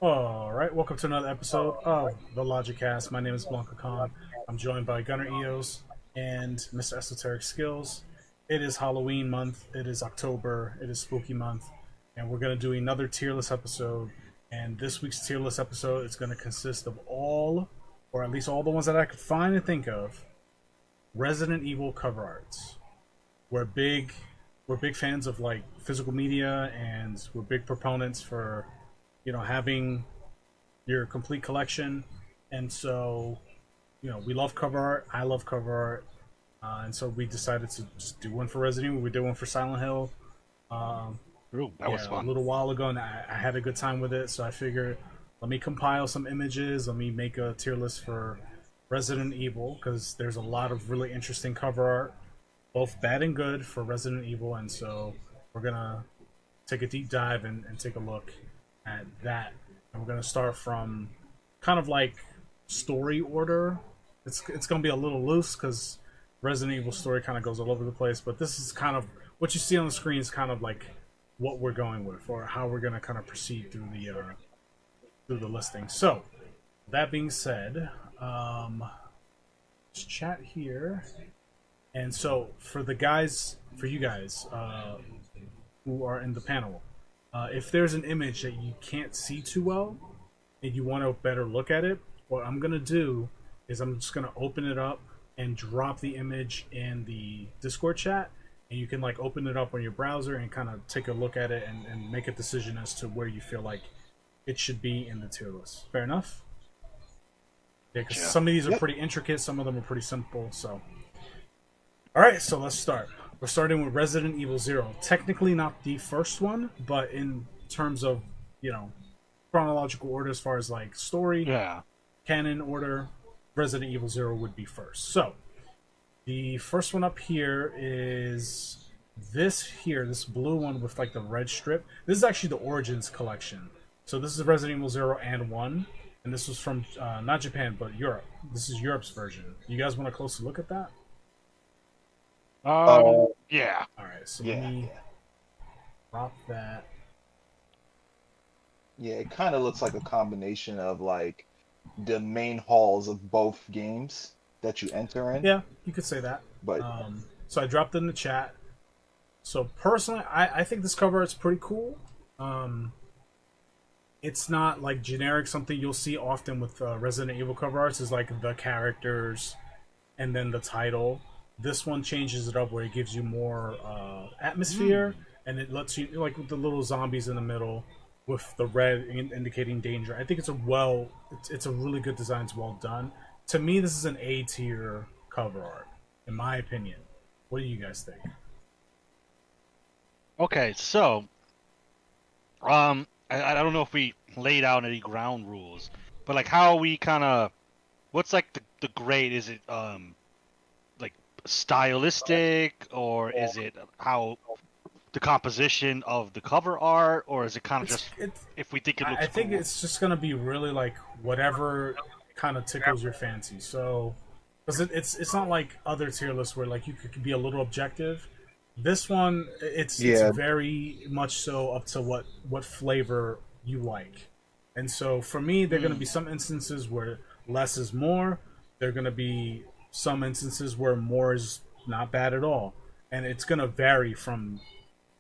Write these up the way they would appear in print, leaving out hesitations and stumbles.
All right, welcome to another episode of the Logicast. My name is BlankaKong. I'm joined by Gunnar Eos and Mr. Esoteric Skills. It is Halloween month. It is October. It is Spooky month, and we're going to do another tier list episode. And this week's tier list episode is going to consist of all, or at least all the ones that I could find and think of, Resident Evil cover arts. We're big, we're big fans of like physical media, and we're big proponents for having your complete collection. And so, we love cover art. I love cover art. And so we decided to just do one for Resident Evil. We did one for Silent Hill. Um, Ooh, that was yeah, a fun. little while ago, and I had a good time with it. So I figured, let me compile some images. Let me make a tier list for Resident Evil because there's a lot of really interesting cover art, both bad and good, for Resident Evil. And so we're gonna take a deep dive and take a look at that. And we're gonna start from kind of like story order. It's gonna be a little loose because Resident Evil story kind of goes all over the place, but this is kind of what you see on the screen is kind of like what we're going with or how we're gonna kind of proceed through the listing. So that being said, let's chat here. And so for you guys who are in the panel, if there's an image that you can't see too well and you want to better look at it, what I'm gonna do is I'm just gonna open it up and drop the image in the Discord chat, and you can like open it up on your browser and kind of take a look at it and make a decision as to where you feel like it should be in the tier list. Fair enough? Yeah, because Yeah. some of these are Yep. pretty intricate, some of them are pretty simple. So, all right, so let's start. We're starting with Resident Evil Zero. Technically, not the first one, but in terms of you know chronological order, as far as like story, Yeah. canon order, Resident Evil Zero would be first. So the first one up here is this blue one with like the red strip. This is actually the Origins collection. So this is Resident Evil Zero and One, and this was from not Japan but Europe. This is Europe's version. You guys want a closer look at that? Uh, Yeah. All right, so let yeah, me yeah, drop that. yeah. It kind of looks like a combination of like the main halls of both games that you enter in. Yeah, you could say that. But So I dropped it in the chat. So personally, I think this cover art's pretty cool. Um, it's not like generic. Something you'll see often with Resident Evil cover arts is like the characters and then the title. This one changes it up where it gives you more atmosphere, and it lets you like with the little zombies in the middle with the red indicating danger. I think it's a really good design. It's well done. To me, this is an A tier cover art, in my opinion. What do you guys think? Okay, so I don't know if we laid out any ground rules, but like how we kind of what's like the grade? Is it like stylistic, or is it how the composition of the cover art, or is it kind of It's just it's if we think it I looks think cool? it's just gonna be really like whatever kind of tickles your fancy. So, because it's not like other tier lists where like you could be a little objective. This one, it's yeah, very much so up to what flavor you like. And so for me, there are going to be some instances where less is more. There are going to be some instances where more is not bad at all, and it's going to vary from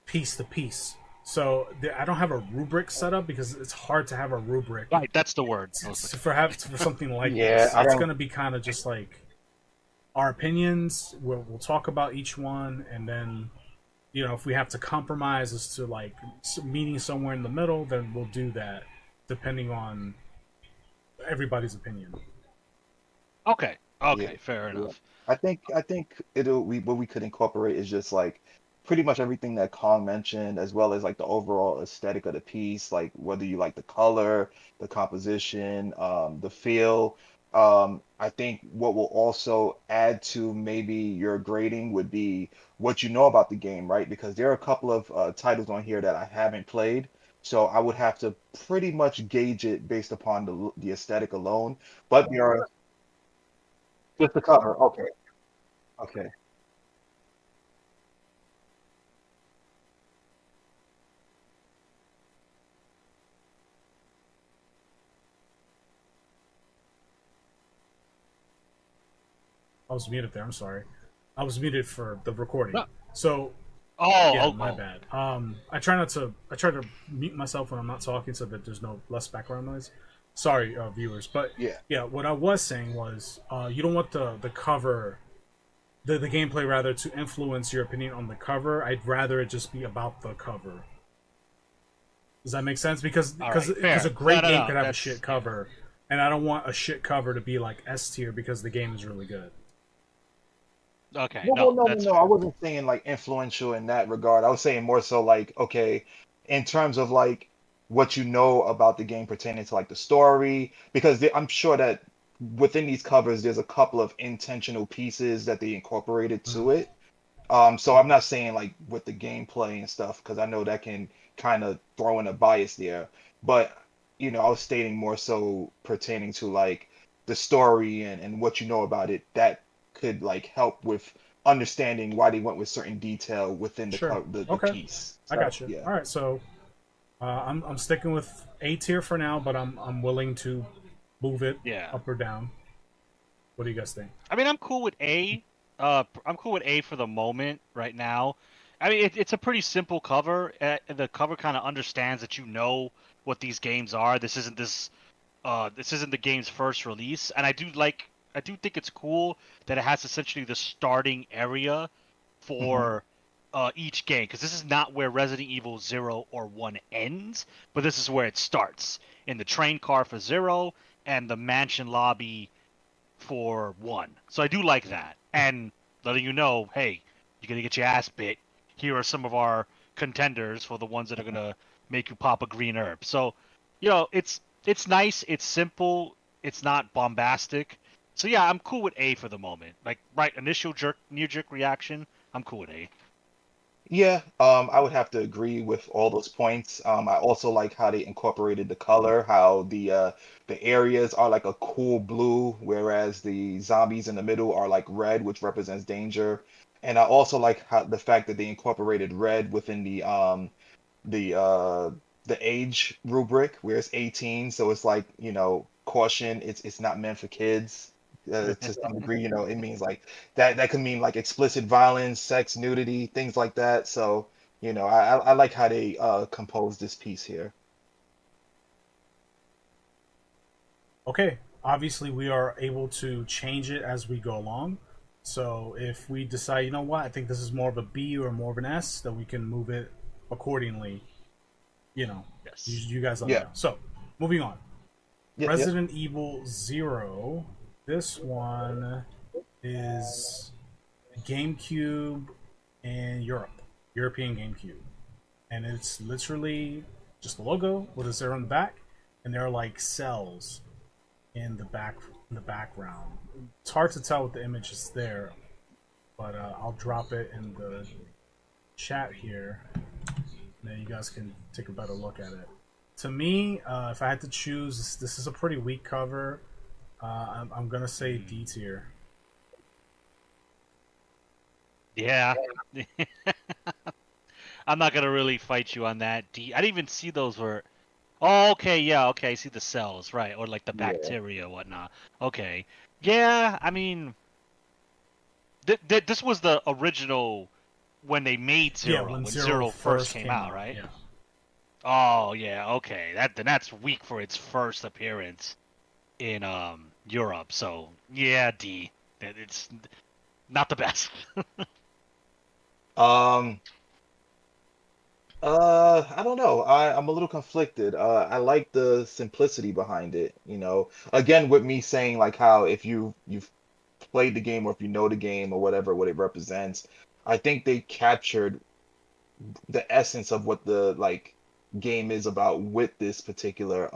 piece to piece. So I don't have a rubric set up because it's hard to have a rubric Right, that's the word. I was for something like yeah. this. I It's don't. going to be kind of just like our opinions. We'll talk about each one, and then if we have to compromise as to like meeting somewhere in the middle, then we'll do that, depending on everybody's opinion. okay. Yeah, Okay, fair yeah. enough. I think it'll we what we could incorporate is just like pretty much everything that Kong mentioned, as well as like the overall aesthetic of the piece, like whether you like the color, the composition, the feel. I think what will also add to maybe your grading would be what you know about the game, right? Because there are a couple of titles on here that I haven't played, so I would have to pretty much gauge it based upon the aesthetic alone. But there are just the cover. Okay. Okay. I was muted there. I'm sorry. I was muted for the recording. No. So yeah, Oh, my bad. I try to mute myself when I'm not talking so that there's no less background noise. Sorry, viewers, but Yeah. yeah, what I was saying was, you don't want the cover, the gameplay rather, to influence your opinion on the cover. I'd rather it just be about the cover. Does that make sense? Because all right, a fair. great No, game no, could have a that's shit cover, and I don't want a shit cover to be like S tier because the game is really good. okay. No, well, No, no, no, that's no. I fair. wasn't saying like influential in that regard. I was saying more so like, okay, in terms of like what you know about the game pertaining to like the story, because I'm sure that within these covers, there's a couple of intentional pieces that they incorporated Mhm. to it. So I'm not saying like with the gameplay and stuff, because I know that can kind of throw in a bias there. But I was stating more so pertaining to like the story and what you know about it, that could like help with understanding why they went with certain detail within Sure. the Okay. piece. I So got you. yeah. All right. So I'm sticking with A tier for now, but I'm willing to move it Yeah. up or down. What do you guys think? I mean, I'm cool with A. I'm cool with A for the moment right now. I mean, it's a pretty simple cover. The cover kind of understands that you know what these games are. This isn't the game's first release, and I do think it's cool that it has essentially the starting area Hmm. for each game, because this is not where Resident Evil 0 or 1 ends, but this is where it starts in the train car for 0 and the mansion lobby for 1. So I do like that, and letting you know, hey, you're gonna get your ass bit. Here are some of our contenders for the ones that are gonna make you pop a green herb. So, it's nice, it's simple, it's not bombastic. So yeah, I'm cool with A for the moment. Like, right, initial knee jerk reaction, I'm cool with A. Yeah, I would have to agree with all those points. I also like how they incorporated the color, how the areas are like a cool blue, whereas the zombies in the middle are like red, which represents danger. And I also like how the fact that they incorporated red within the uh the age rubric, where it's 18, so it's like, caution, it's not meant for kids. To some degree, it means like that could mean like explicit violence, sex, nudity, things like that. So, I like how they compose this piece here. Okay. Obviously, we are able to change it as we go along. So if we decide, you know what, I think this is more of a B or more of an S, then we can move it accordingly. You know, Yes. you guys let me Yeah. know. So moving on. Yep, yep. Resident Evil Zero. This one is GameCube and European GameCube, and it's literally just the logo with a zero in the back, and there are like cells in the background. It's hard to tell with the image is there, but I'll drop it in the chat here. And then you guys can take a better look at it. To me, if I had to choose, this is a pretty weak cover. I'm gonna say Mm. D tier. Yeah. I'm not gonna really fight you on that. I didn't even see those were. Oh, okay, yeah, okay. I see the cells, right, or like the Yeah. bacteria, whatnot. Okay, yeah. I mean, this was the original when they made Yeah, Zero, when when Zero Zero first first came came out, out. right? Yeah. Oh, yeah, okay. That's weak for its first appearance in Europe. So yeah, D. It's not the best. Um, I don't know. I'm a little conflicted. I like the simplicity behind it, Again, with me saying like how if you've played the game or if you know the game or whatever, what it represents, I think they captured the essence of what the like game is about with this particular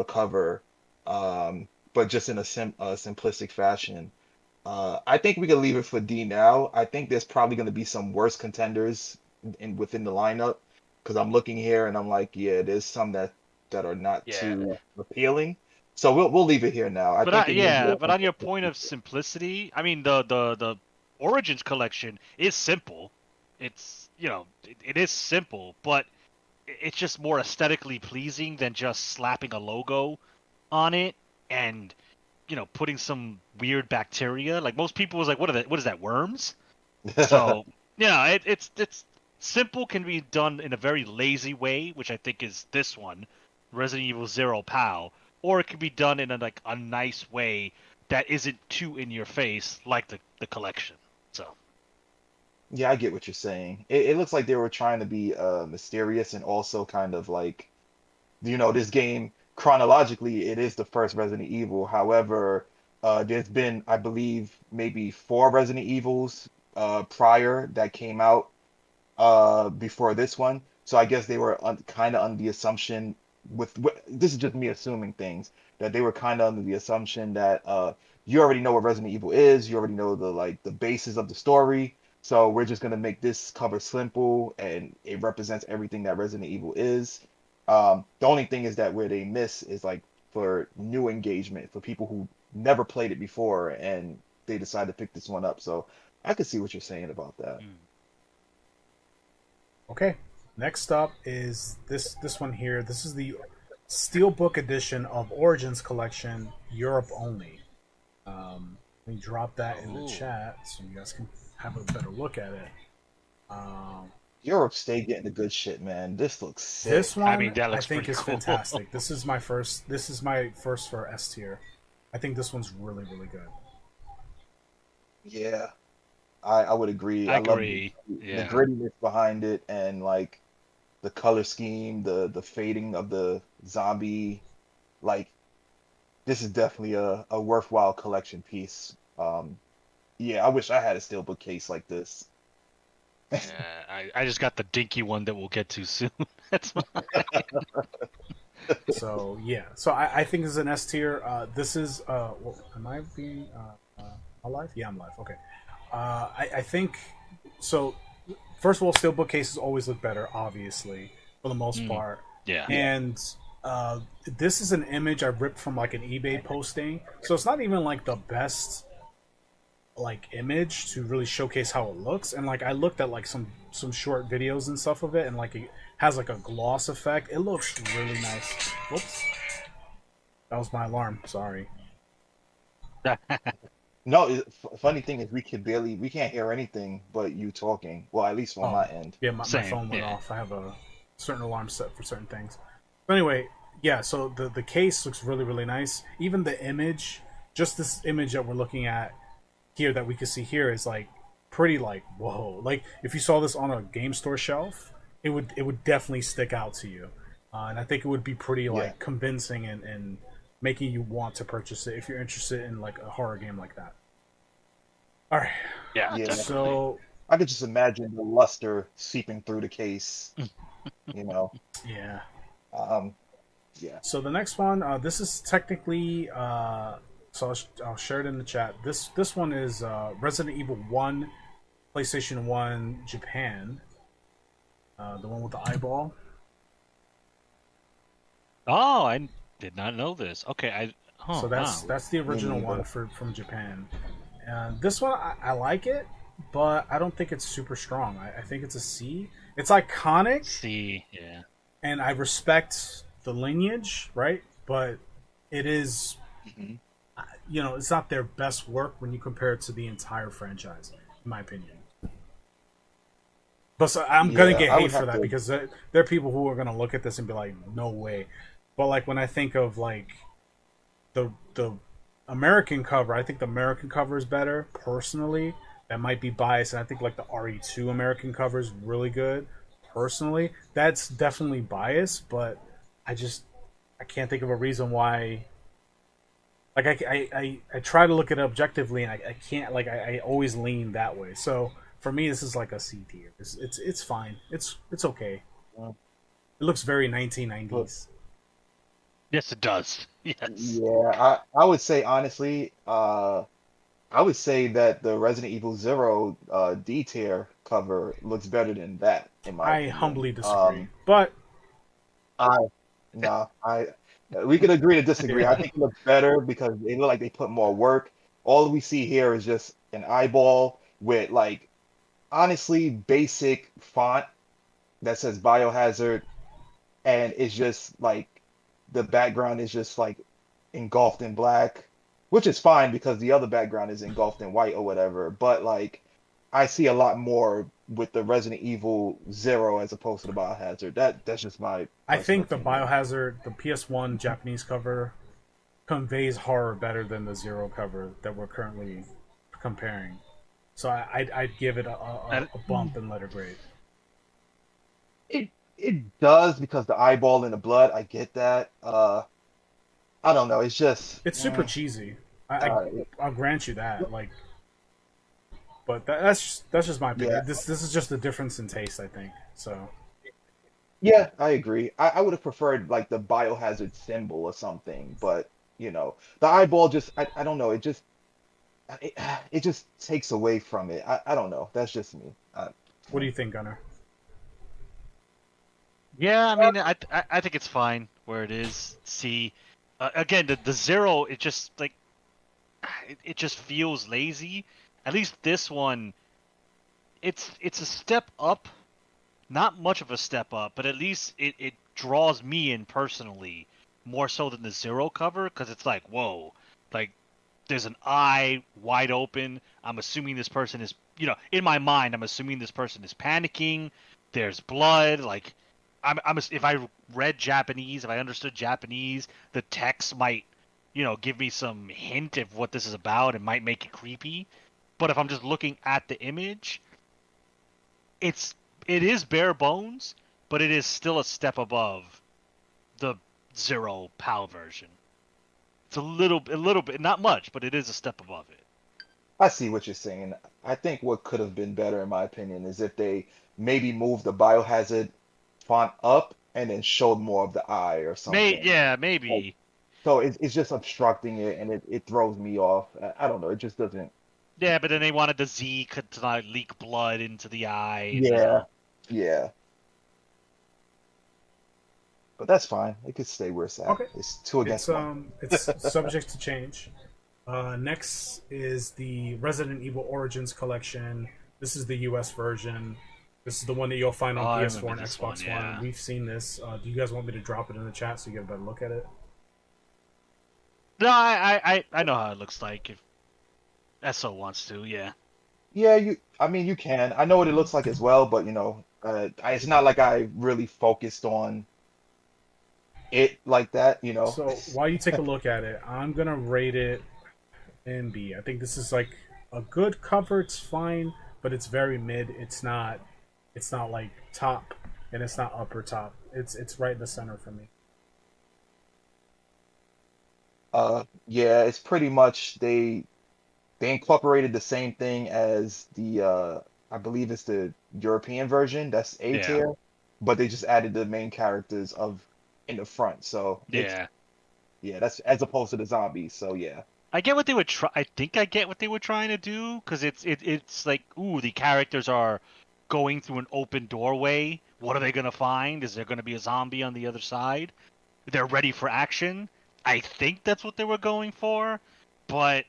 cover, but just in a simplistic fashion. I think we can leave it for D now. I think there's probably going to be some worse contenders within the lineup, because I'm looking here and I'm like, yeah, there's some that are not Yeah. too appealing. So we'll leave it here now. I think it needs Yeah, more but on your emphasis. point of simplicity, I mean the Origins collection is simple. It's it is simple, but it's just more aesthetically pleasing than just slapping a logo on it. And putting some weird bacteria. Like most people was like, what is that, worms? So it's simple, can be done in a very lazy way, which I think is this one, Resident Evil Zero POW, or it could be done in a nice way that isn't too in your face, like the collection. So Yeah, I get what you're saying. It looks like they were trying to be mysterious and also kind of like, this game chronologically, it is the first Resident Evil. However, there's been, I believe, maybe four Resident Evils prior that came out before this one. So I guess they were kind of under the assumption this is just me assuming things, that they were kind of under the assumption that you already know what Resident Evil is, you already know the basis of the story. So we're just gonna make this cover simple and it represents everything that Resident Evil is. The only thing is that where they miss is like for new engagement for people who never played it before and they decide to pick this one up. So I could see what you're saying about that. Okay, next up is this one here. This is the Steelbook edition of Origins Collection, Europe only. Let me drop that in the chat so you guys can have a better look at it. Europe, stay getting the good shit, man. This looks sick. This one, I mean, that looks think, pretty is cool. fantastic. This is my first. This is my first for S tier. I think this one's really, really good. Yeah, I would agree. I love agree. the grittiness behind it and like the color scheme, the fading of the zombie. Like this is definitely a worthwhile collection piece. Yeah, I wish I had a steelbook case like this. Yeah, I just got the dinky one that we'll get to soon. That's So yeah, so I think this is an S tier. This is well, am I being alive? Yeah, I'm live. Okay. I think so. First of all, steelbook cases always look better, obviously, for the most part. Yeah. And this is an image I ripped from like an eBay posting, so it's not even like the best like image to really showcase how it looks. And like I looked at like some short videos and stuff of it, and like it has like a gloss effect. It looks really nice. Whoops, that was my alarm. Sorry. No, funny thing is we can't hear anything but you talking. Well, at least on my end. Yeah, my phone went off. I have a certain alarm set for certain things. But anyway, yeah, so the case looks really, really nice. Even the image, just this image that we're looking at here that we can see here is like pretty like, whoa. Like if you saw this on a game store shelf, it would definitely stick out to you. And I think it would be pretty like convincing and making you want to purchase it if you're interested in like a horror game like that. All right. Yeah. So I could just imagine the luster seeping through the case. Yeah. Yeah. So the next one, this is technically, so I'll share it in the chat. This one is Resident Evil 1, PlayStation 1, Japan. The one with the eyeball. Oh, I did not know this. Okay, so that's the original one from Japan. And this one, I like it, but I don't think it's super strong. I think it's a C. It's iconic. C, yeah. And I respect the lineage, right? But it is, it's not their best work when you compare it to the entire franchise, in my opinion. But so I'm gonna get hate for that because there are people who are gonna look at this and be like, "No way." But like when I think of like the American cover, I think the American cover is better personally. That might be biased, and I think like the RE2 American cover is really good. Personally, that's definitely biased, but I can't think of a reason why. Like I try to look at it objectively, and I can't. Like I always lean that way. So for me, this is like a C tier. It's fine. It's okay. It looks very 1990s. Yes, it does. Yes. Yeah, I would say honestly, I would say that the Resident Evil Zero D tier cover looks better than that. In my opinion. Humbly disagree, but we could agree to disagree. I think it looks better because they look like they put more work. All we see here is just an eyeball with like honestly basic font that says Biohazard, and it's just like the background is just like engulfed in black. which is fine because the other background is engulfed in white or whatever. But like, I see a lot more with the Resident Evil Zero as opposed to the Biohazard. That's just my I personal think the opinion. Biohazard, the PS1 Japanese cover, conveys horror better than the Zero cover that we're currently comparing. So I'd give it I, a bump in letter grade. It does because the eyeball in the blood. I get that. I don't know. It's just, It's super cheesy. uh, I'll grant you that. Like, but that's just my yeah, opinion. This is just a difference in taste, I think. So yeah, I agree. I would have preferred like the biohazard symbol or something, but the eyeball just, I don't know. It, it just takes away from it. I don't know. That's just me. what do you think, Gunnar? yeah, I mean, I think it's fine where it is. See, again, the Zero, it just like it just feels lazy. At least this one, it's a step up, not much of a step up, but at least it draws me in personally more so than the Zero cover because it's like, whoa, like there's an eye wide open. I'm assuming this person is, in my mind, I'm assuming this person is panicking. There's blood. Like, if I read Japanese, if I understood Japanese, the text might, give me some hint of what this is about. It might make it creepy. But if I'm just looking at the image, it's it is bare bones, but it is still a step above the Zero PAL version. It's a little bit, not much, but it is a step above it. I see what you're saying. I think what could have been better, in my opinion, is if they maybe moved the biohazard font up and then showed more of the eye or something. Yeah, Like, maybe. so it's just obstructing it and it throws me off. I don't know. It just doesn't. Yeah, but then they wanted the Z to not leak blood into the eye, and Yeah, yeah. But that's fine. It could stay where it's at. Okay, It's two against one. it's subject to change. Next is the Resident Evil Origins collection. This is the U.S. version. This is the one that you'll find on I PS4 remember and this one. Xbox One. Yeah. We've seen this. Do you guys want me to drop it in the chat so you get a better look at it? No, I know how it looks like if Eso wants to. Yeah. Yeah, I mean, you can. I know what it looks like as well, but it's not like I really focused on it like that. So while you take a look at it, I'm gonna rate it in B. I think this is like a good cover. It's fine, but it's very mid. It's not like top, and it's not upper top. It's right in the center for me. Yeah, it's pretty much they incorporated the same thing as the I believe it's the European version, that's A Yeah. tier, but they just added the main characters of in the front. So it's Yeah. yeah, that's as opposed to the zombies. So yeah. I get what they would try. I think I get what they were trying to do because it's like, ooh, the characters are going through an open doorway. What are they gonna find? Is there gonna be a zombie on the other side? They're ready for action. I think that's what they were going for, but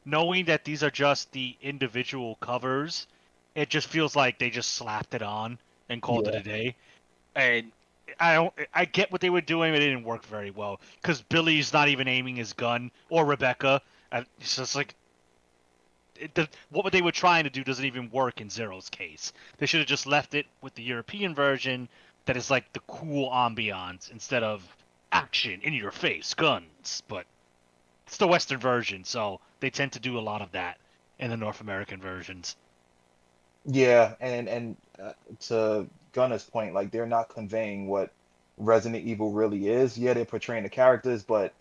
knowing that these are just the individual covers, it just feels like they just slapped it on and called it Yeah. a day. And I get what they were doing, but it didn't work very well because Billy's not even aiming his gun or Rebecca. And it's just like what they were trying to do doesn't even work in Zero's case. They should have just left it with the European version that is like the cool ambiance instead of action in your face guns. But it's the Western version, so they tend to do a lot of that in the North American versions. Yeah, and to Gunna's point, like they're not conveying what Resident Evil really is. Yeah, they're portraying the characters, but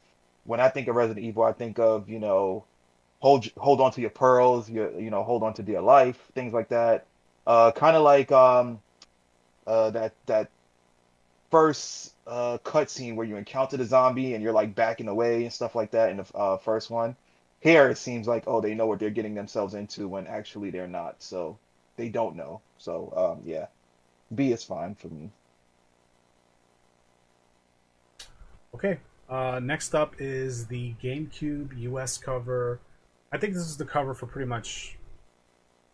when I think of Resident Evil, I think of, hold on to your pearls, hold on to dear life, things like that. Kind of like that first cutscene where you encounter the zombie and you're like backing away and stuff like that in the first one. Here it seems like, oh, they know what they're getting themselves into when actually they're not. So they don't know. So yeah, B is fine for me. Okay. Next up is the GameCube US cover. I think this is the cover for pretty much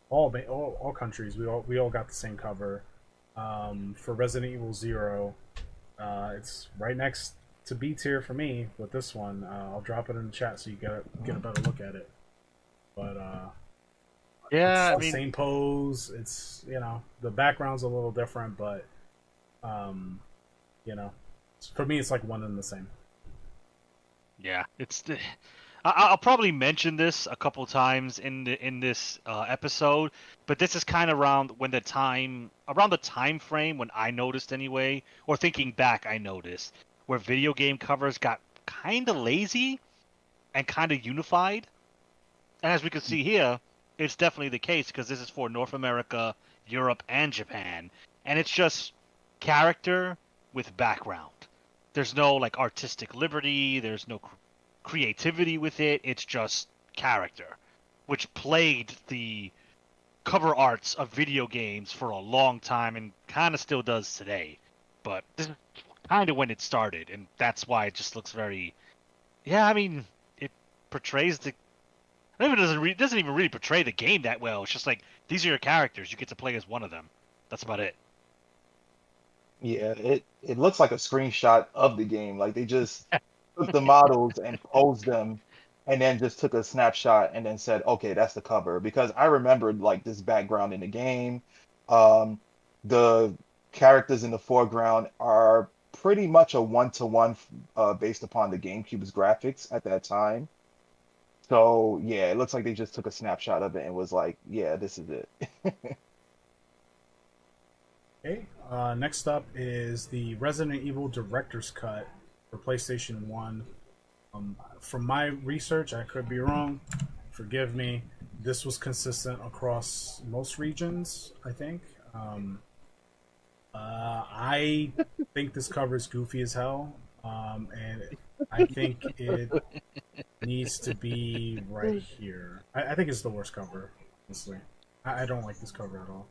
all countries. We all got the same cover. For Resident Evil Zero, it's right next to B tier for me with this one. I'll drop it in the chat so you get a better look at it. But Yeah, it's I the mean, same pose. It's the background's a little different, but you know, for me it's like one and the same. yeah, I'll probably mention this a couple times in this episode, but this is kind of around the time frame when I noticed anyway, or thinking back, I noticed where video game covers got kind of lazy and kind of unified. And as we can see here, it's definitely the case because this is for North America, Europe, and Japan, and it's just character with background. There's no like artistic liberty. There's no creativity with it. It's just character, which plagued the cover arts of video games for a long time and kind of still does today. But this is kind of when it started, and that's why it just looks very. Yeah, I mean, it portrays the. I mean, it doesn't even really portray the game that well. It's just like these are your characters. You get to play as one of them. That's about it. Yeah, it looks like a screenshot of the game. Like they just took the models and posed them, and then just took a snapshot and then said, "Okay, that's the cover." Because I remembered like this background in the game. Um, the characters in the foreground are pretty much a one-to-one based upon the GameCube's graphics at that time. So yeah, it looks like they just took a snapshot of it and was like, "Yeah, this is it." Okay. Next up is the Resident Evil Director's Cut for PlayStation 1. From my research, I could be wrong. Forgive me. This was consistent across most regions, I think. I think this cover is goofy as hell. And I think it needs to be right here. I think it's the worst cover, honestly. I don't like this cover at all.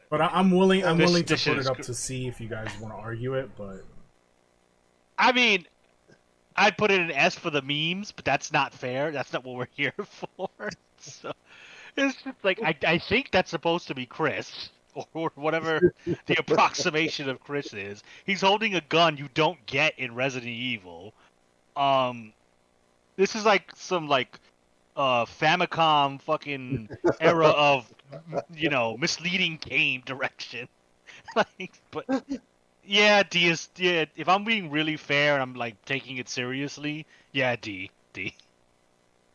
But I'm willing. I'm willing to put it up to see if you guys want to argue it. But I mean, I'd put it in S for the memes, but that's not fair. That's not what we're here for. So it's just like I think that's supposed to be Chris or whatever the approximation of Chris is. He's holding a gun you don't get in Resident Evil. This is like some like Famicom fucking era of misleading game direction. But yeah, D is yeah. If I'm being really fair and I'm like taking it seriously, yeah, D.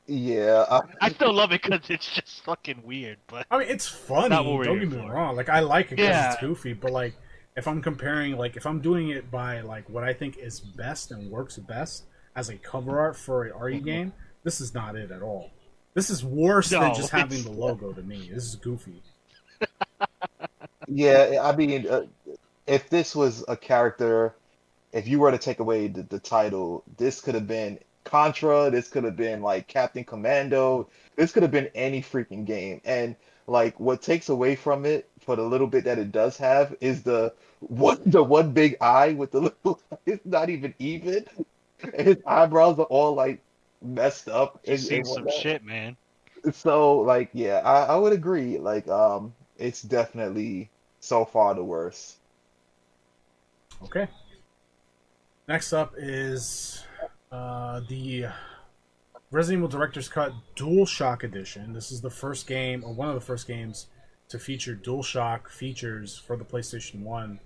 Yeah, I still love it because it's just fucking weird, but I mean, it's funny. Don't get me wrong. Like I like it because it's goofy, but like if I'm comparing, like if I'm doing it by like what I think is best and works best as a cover art for an RE game, this is not it at all. This is worse than just having the logo to me. This is goofy. yeah. I mean, if this was a character, if you were to take away the title, this could have been Contra. This could have been like Captain Commando. This could have been any freaking game. And like, what takes away from it for the little bit that it does have is the one big eye with the little. It's not even even. His eyebrows are all like messed up He's seen and some whatnot. shit, man. So like yeah, I would agree. Like it's definitely so far the worst. Okay. Next up is the Resident Evil Director's Cut DualShock Edition. This is the first game, or one of the first games, to feature DualShock features for the PlayStation 1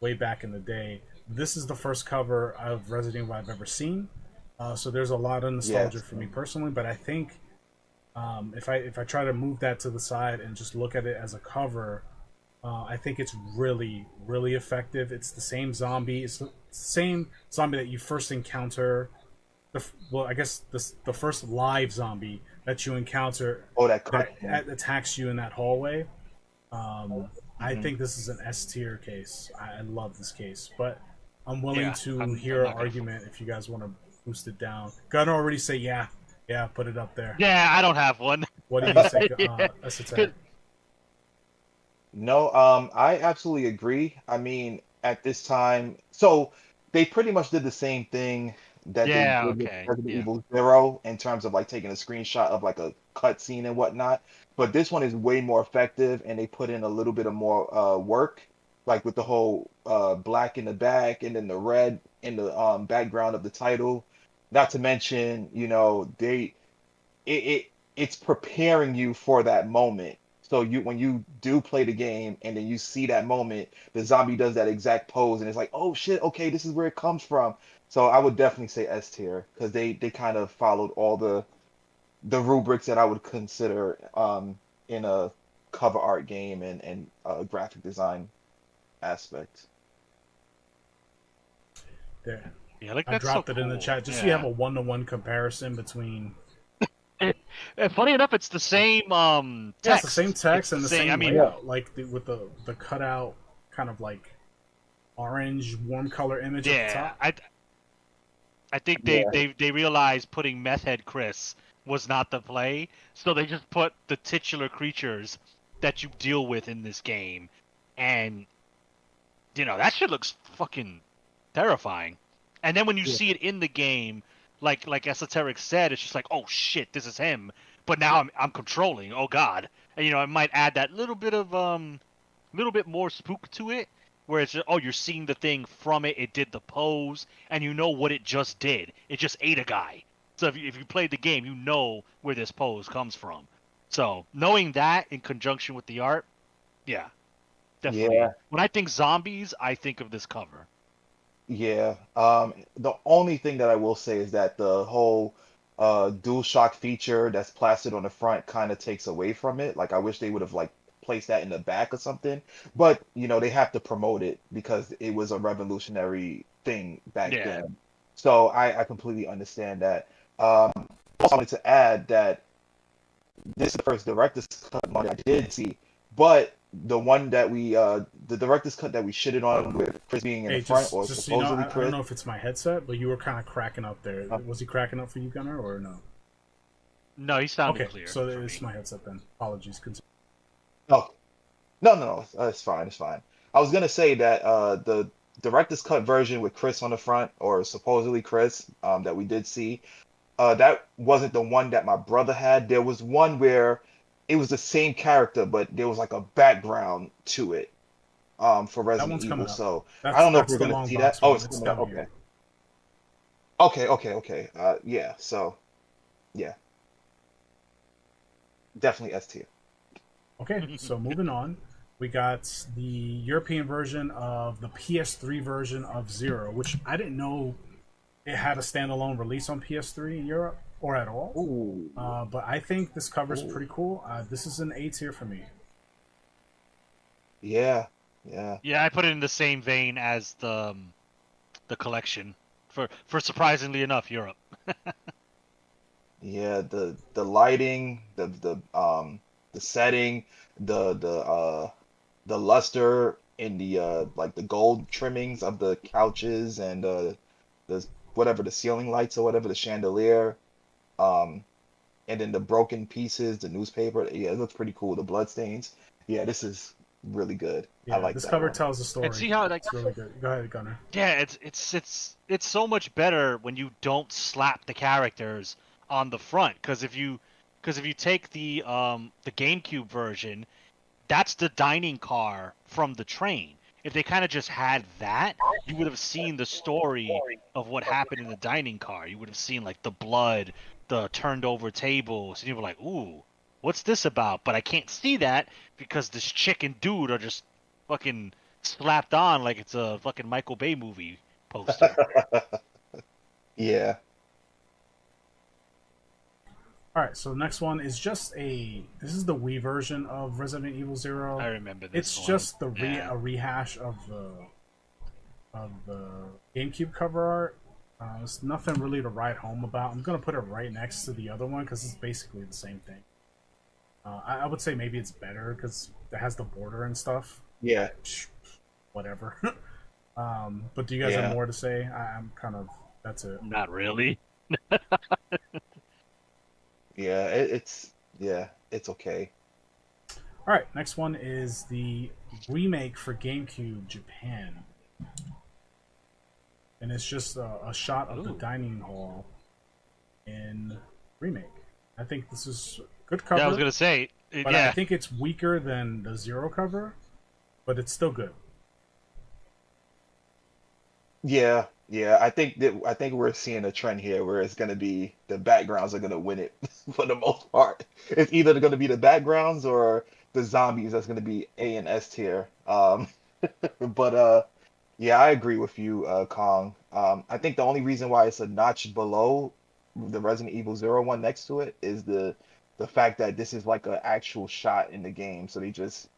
way back in the day. This is the first cover of Resident Evil I've ever seen. So there's a lot of nostalgia for me personally, but I think if I try to move that to the side and just look at it as a cover, I think it's really, really effective. It's the same zombie. It's the same zombie that you first encounter. I guess the first live zombie that you encounter that attacks you in that hallway. I think this is an S tier case. I love this case, but I'm willing to hear an argument if you guys want to boost it down. Gunnar already say yeah, put it up there. Yeah, I don't have one. What do you think, Esoteric? No, I absolutely agree. I mean, at this time, so they pretty much did the same thing that they did with Resident Evil Zero in terms of like taking a screenshot of like a cutscene and whatnot. But this one is way more effective, and they put in a little bit of more work. like with the whole black in the back and then the red in the background of the title. Not to mention, it's preparing you for that moment. So you when you do play the game and then you see that moment, the zombie does that exact pose and it's like, oh shit, okay, this is where it comes from. So I would definitely say S tier because they kind of followed all the rubrics that I would consider in a cover art game and graphic design aspect. There. Yeah, like I that's so dropped it in the cool. chat just so you have a one-to-one comparison between. Funny enough, it's the same Yeah, it's text. the same text and the same I mean, layout, like with the cutout kind of like orange warm color image at the yeah, top. I think Yeah. they realized putting Meth Head Chris was not the play, so they just put the titular creatures that you deal with in this game, and that shit looks fucking terrifying. And then when you Yeah. see it in the game, like Esoteric said, it's just like, oh shit, this is him. But now I'm controlling. Oh god, and it might add that little bit more spook to it, where it's just, oh, you're seeing the thing from it. It did the pose, and you know what it just did. It just ate a guy. So if you played the game, you know where this pose comes from. So knowing that in conjunction with the art, yeah, definitely. Yeah. When I think zombies, I think of this cover. Yeah. The only thing that I will say is that the whole dual shock feature that's plastered on the front kind of takes away from it. Like I wish they would have like placed that in the back or something. But they have to promote it because it was a revolutionary thing back Yeah. then. So I completely understand that. Um, also wanted to add that this is the first director's cut one I did see, but the director's cut that we shitted on with Chris being in the front or just supposedly I don't Chris. know if it's my headset, but you were kind of cracking up there. Uh, Was he cracking up for you, Gunnar, or no? No, he sounded Okay, clear. so for it's me. my headset then. Apologies. Oh, no, it's fine, it's fine. I was gonna say that the director's cut version with Chris on the front, or supposedly Chris, that we did see, that wasn't the one that my brother had. There was one where it was the same character, but there was like a background to it, for That Resident one's Evil. coming up. So I don't know if That's we're the gonna long see that. box Oh, one. it's It's coming up. down Okay, here. okay. Yeah. So yeah, definitely S tier. Okay, so moving on, we got the European version of the PS3 version of Zero, which I didn't know it had a standalone release on PS3 in Europe or at all. Ooh, But I think this cover's ooh, pretty cool. This is an A tier for me. yeah, yeah. Yeah, I put it in the same vein as the collection for surprisingly enough Europe. Yeah, the lighting, the setting, the luster in the like the gold trimmings of the couches and the whatever the ceiling lights or whatever the chandelier, um and then the broken pieces, the newspaper. Yeah, it looks pretty cool. The bloodstains. Yeah, this is really good. I Yeah, like this that cover one. tells a And story. see how like It's really good. Go ahead, Gunnar. yeah, it's so much better when you don't slap the characters on the front because if you take the GameCube version, that's the dining car from the train. If they kind of just had that, you would have seen the story of what happened in the dining car. You would have seen like the blood, the turned over tables, and you were like, "Ooh, what's this about?" But I can't see that because this chick and dude are just fucking slapped on like it's a fucking Michael Bay movie poster. Yeah. All right, so the next one is just This is the Wii version of Resident Evil I Zero. remember this It's one. just Yeah. a rehash of the GameCube cover art. There's nothing really to write home about. I'm gonna put it right next to the other one because it's basically the same thing. I would say maybe it's better because it has the border and stuff. Yeah. Whatever. But do you guys have Yeah. more to say? I'm kind of that's it. Not really. Yeah. It's okay. All right, next one is the remake for GameCube Japan, and it's just a shot of the Ooh. dining hall in remake. I think this is good Yeah, I was cover, gonna say. but I Yeah. think it's weaker than the Zero cover, but it's still good. Yeah. I think we're seeing a trend here where it's gonna be the backgrounds are gonna win it for the most part. It's either gonna be the backgrounds or the zombies that's gonna be A and S tier. But yeah, I agree with you, Kong. I think the only reason why it's a notch below the Resident Evil Zero one next to it is the fact that this is like an actual shot in the game. So they just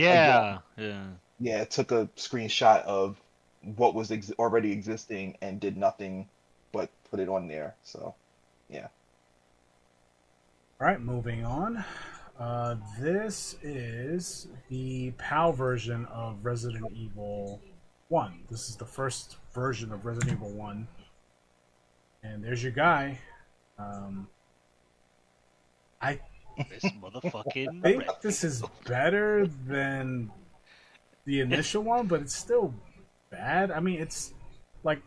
again, Yeah, yeah. yeah, took a screenshot of what was already existing and did nothing but put it on there. So yeah. All right, moving on. This is the PAL version of Resident Evil 1. This is the first version of Resident Evil 1. And there's your guy. Um, I This motherfucking think red. this is better than the initial one, but it's still bad. I mean, it's like,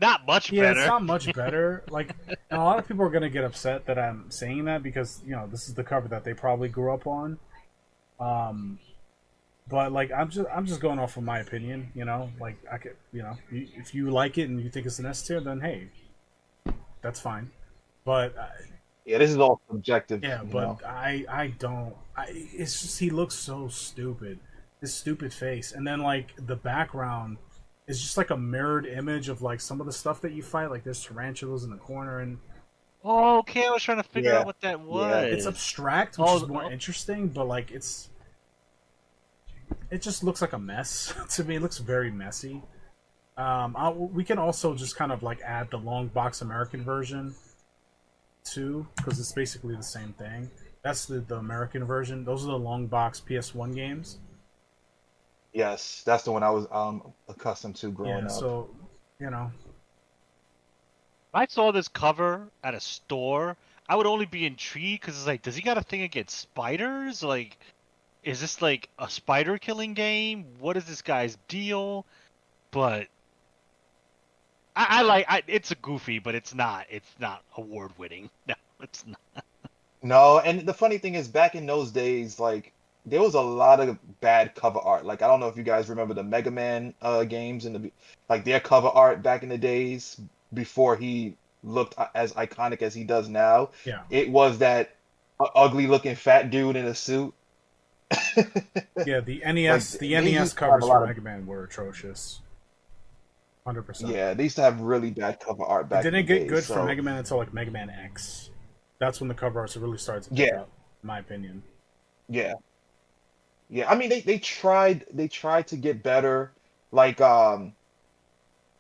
Not much yeah, it's better. not much better. Like, and a lot of people are gonna get upset that I'm saying that because this is the cover that they probably grew up on. Um, but like, I'm just going off of my opinion. Like I could, if you like it and you think it's an S tier, then hey, that's fine. But Yeah, this is all subjective, yeah, you but know. I don't. It's just he looks so stupid. His stupid face, and then like the background is just like a mirrored image of like some of the stuff that you fight. Like there's tarantulas in the corner, and Oh, okay, I was trying to figure out Yeah, what that yeah. it's was. abstract, which is Oh, more oh, interesting. But like it just looks like a mess to me. It looks very messy. We can also just kind of like add the long box American version too, because it's basically the same thing. That's the American version. Those are the long box PS1 games. Yes, that's the one I was accustomed to Yeah, growing up. so you know, I saw this cover at a store. I would only be intrigued because it's like, does he got a thing against spiders? Like, is this like a spider killing game? What is this guy's deal? But it's a goofy, but it's not. It's not award winning. No, it's not. No, and the funny thing is, back in those days, like there was a lot of bad cover art. Like I don't know if you guys remember the Mega Man games and like their cover art back in the days before he looked as iconic as he does now. yeah, It was that ugly looking fat dude in a suit. yeah. Like The they NES used to have a covers for lot of Mega Man were atrocious, 100%. yeah, they used to have really bad cover art It back in the didn't get days. good for So Mega Man until like Mega Man X. That's when the cover arts really started to pick yeah, up, in my opinion. yeah. Yeah, I mean they tried to get better. Like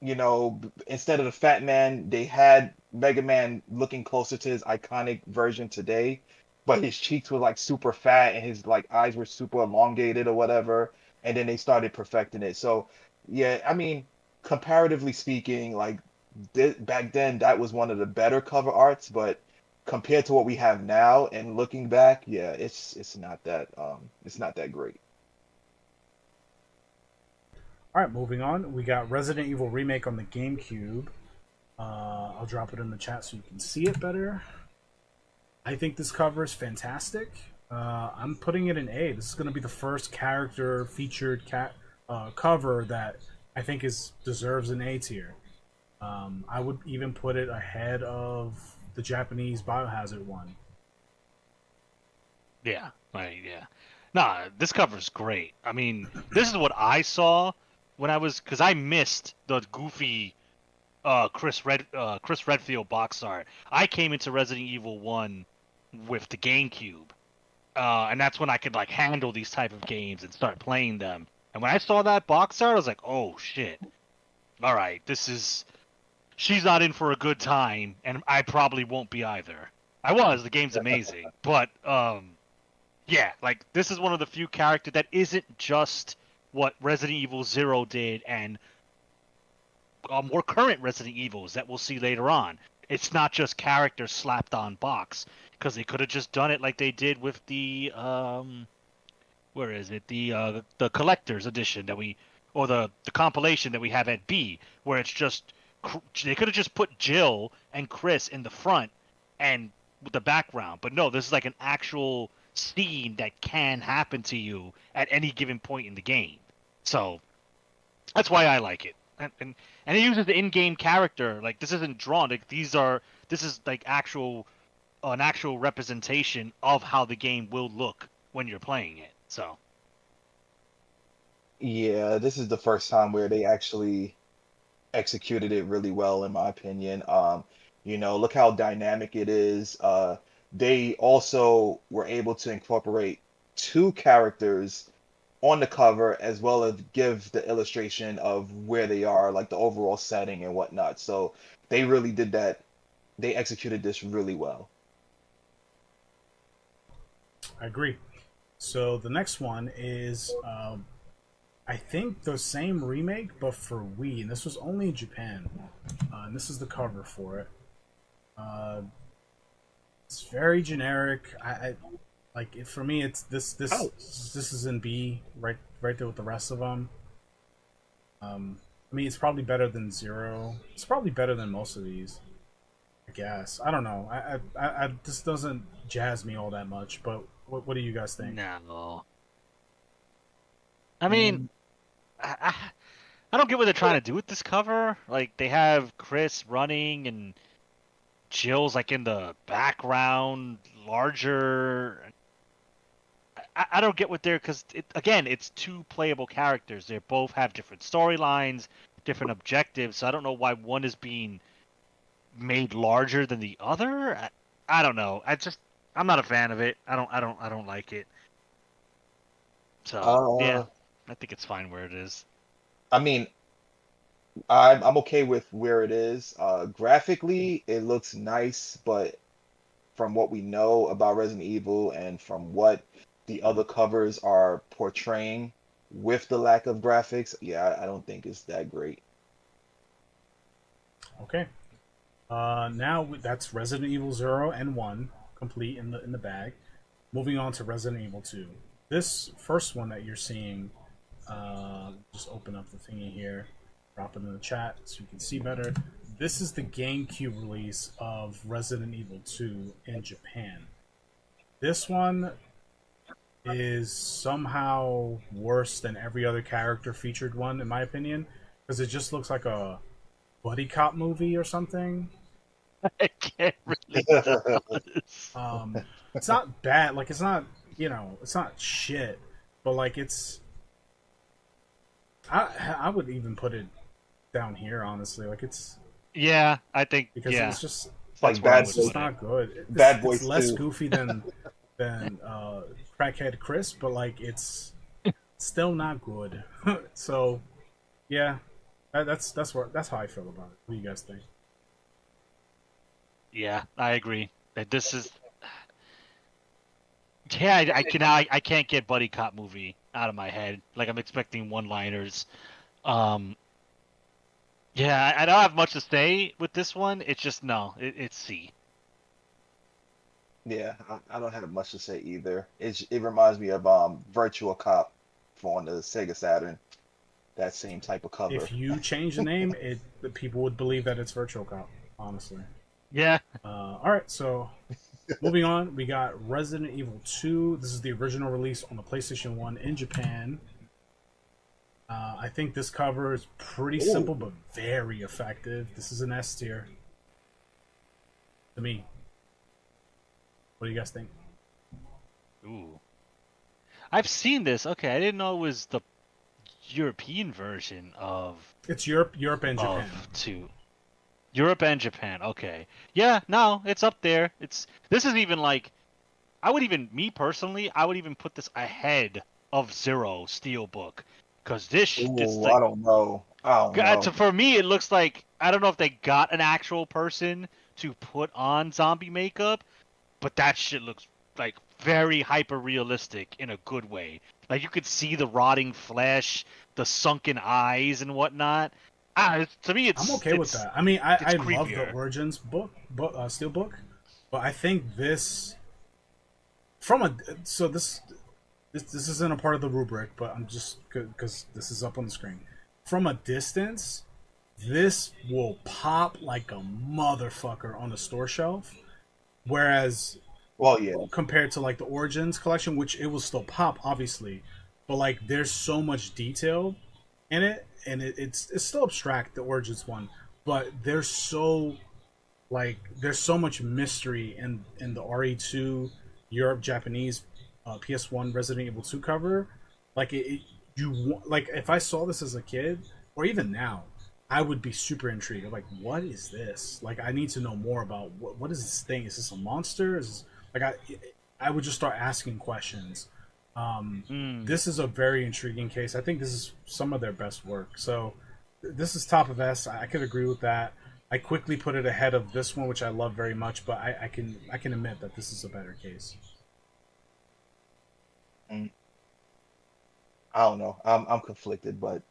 instead of the Fat Man, they had Mega Man looking closer to his iconic version today, but his cheeks were like super fat and his like eyes were super elongated or whatever, and then they started perfecting it. So, yeah, I mean, comparatively speaking, like back then that was one of the better cover arts, but compared to what we have now and looking back, yeah, it's not that great. All right, moving on. We got Resident Evil Remake on the GameCube. I'll drop it in the chat so you can see it better. I think this cover is fantastic. I'm putting it in A. This is going to be the first character featured cover that I think is deserves an A tier. I would even put it ahead of the Japanese Biohazard one. Yeah, yeah. Nah, this cover's great. I mean, this is what I saw when because I missed the goofy Chris Redfield box art. I came into Resident Evil 1 with the GameCube. And that's when I could like handle these type of games and start playing them. And when I saw that box art, I was like, "Oh shit. All right, she's not in for a good time and I probably won't be either." The game's amazing. But yeah, like this is one of the few characters that isn't just what Resident Evil 0 did and more current Resident Evils that we'll see later on. It's not just characters slapped on box because they could have just done it like they did with the where is it the collector's edition or the compilation that we have at B where it's just they could have just put Jill and Chris in the front and with the background, but no, this is like an actual scene that can happen to you at any given point in the game. So that's why I like it. and it uses the in-game character. Like this isn't drawn. Like this is like an actual representation of how the game will look when you're playing it. So Yeah, this is the first time where they actually executed it really well, in my opinion. Look how dynamic it is. They also were able to incorporate two characters on the cover as well as give the illustration of where they are, like the overall setting and whatnot. So they really did that. They executed this really well. I agree. So the next one is, I think, the same remake, but for Wii, and this was only in Japan. And this is the cover for it. It's very generic. I like it, for me. It's this is in B, right there with the rest of them. I mean, it's probably better than Zero. It's probably better than most of these. I guess. I don't know. This doesn't jazz me all that much. But what do you guys think? no. I mean, I don't get what they're trying to do with this cover. Like they have Chris running and Jill's like in the background, larger. I don't get what they're because again, it's two playable characters. They both have different storylines, different objectives. So I don't know why one is being made larger than the other. I don't know. I'm not a fan of it. I don't like it. So yeah, I think it's fine where it is. I mean, I'm okay with where it is. Graphically, it looks nice, but from what we know about Resident Evil and from what the other covers are portraying with the lack of graphics, yeah, I don't think it's that great. Okay. Now that's Resident Evil 0 and 1 complete in the bag. Moving on to Resident Evil 2. This first one that you're seeing, just open up the thingy here, drop it in the chat so you can see better. This is the GameCube release of Resident Evil 2 in Japan. This one is somehow worse than every other character featured one, in my opinion, because it just looks like a buddy cop movie or something. I can't really It's not bad. Like, it's not, it's not shit, but like I would even put it down here, honestly. Like it's I think because it's just it's like Bad it's Boys. just not good. Bad Boys it's less 2. goofy than Crackhead Chris, but like it's still not good. So yeah, that's how I feel about it. What do you guys think? Yeah, I agree. That this is. Yeah, I can't get buddy cop movie out of my head. Like I'm expecting one-liners. Yeah, I don't have much to say with this one. It's just no, it's C. Yeah, I don't have much to say either. It reminds me of Virtual Cop on the Sega Saturn. That same type of cover. If you change the name, the people would believe that it's Virtual Cop. Honestly. Yeah. All right, so moving on, we got Resident Evil 2. This is the original release on the PlayStation 1 in Japan. I think this cover is pretty simple but very effective. This is an S tier to me. What do you guys think? Ooh. I've seen this. Okay, I didn't know it was the European version of. It's Europe and Japan. Europe and Japan. Okay. Yeah, no, it's up there. This is even like, me personally, I would even put this ahead of Zero Steelbook, because this. Like, I don't know. For me, it looks like I don't know if they got an actual person to put on zombie makeup, but that shit looks like very hyper realistic in a good way. Like you could see the rotting flesh, the sunken eyes, and whatnot. To me, I'm okay with that. I mean, I love the Origins book, Steelbook, but I think this this isn't a part of the rubric, but I'm just because this is up on the screen. From a distance, this will pop like a motherfucker on the store shelf, whereas, compared to like the Origins collection, which it will still pop, obviously, but like there's so much detail in it, and it's still abstract, the Origins one, but there's so much mystery in the RE2 Europe Japanese PS1 Resident Evil 2 cover. Like like if I saw this as a kid or even now, I would be super intrigued. I'm like, what is this? Like, I need to know more about what is this thing? Is this a monster? Like I would just start asking questions. This is a very intriguing case. I think this is some of their best work. So this is top of S. I could agree with that. I quickly put it ahead of this one, which I love very much, but I can admit that this is a better case. Mm, I don't know. I'm conflicted, but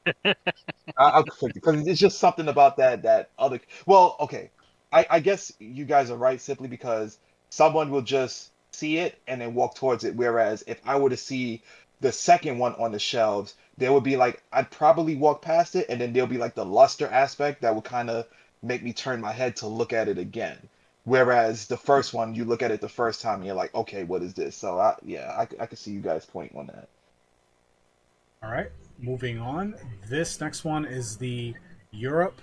I'm conflicted because it's just something about that other. Well, okay, I guess you guys are right simply because someone will just see it and then walk towards it. Whereas if I were to see the second one on the shelves, there would be like I'd probably walk past it, and then there'll be like the luster aspect that would kind of make me turn my head to look at it again. Whereas the first one, you look at it the first time, and you're like, okay, what is this? So yeah, I could see you guys point on that. All right, moving on. This next one is the Europe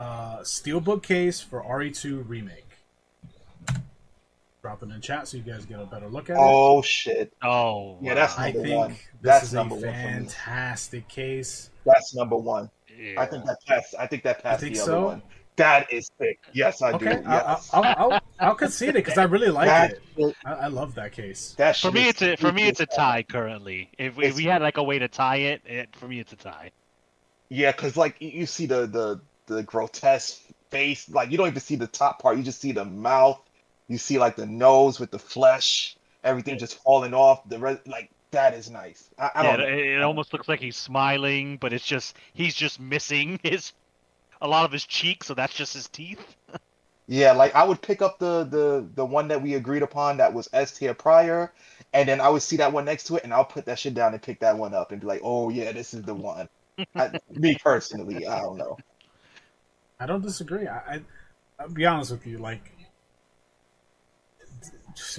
Steelbook case for RE2 Remake. Drop it in the chat so you guys get a better look at it. Oh shit. Oh, Yeah, that's wow. I number think one. this That's is a number one for me. fantastic case. That's number one. I think Yeah. that passed. I think that You passed think the other so? one. That is sick. Yes, I Okay, do. Yes. I'll concede it because I really like That it. shit, I love that case. that For shit me, is for me, freaky it's as a hell. tie currently. If It's we had like a way to tie it, for me, it's a tie. yeah, because like you see the grotesque face, like you don't even see the top part. You just see the mouth. You see like the nose with the flesh, everything just falling off. Like that is nice. I Yeah, don't know. it almost looks like he's smiling, but he's just missing his a lot of his cheek, so that's just his teeth. Yeah, like I would pick up the one that we agreed upon that was S tier prior, and then I would see that one next to it, and I'll put that shit down and pick that one up and be like, oh yeah, this is the one. Me personally, I don't know. I don't disagree. I'll be honest with you. Like,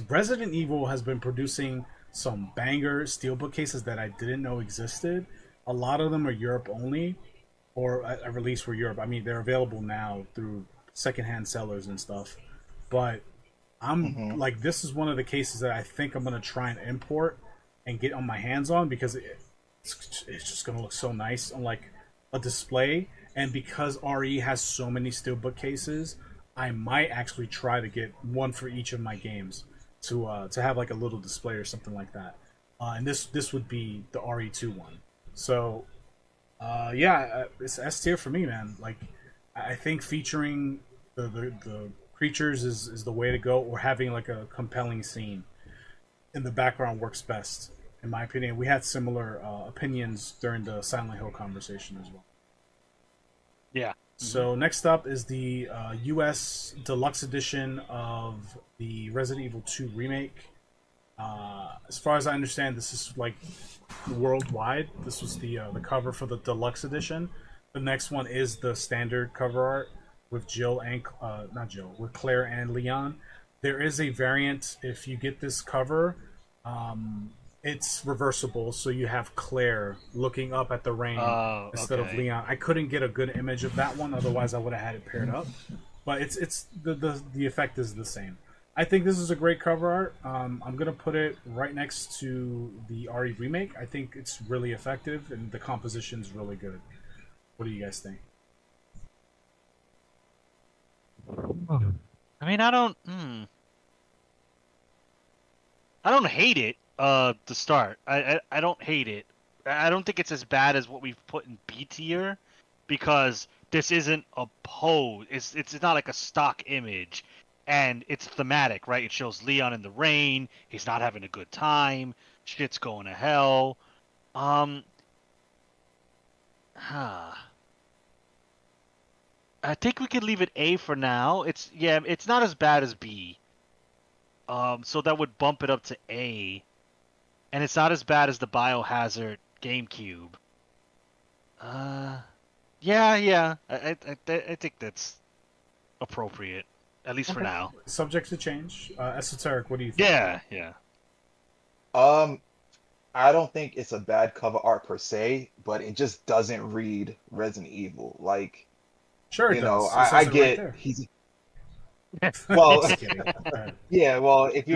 Resident Evil has been producing some banger steelbook cases that I didn't know existed. A lot of them are Europe only, or a release for Europe. I mean, they're available now through secondhand sellers and stuff. But I'm Hmm. like, this is one of the cases that I think I'm gonna try and import and get on my hands on because it's just gonna look so nice on like a display. And because RE has so many steelbook cases, I might actually try to get one for each of my games to have like a little display or something like that. And this would be the RE2 one. So yeah, it's S tier for me, man. Like, I think featuring the creatures is the way to go, or having like a compelling scene in the background works best, in my opinion. We had similar opinions during the Silent Hill conversation as well. Yeah. So next up is the U.S. Deluxe Edition of the Resident Evil 2 remake. As far as I understand, this is like worldwide. This was the cover for the deluxe edition. The next one is the standard cover art with Jill and not Jill, with Claire and Leon. There is a variant if you get this cover. It's reversible, so you have Claire looking up at the rain Oh, instead of okay. Leon. I couldn't get a good image of that one, otherwise I would have had it paired up. But it's the effect is the same. I think this is a great cover art. I'm gonna put it right next to the RE remake. I think it's really effective and the composition is really good. What do you guys think? I mean, I don't. I don't hate it. To start, I don't hate it. I don't think it's as bad as what we've put in B tier, because this isn't a pose. It's not like a stock image, and it's thematic, right? It shows Leon in the rain. He's not having a good time. Shit's going to hell. Huh. I think we could leave it A for now. It's not as bad as B. So that would bump it up to A. And it's not as bad as the Biohazard GameCube. Yeah. I think that's appropriate, at least for Okay. now. Subject to change. Esoteric, what do you think? Yeah. Um, I don't think it's a bad cover art per se, but it just doesn't read Resident Evil. Like, Sure, it you know, does. It I says it right get there. he's well, Just kidding. Go ahead. yeah, well, if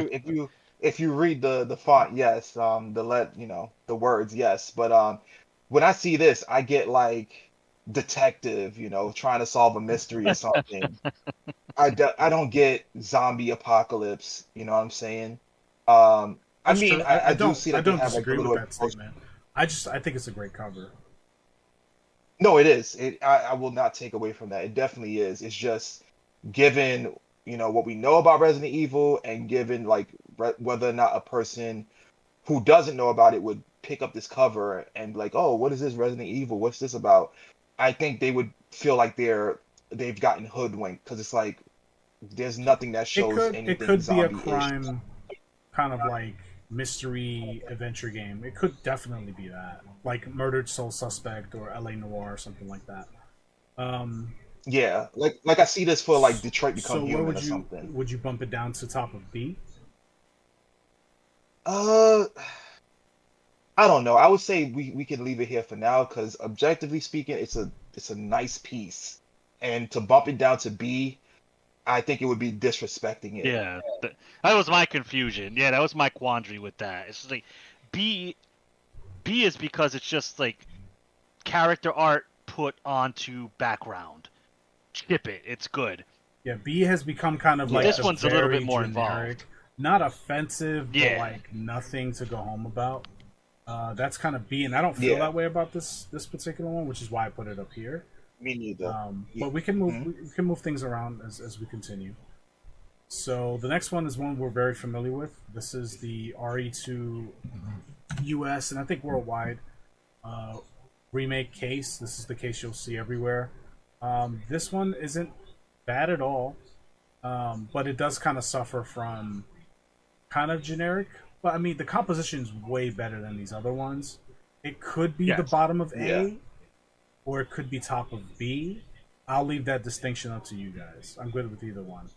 you read the font, yes, the words, yes, but when I see this, I get like detective, trying to solve a mystery or something. I don't get zombie apocalypse, you know what I'm saying? I That's mean, true. I do see I that they don't have like the disagree with little that statement. I think it's a great cover. No, it is. I will not take away from that. It definitely is. It's just given, what we know about Resident Evil and given like whether or not a person who doesn't know about it would pick up this cover and be like, "Oh, what is this Resident Evil? What's this about?" I think they would feel like they've gotten hoodwinked because it's like there's nothing that shows It anything could be a zombie-ish. crime kind of like mystery adventure game. It could definitely be that, like Murdered Soul Suspect or LA Noire or something like that. Um, Yeah, like I see this for like Detroit Become so where Human or something. would you bump it down to top of B? Uh, I don't know. I would say we can leave it here for now because objectively speaking, it's a nice piece, and to bump it down to B, I think it would be disrespecting it. Yeah, that was my confusion. Yeah, that was my quandary with that. It's just like B B is because it's just like character art put onto background. Ship it. It's good. Yeah, B has become kind of Yeah. like This the one's a little very bit more generic, involved. not offensive, but Yeah. like nothing to go home about. That's kind of B, and I don't feel Yeah, that way about this particular one, which is why I put it up here. me neither. But Mhm. we can move things around as we continue. So the next one is one we're very familiar with. This is the RE2 US and I think worldwide uh, remake case. This is the case you'll see everywhere. This one isn't bad at all, but it does kind of suffer from kind of generic. But I mean, the composition is way better than these other ones. It could be the Yes. bottom of Yeah. A, or it could be top of B. I'll leave that distinction up to you guys. I'm good with either one.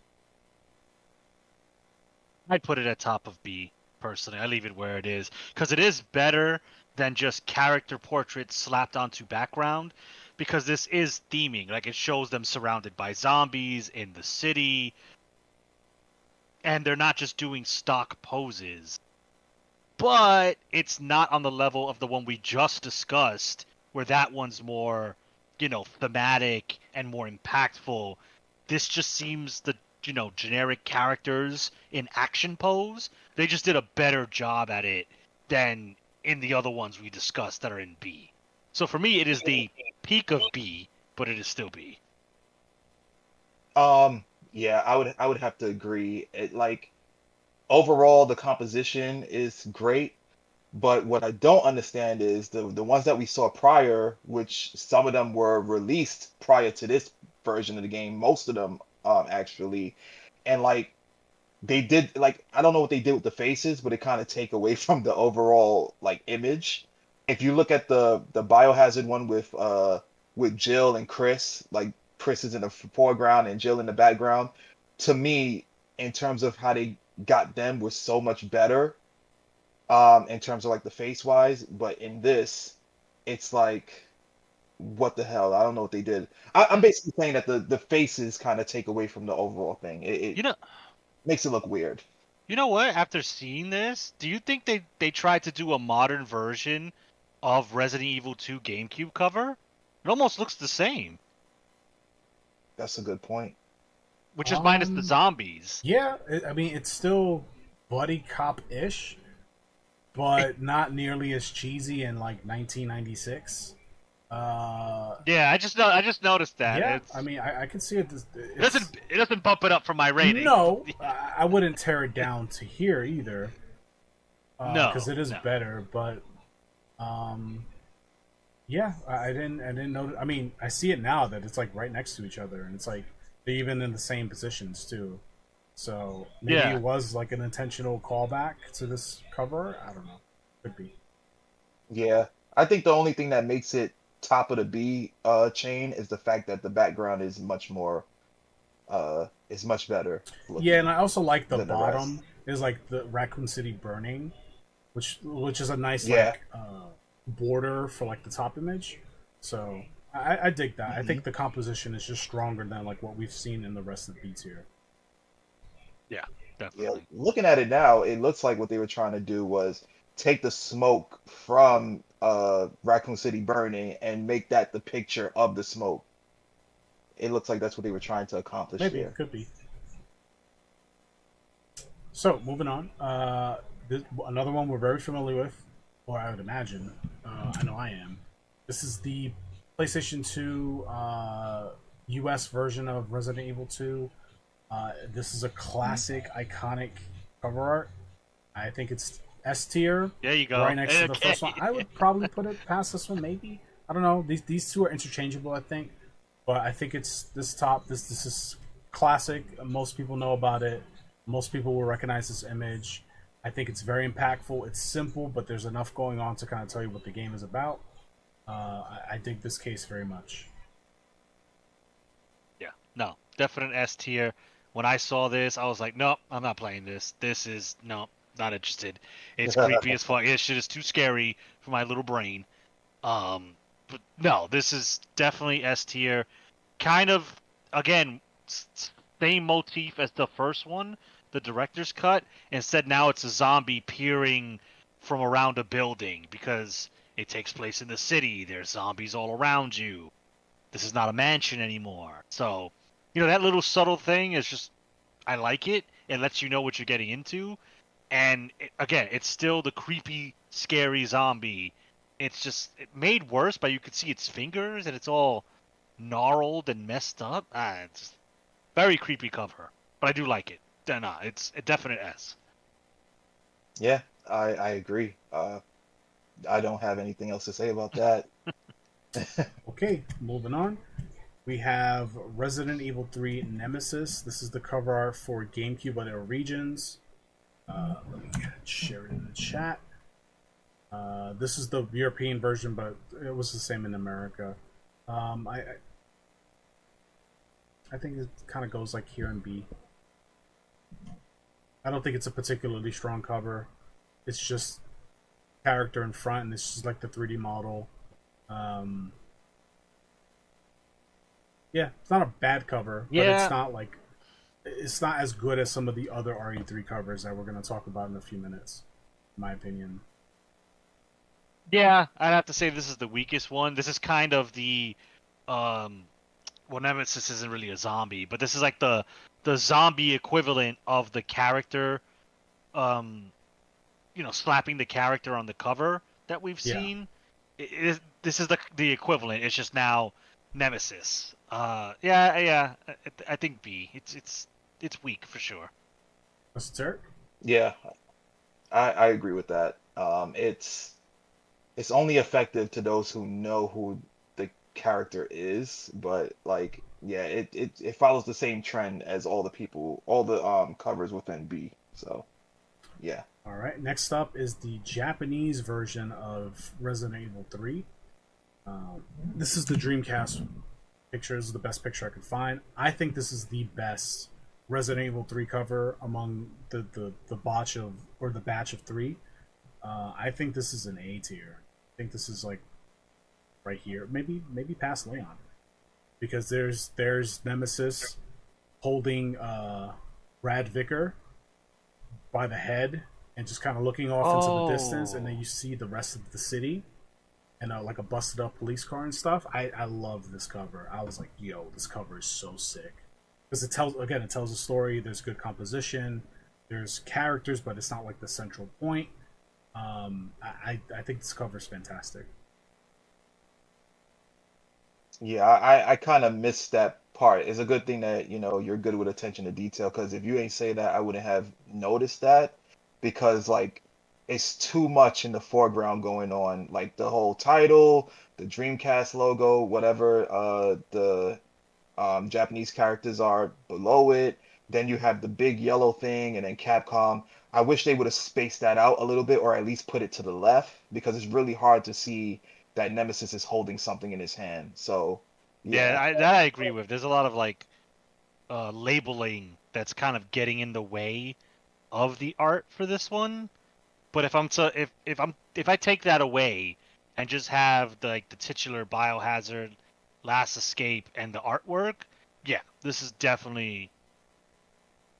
I'd put it at top of B personally. I leave it where it is because it is better than just character portraits slapped onto background. Because this is theming, like it shows them surrounded by zombies in the city, and they're not just doing stock poses. But it's not on the level of the one we just discussed, where that one's more, thematic and more impactful. This just seems the, generic characters in action pose. They just did a better job at it than in the other ones we discussed that are in B. So for me, it is the peak of B, but it is still B. Yeah, I would have to agree. It like overall the composition is great, but what I don't understand is the ones that we saw prior, which some of them were released prior to this version of the game, most of them actually, and like they did like I don't know what they did with the faces, but it kind of take away from the overall like image. If you look at the Biohazard one with Jill and Chris, like Chris is in the foreground and Jill in the background, to me, in terms of how they got them was so much better in terms of like the face wise, but in this, it's like what the hell? I don't know what they did. I'm basically saying that the faces kind of take away from the overall thing. It You know, makes it look weird. you know what? After seeing this, do you think they tried to do a modern version of Resident Evil 2 GameCube cover? It almost looks the same, That's a good point. which is minus the Um, zombies. yeah, I mean it's still buddy cop ish, but not nearly as cheesy in like 1996. Yeah, I just noticed that. Yeah, I mean I can see it. It's It doesn't bump it up for my rating. no, I wouldn't tear it down to here either, No, because it is no. better. But um, yeah, I didn't know. I mean, I see it now that it's like right next to each other, and it's like they're even in the same positions too. So maybe Yeah. it was like an intentional callback to this cover. I don't know. Could be. Yeah, I think the only thing that makes it top of the B chain is the fact that the background is much better Yeah, and looking I also like the than the rest. bottom is like the Raccoon City burning. which is a nice Yeah. like border for like the top image. So I dig that. I Hmm. think the composition is just stronger than like what we've seen in the rest of the B tier. Yeah, Yeah, definitely. looking at it now, it looks like what they were trying to do was take the smoke from Raccoon City burning and make that the picture of the smoke. It looks like that's what they were trying to accomplish Maybe there. could be. So moving on, another one we're very familiar with, or I would imagine. I know I am. This is the PlayStation 2 US version of Resident Evil 2. This is a classic, iconic cover art. I think it's S tier, There you right go. next to the first one. Okay. I would probably put it past this one, maybe. I don't know. These two are interchangeable, I think, but I think it's this top. This is classic. Most people know about it. Most people will recognize this image. I think it's very impactful. It's simple, but there's enough going on to kind of tell you what the game is about. I dig this case very much. Yeah, no, definite S tier. When I saw this, I was like, nope, I'm not playing this. This is no, not interested. It's creepy as fuck. This shit is too scary for my little brain. But no, this is definitely S tier. Kind of, again, same motif as the first one, the director's cut. Instead, now it's a zombie peering from around a building because it takes place in the city. There's zombies all around you. This is not a mansion anymore. So, that little subtle thing is just, I like it. It lets you know what you're getting into. And again, it's still the creepy, scary zombie. It's just made worse, but you could see its fingers and it's all gnarled and messed up. It's very creepy cover, but I do like it. Nah, it's a definite S. Yeah, I agree. I don't have anything else to say about that. Okay, moving on. We have Resident Evil 3 Nemesis. This is the cover art for GameCube Other Regions. Let me share it in the chat. This is the European version, but it was the same in America. I think it kind of goes like here in B. I don't think it's a particularly strong cover. It's just character in front, and it's just like the 3D model. Um, yeah, it's not a bad cover, but Yeah, it's not as good as some of the other RE3 covers that we're going to talk about in a few minutes, in my opinion. yeah, I'd have to say this is the weakest one. This is kind of the, um, well, Nemesis isn't really a zombie, but this is like the zombie equivalent of the character, um, slapping the character on the cover that we've Yeah, seen. This is the equivalent. It's just now Nemesis. Yeah. I think B. It's weak for sure. Esoteric. Yeah, I agree with that. It's only effective to those who know who the character is, but like yeah, it follows the same trend as all the covers within B. So yeah. All right. Next up is the Japanese version of Resident Evil 3. This is the Dreamcast picture. This is the best picture I could find. I think this is the best Resident Evil 3 cover among the batch of three. I think this is an A tier. I think this is like right here, maybe past Leon, because there's Nemesis holding Brad Vicker by the head and just kind of looking off into the distance, and then Oh, you see the rest of the city and like a busted up police car and stuff. I love this cover. I was like, yo, this cover is so sick because it tells a story. There's good composition. There's characters, but it's not like the central point. I think this cover is fantastic. Yeah, I kind of missed that part. It's a good thing that, you're good with attention to detail because if you ain't say that, I wouldn't have noticed that because like it's too much in the foreground going on. Like the whole title, the Dreamcast logo, whatever the Japanese characters are below it. Then you have the big yellow thing and then Capcom. I wish they would have spaced that out a little bit or at least put it to the left because it's really hard to see that Nemesis is holding something in his hand. So, yeah, yeah. that I agree with. There's a lot of like labeling that's kind of getting in the way of the art for this one. But if I take that away and just have the titular Biohazard, Last Escape, and the artwork, yeah, this is definitely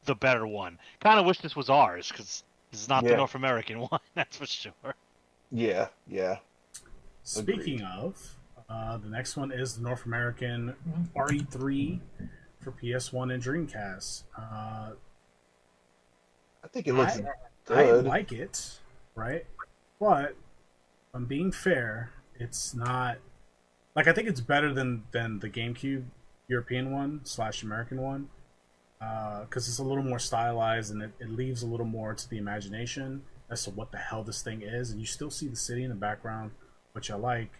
the better one. Kind of wish this was ours because this is not the Yeah, North American one, that's for sure. yeah, yeah. Speaking Agreed. of, the next one is the North American RE3 for PS1 and Dreamcast. I think it looks I good. like it, right? But I'm being fair, it's not like I think it's better than the GameCube European one slash American one because it's a little more stylized and it leaves a little more to the imagination as to what the hell this thing is, and you still see the city in the background, which I like.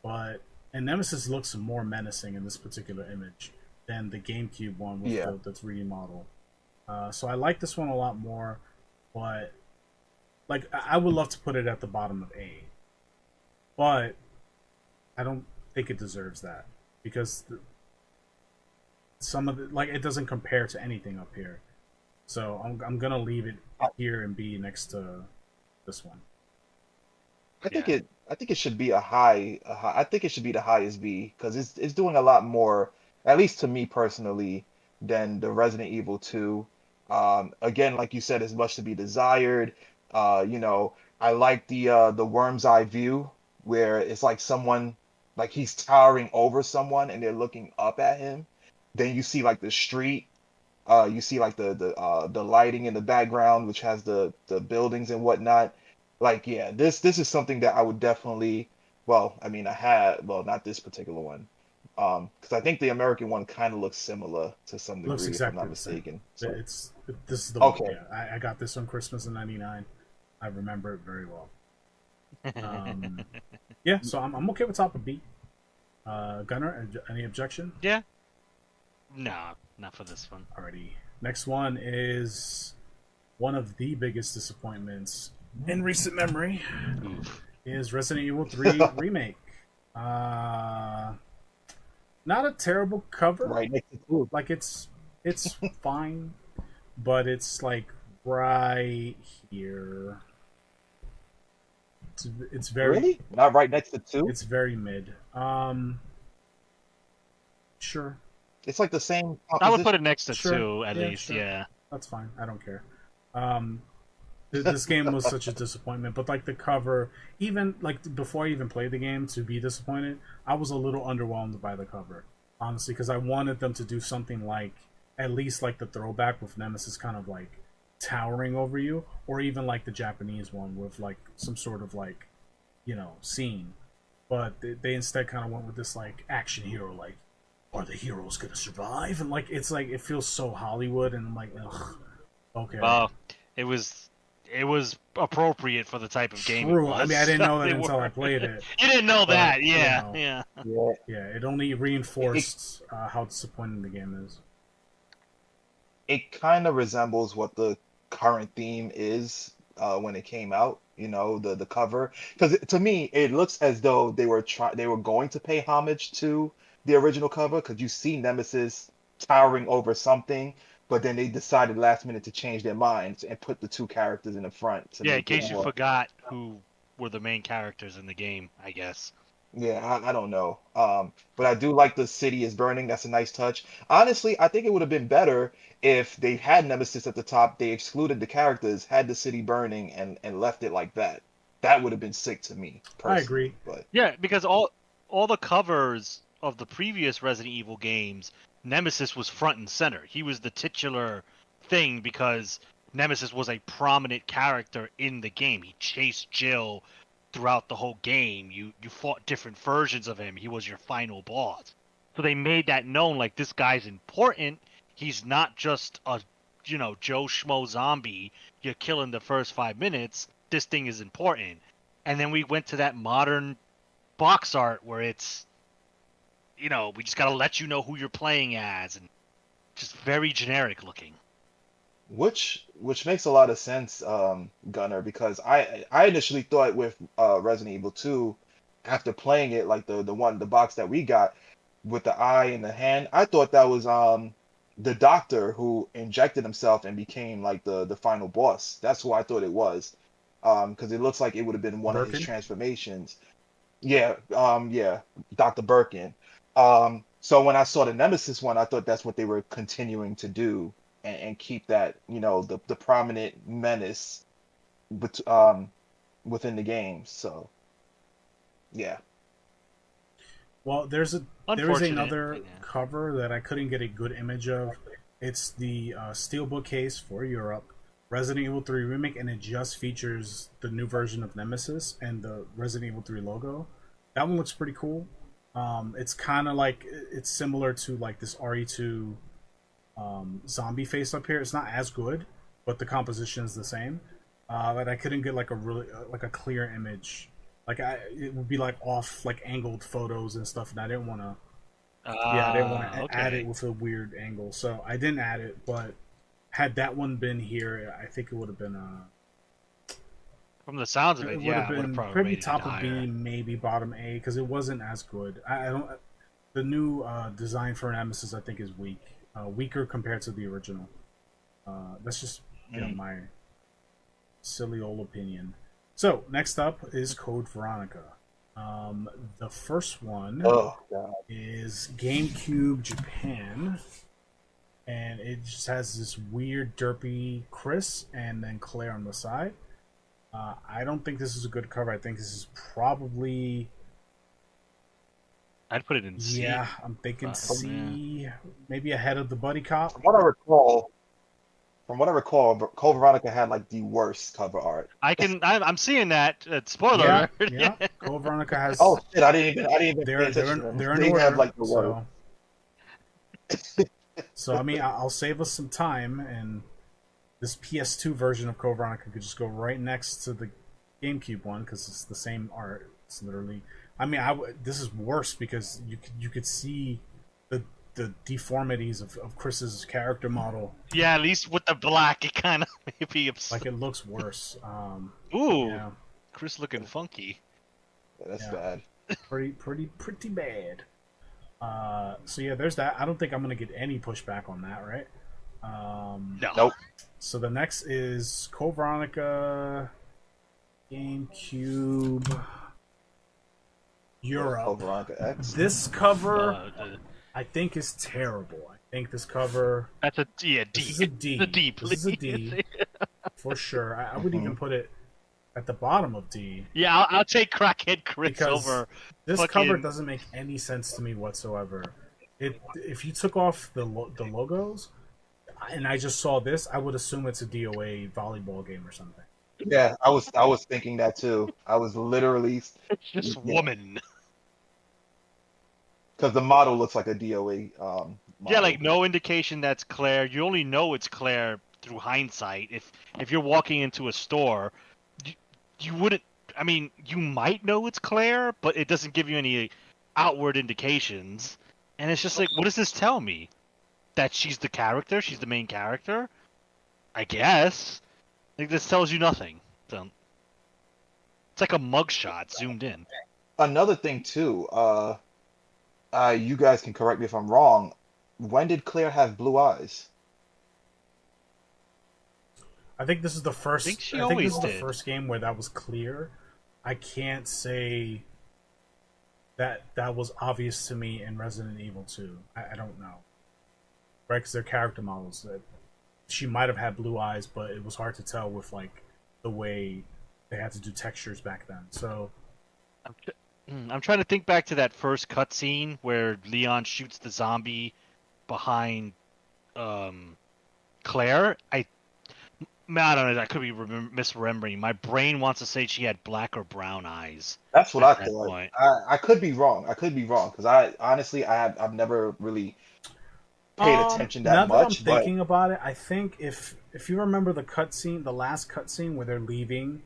But and Nemesis looks more menacing in this particular image than the GameCube one with Yeah. the 3D model. So I like this one a lot more, but like I would love to put it at the bottom of A, but I don't think it deserves that because some of the like it doesn't compare to anything up here. So I'm gonna leave it here and B next to this one. Yeah. I think it should be a high. I think it should be the highest B because it's doing a lot more, at least to me personally, than the Resident Evil 2. Again, like you said, it's much to be desired. You know, I like the worm's eye view where it's like someone like he's towering over someone and they're looking up at him. Then you see like the street. You see like the lighting in the background, which has the buildings and whatnot. Like, yeah, this is something that I would definitely, well, I mean, I had, well, not this particular one, because I think the American one kind of looks similar to some It looks degree, if I'm exactly not the same. mistaken. So, It's this is the one. okay, Yeah, I got this on Christmas in '99. I remember it very well. Um, yeah, so I'm okay with top of B. Gunner, any objection? Yeah. No, not for this one. Alrighty. Next one is one of the biggest disappointments in recent memory Oof. is Resident Evil 3 remake. Uh, Not a terrible cover. right next to two. Like it's fine, but it's like right here. It's very Really? Not right next to two? it's very mid. Sure, It's like the same I would put it composition. next to sure, two at yeah, least. sure. Yeah. That's fine. I don't care. Um, this game was such a disappointment, but like the cover, even like before I even played the game to be disappointed, I was a little underwhelmed by the cover, honestly, because I wanted them to do something like at least like the throwback with Nemesis kind of like towering over you, or even like the Japanese one with like some sort of like scene. But they instead kind of went with this like action hero, like are the heroes gonna survive? And like it's like it feels so Hollywood, and I'm like, ugh, okay. Well, it was appropriate for the type of game it True. I was. mean, I didn't know that They until I were- played it. You didn't know But that, yeah, yeah. Yeah. yeah, it only It, reinforced how disappointing the game is. it kind of resembles what the current theme is when it came out. You know, the cover, because to me it looks as though they were going to pay homage to the original cover, because you see Nemesis towering over something, but then they decided last minute to change their minds and put the two characters in the front to Yeah, in make it case you more. forgot who were the main characters in the game, I guess. Yeah, I don't know. But I do like the city is burning. That's a nice touch. Honestly, I think it would have been better if they had Nemesis at the top, they excluded the characters, had the city burning, and left it like that. That would have been sick to me I personally. agree. But Yeah, because all the covers of the previous Resident Evil games, Nemesis was front and center. He was the titular thing because Nemesis was a prominent character in the game. He chased Jill throughout the whole game. You fought different versions of him. He was your final boss. So they made that known, like, this guy's important. He's not just a Joe Schmo zombie you're killing the first 5 minutes. This thing is important. And then we went to that modern box art where it's we just gotta let you know who you're playing as, and just very generic looking. which makes a lot of sense, Gunner, because I initially thought with Resident Evil 2, after playing it, like the box that we got with the eye and the hand, I thought that was the doctor who injected himself and became like the final boss. That's who I thought it was. because it looks like it would have been one of his Birkin? transformations. Yeah, yeah, Dr. Birkin. So when I saw the Nemesis one, I thought that's what they were continuing to do and keep that, the prominent menace within the game. So yeah. Well, there is Unfortunate. another Yeah. cover that I couldn't get a good image of. It's the steelbook case for Europe, Resident Evil 3 remake, and it just features the new version of Nemesis and the Resident Evil 3 logo. That one looks pretty cool. It's kind of like it's similar to like this RE2 zombie face up here. It's not as good, but the composition is the same. But I couldn't get like a really like a clear image. It would be like off like angled photos and stuff, and I didn't want to. Yeah, I didn't want to add it Okay. with a weird angle, so I didn't add it. But had that one been here, I think it would have been From the sounds of it it, would have yeah, I would have been probably maybe rated it top of higher. B, maybe bottom A, because it wasn't as good. I don't. The new design for Nemesis, I think, is weaker compared to the original. That's just my silly old opinion. So next up is Code Veronica. The first one Oh God. is GameCube Japan, and it just has this weird derpy Chris and then Claire on the side. I don't think this is a good cover. I think this is probably I'd put it in C. yeah. I'm thinking C, maybe ahead of the Buddy Cop. From what I recall, Code Veronica had like the worst cover art. I'm seeing that. Spoiler Yeah, alert. yeah. Code Veronica has. Oh shit! I didn't even pay They're attention to them. they're in They have order. like the worst. So I mean, I'll save us some time, and this PS2 version of Code Veronica could just go right next to the GameCube one because it's the same art. It's literally. I mean, this is worse because you could see the deformities of Chris's character model. Yeah, at least with the black, it kind of maybe. Like it looks worse. Ooh, Yeah, Chris looking funky. Yeah, that's Yeah. bad. pretty bad. So yeah, there's that. I don't think I'm gonna get any pushback on that, right? No. Nope. So the next is Code Veronica, GameCube, Europe. Code Veronica X. This cover, Uh, I think, is terrible. I think this cover. that's a D. This is a D. The D, This is a please. D for sure. I would even put it at the bottom of D. Yeah, I'll take Crackhead Chris Because over. this fucking- cover doesn't make any sense to me whatsoever. If you took off the logos, and I just saw this, I would assume it's a DOA volleyball game or something. Yeah, I was thinking that too. I was literally It's just Yeah. woman. because the model looks like a DOA. Yeah, Model. like no indication that's Claire. You only know it's Claire through hindsight. If you're walking into a store, you wouldn't. I mean, you might know it's Claire, but it doesn't give you any outward indications. And it's just like, what does this tell me? That she's the character? She's the main character? I guess. Like this tells you nothing. So it's like a mugshot zoomed in. Another thing too. You guys can correct me if I'm wrong. When did Claire have blue eyes? I think this is the first. think she I think this always is the did. first game where that was clear. I can't say that was obvious to me in Resident Evil 2. I don't know, right? Because they're character models. That she might have had blue eyes, but it was hard to tell with like the way they had to do textures back then. So I'm trying to think back to that first cutscene where Leon shoots the zombie behind Claire. I don't know. I could be misremembering. My brain wants to say she had black or brown eyes. That's what At I that thought. point. I could be wrong. I could be wrong because I've never really paid attention now that that I'm much. But thinking about it, I think if you remember the cutscene, the last cutscene where they're leaving,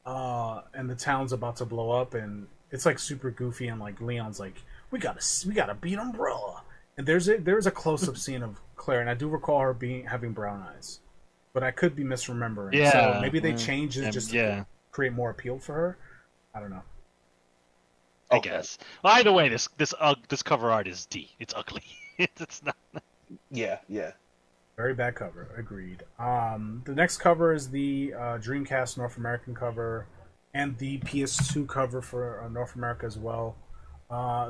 and the town's about to blow up, and it's like super goofy, and like Leon's like, we gotta beat Umbrella, and there's a close up scene of Claire, and I do recall her having brown eyes, but I could be misremembering. Yeah, so maybe they changed it just yeah. to create more appeal for her. I don't know. I Okay. guess. Well, either way, this cover art is D. It's ugly. It's not. yeah. Very bad cover. Agreed. The next cover is the Dreamcast North American cover and the PS2 cover for North America as well.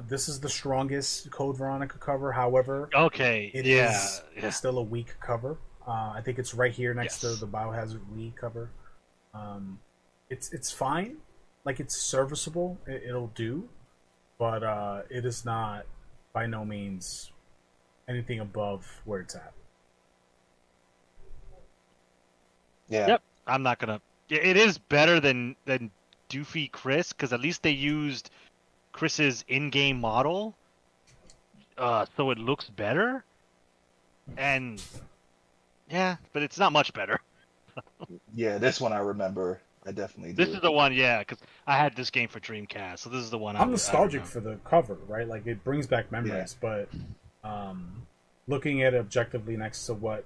This is the strongest Code Veronica cover. However, Okay. it Yeah. is Yeah. still a weak cover. I think it's right here next to Yes. the Biohazard League cover. It's fine. Like, it's serviceable. It'll do, but it is not by no means anything above where it's at. Yeah. Yep. I'm not gonna. It is better than Doofy Chris, because at least they used Chris's in-game model, so it looks better. And yeah, but it's not much better. Yeah, this one I remember. I definitely do. This is the one, yeah, because I had this game for Dreamcast, so this is the one. I'm nostalgic I for the cover, right? Like, it brings back memories, but looking at it objectively next to what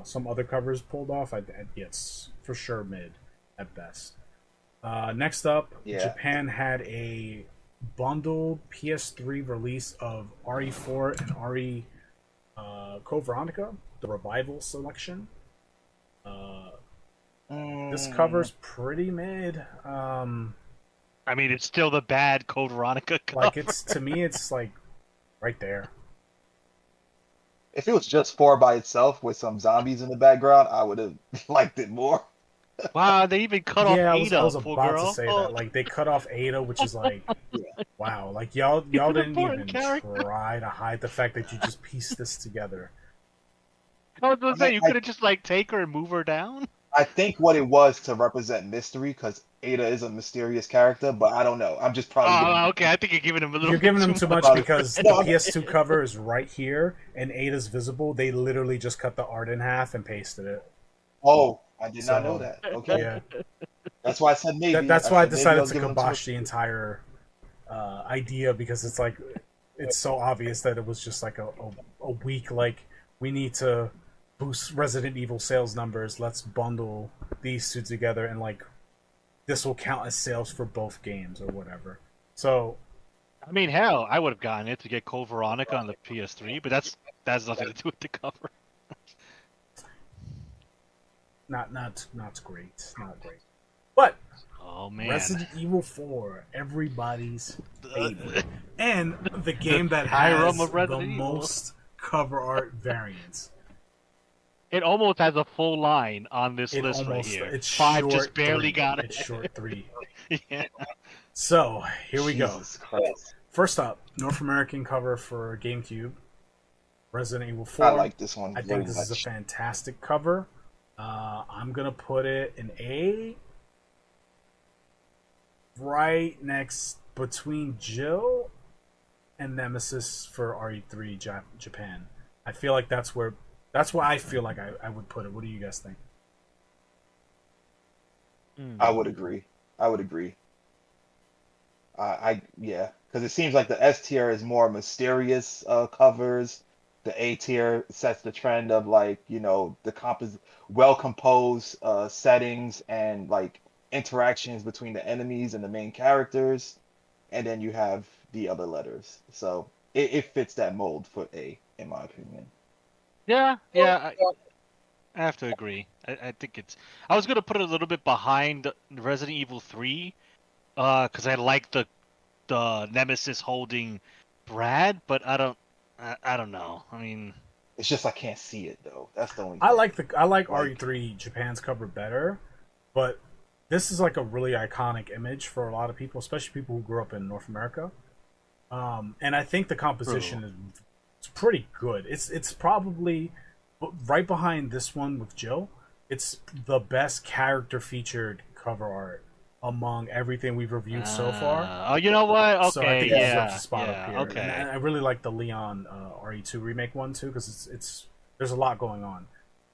some other covers pulled off, it's for sure mid at best. Next up, Japan had a bundled PS3 release of RE4 and RE Code Veronica, the Revival Selection. This cover's pretty mid. I mean, it's still the bad Code Veronica cover. Like, to me, it's like right there. If it was just 4 by itself with some zombies in the background, I would have liked it more. Wow, they even cut off Ada, I was poor about girl. to say that. Like, they cut off Ada, which is like, wow. Like, y'all didn't even try to hide the fact that you just pieced this together. I was gonna say, you could have just take her and move her down. I think what it was to represent mystery, because Ada is a mysterious character, but I don't know. I'm just probably. Okay. I think you're giving him a little. You're giving him too much because the No. PS2 cover is right here and Ada's visible. They literally just cut the art in half and pasted it. Oh, I did not know that. Okay. Yeah. That's why I said maybe. That's why I said maybe decided was to giving them too kibosh much- the entire idea, because it's like, it's so obvious that it was just like a weak, like, we need to boost Resident Evil sales numbers. Let's bundle these two together, and like, this will count as sales for both games or whatever. So, I mean, hell, I would have gotten it to get Code Veronica on the PS3, but that's nothing to do with the cover. not great, not great. But Oh man, Resident Evil 4, everybody's favorite, and the game that Hiram has of the Resident Evil. most cover art variants. it almost has a full line on this list right here. It's 5 short just barely 3. got it. It's short 3. Yeah. So here we go. Jesus Christ. First up, North American cover for GameCube, Resident Evil 4. I like this one. I very think this is a much. fantastic cover. I'm gonna put it in A, right next between Jill and Nemesis for RE3 Japan. I feel like that's where I feel like I would put it. What do you guys think? I would agree. Yeah, because it seems like the S tier is more mysterious covers. The A tier sets the trend of the well composed settings and like interactions between the enemies and the main characters, and then you have the other letters. So it fits that mold for A, in my opinion. Yeah. I have to agree. I think it's. I was gonna put it a little bit behind Resident Evil 3, because I like the Nemesis holding Brad, but I don't know. I mean, It's just I can't see it though. That's the only. I thing. like RE3 Japan's cover better, but this is like a really iconic image for a lot of people, especially people who grew up in North America. And I think the composition is pretty good. It's probably right behind this one with Jill. It's the best character featured cover art among everything we've reviewed so far. Oh, you know what? Okay, So I think it yeah, deserves a spot up here. okay. And I really like the Leon RE2 remake one too, because it's there's a lot going on,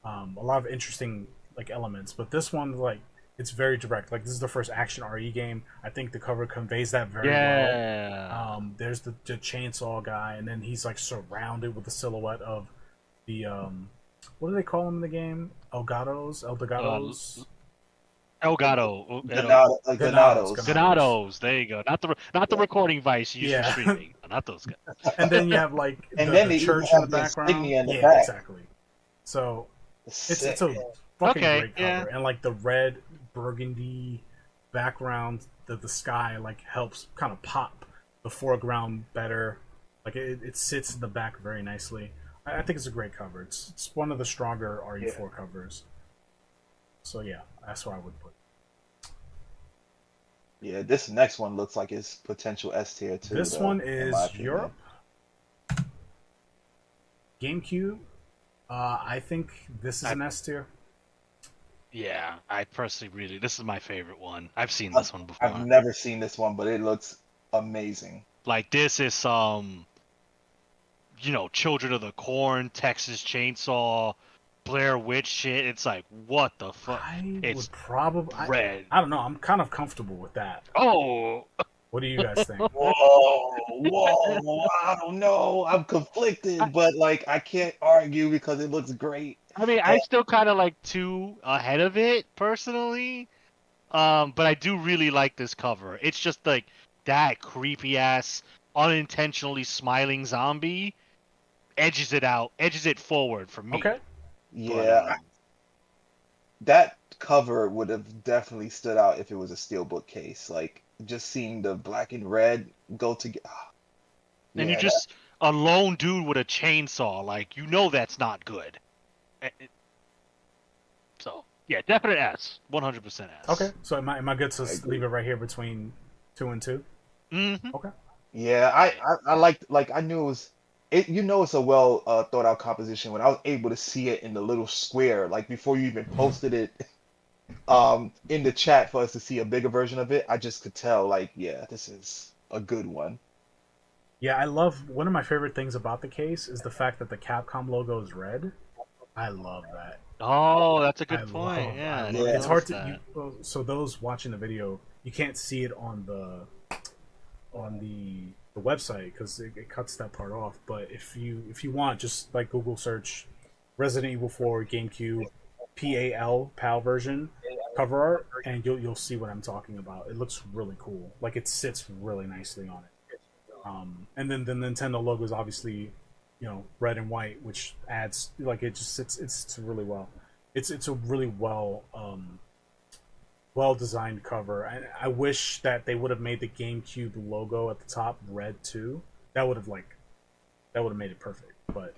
a lot of interesting like elements. But this one, like, it's very direct. Like, this is the first action RE game. I think the cover conveys that very well. There's the chainsaw guy, and then he's like surrounded with the silhouette of the what do they call him in the game? Elgatos. Elgato. Ganados. There you go. Not the recording device you use for streaming. Not those guys. And then you have like And the then they church even in the have the background. insignia in the Yeah, back. exactly. So it's Sick. a fucking Okay, great yeah. cover, and like the red burgundy background, the sky like helps kind of pop the foreground better. Like it sits in the back very nicely. I think it's a great cover. It's one of the stronger RE4 covers. So yeah, that's where I would put it. Yeah, this next one looks like it's potential S tier too, This though, one in my is opinion. Europe. GameCube. I think this is an S tier. Yeah, I personally really, this is my favorite one. I've seen I've, this one I've before. never seen this one, but it looks amazing. Like this is some, Children of the Corn, Texas Chainsaw, Blair Witch shit. It's like, what the fuck? I It's would probably. red. I don't know. I'm kind of comfortable with that. Oh, What do you guys think? Whoa, I don't know. I'm conflicted, but like I can't argue because it looks great. I mean, And I still kind of like two ahead of it personally. But I do really like this cover. It's just like that creepy ass, unintentionally smiling zombie edges it forward for me. Okay. But yeah, that cover would have definitely stood out if it was a steelbook case. Like just seeing the black and red go together. and you Yeah, that, just a lone dude with a chainsaw, like that's not good. So yeah, definite S, 100% S. Okay. So am I good to I leave agree. it right here between 2 and 2? Mm-hmm. Okay. Yeah, I liked like I knew it was it it's a well thought out composition when I was able to see it in the little square like before you even posted it in the chat for us to see a bigger version of it. I just could tell like yeah, this is a good one. Yeah, I love one of my favorite things about the case is the fact that the Capcom logo is red. I love that. Oh, that's a good point. I Yeah, I love. didn't It's Yeah. hard notice to that. so those watching the video, you can't see it on the website because it cuts that part off. But if you want, just like Google search Resident Evil 4 GameCube PAL version cover art, and you'll see what I'm talking about. It looks really cool. Like it sits really nicely on it. And then the Nintendo logo is obviously, red and white, which adds like it just it's really well. It's a really well designed cover. I wish that they would have made the GameCube logo at the top red too. That would have made it perfect. But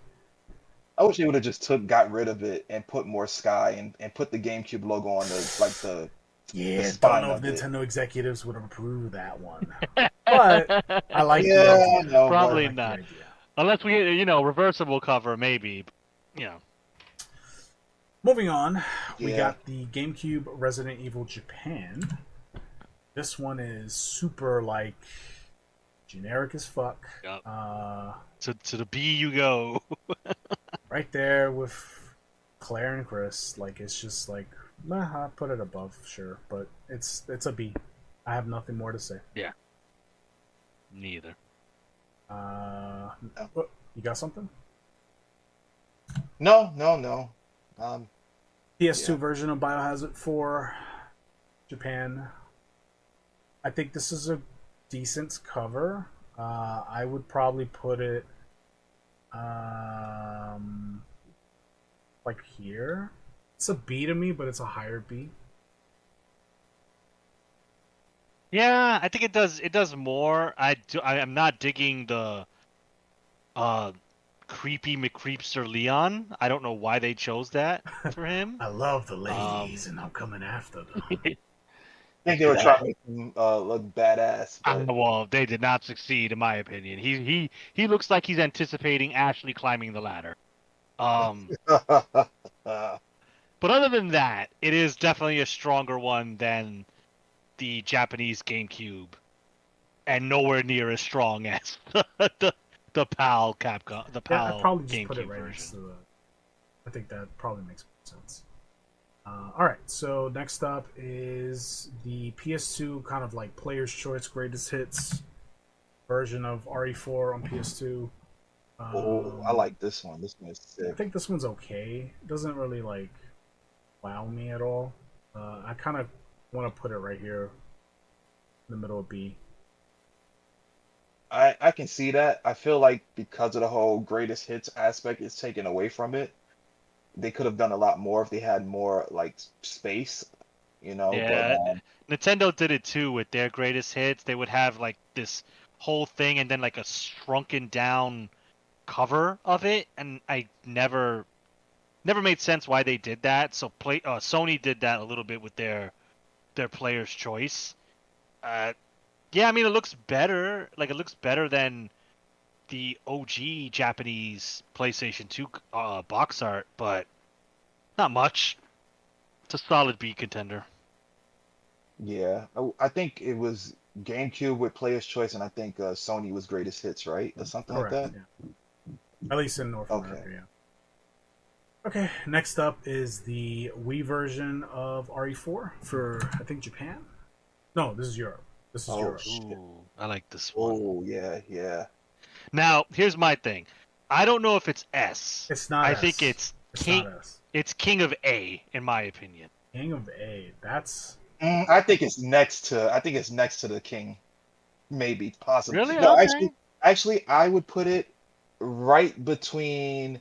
I wish they would have just got rid of it and put more sky and put the GameCube logo on the yeah, don't spine know if of it. Nintendo executives would approve that one. But I like the Yeah, I idea. know, I but Probably like the not. idea. Unless we get, reversible cover, maybe. You know. Moving on, we yeah. got the GameCube Resident Evil Japan. This one is super like generic as fuck. Yep. To the B you go. Right there with Claire and Chris. Like it's just like, I put it above, sure, but it's a B. I have nothing more to say. Yeah. Neither. You got something? No, no, no. PS2 Yeah. version of Biohazard 4 Japan. I think this is a decent cover. I would probably put it like here. It's a B to me, but it's a higher B. Yeah, I think it does. It does more. I'm not digging the creepy McCreepster Leon. I don't know why they chose that for him. I love the ladies, and I'm coming after them. I think they were trying to make him look badass, but Well, they did not succeed, in my opinion. He looks like he's anticipating Ashley climbing the ladder. But other than that, it is definitely a stronger one than the Japanese GameCube, and nowhere near as strong as the PAL Capcom, the Yeah, I'd PAL probably just put it GameCube right version. next to the. I think that probably makes sense. All right, so next up is the PS2 kind of like Player's Choice Greatest Hits version of RE4 on PS2. oh, I like this one. This one is I sick. think this one's okay. It doesn't really like wow me at all. I kind of want to put it right here in the middle of B. I can see that. I feel like because of the whole greatest hits aspect, it's taken away from it. they could have done a lot more if they had more like space, but Yeah, Nintendo did it too with their greatest hits. They would have like this whole thing and then like a shrunken down cover of it, and I never made sense why they did that. So Sony did that a little bit with their Player's Choice. Uh, yeah, I mean it looks better. Like it looks better than the OG Japanese PlayStation 2 box art, but not much. It's a solid B contender. yeah, I think it was GameCube with Player's Choice, and I think Sony was Greatest Hits, right, or something like Correct. that. Yeah. At least in North Okay. America. Yeah. Okay. Next up is the Wii version of RE4 for I think Japan. No, this is Europe. This is Oh Europe. shit. Ooh, I like this one. Oh yeah, yeah. Now, here's my thing. I don't know if it's S. It's not I S. think it's It's King. not S. It's King of A, in my opinion. King of A. That's I think it's next to. I think it's next to the King, maybe, possibly. Really? No, Okay. actually, I would put it right between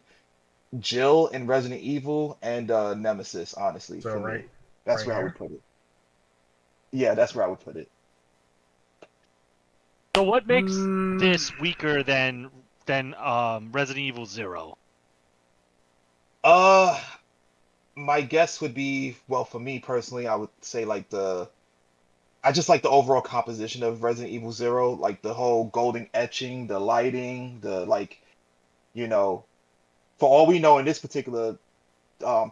Jill in Resident Evil and Nemesis. Honestly, so for me, right. that's Right where I here. would put it. Yeah, that's where I would put it. So what makes Mm, this weaker than Resident Evil 0? Uh, my guess would be, well, for me personally, I would say like I just like the overall composition of Resident Evil Zero, like the whole golden etching, the lighting, the like, you know, for all we know in this particular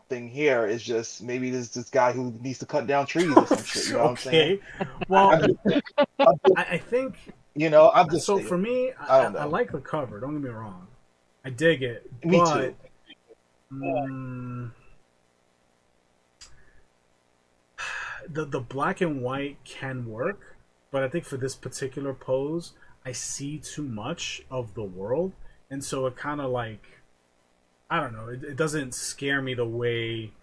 thing here is just maybe there's this guy who needs to cut down trees or some shit. You know what I'm saying? okay. Well, I'm just, I'm just, I think I'm just so. saying. For me, I don't I know. like the cover. Don't get me wrong. I dig it, Me but too. mm, the black and white can work, but I think for this particular pose, I see too much of the world, and so it kind of like I don't know. It doesn't scare me the way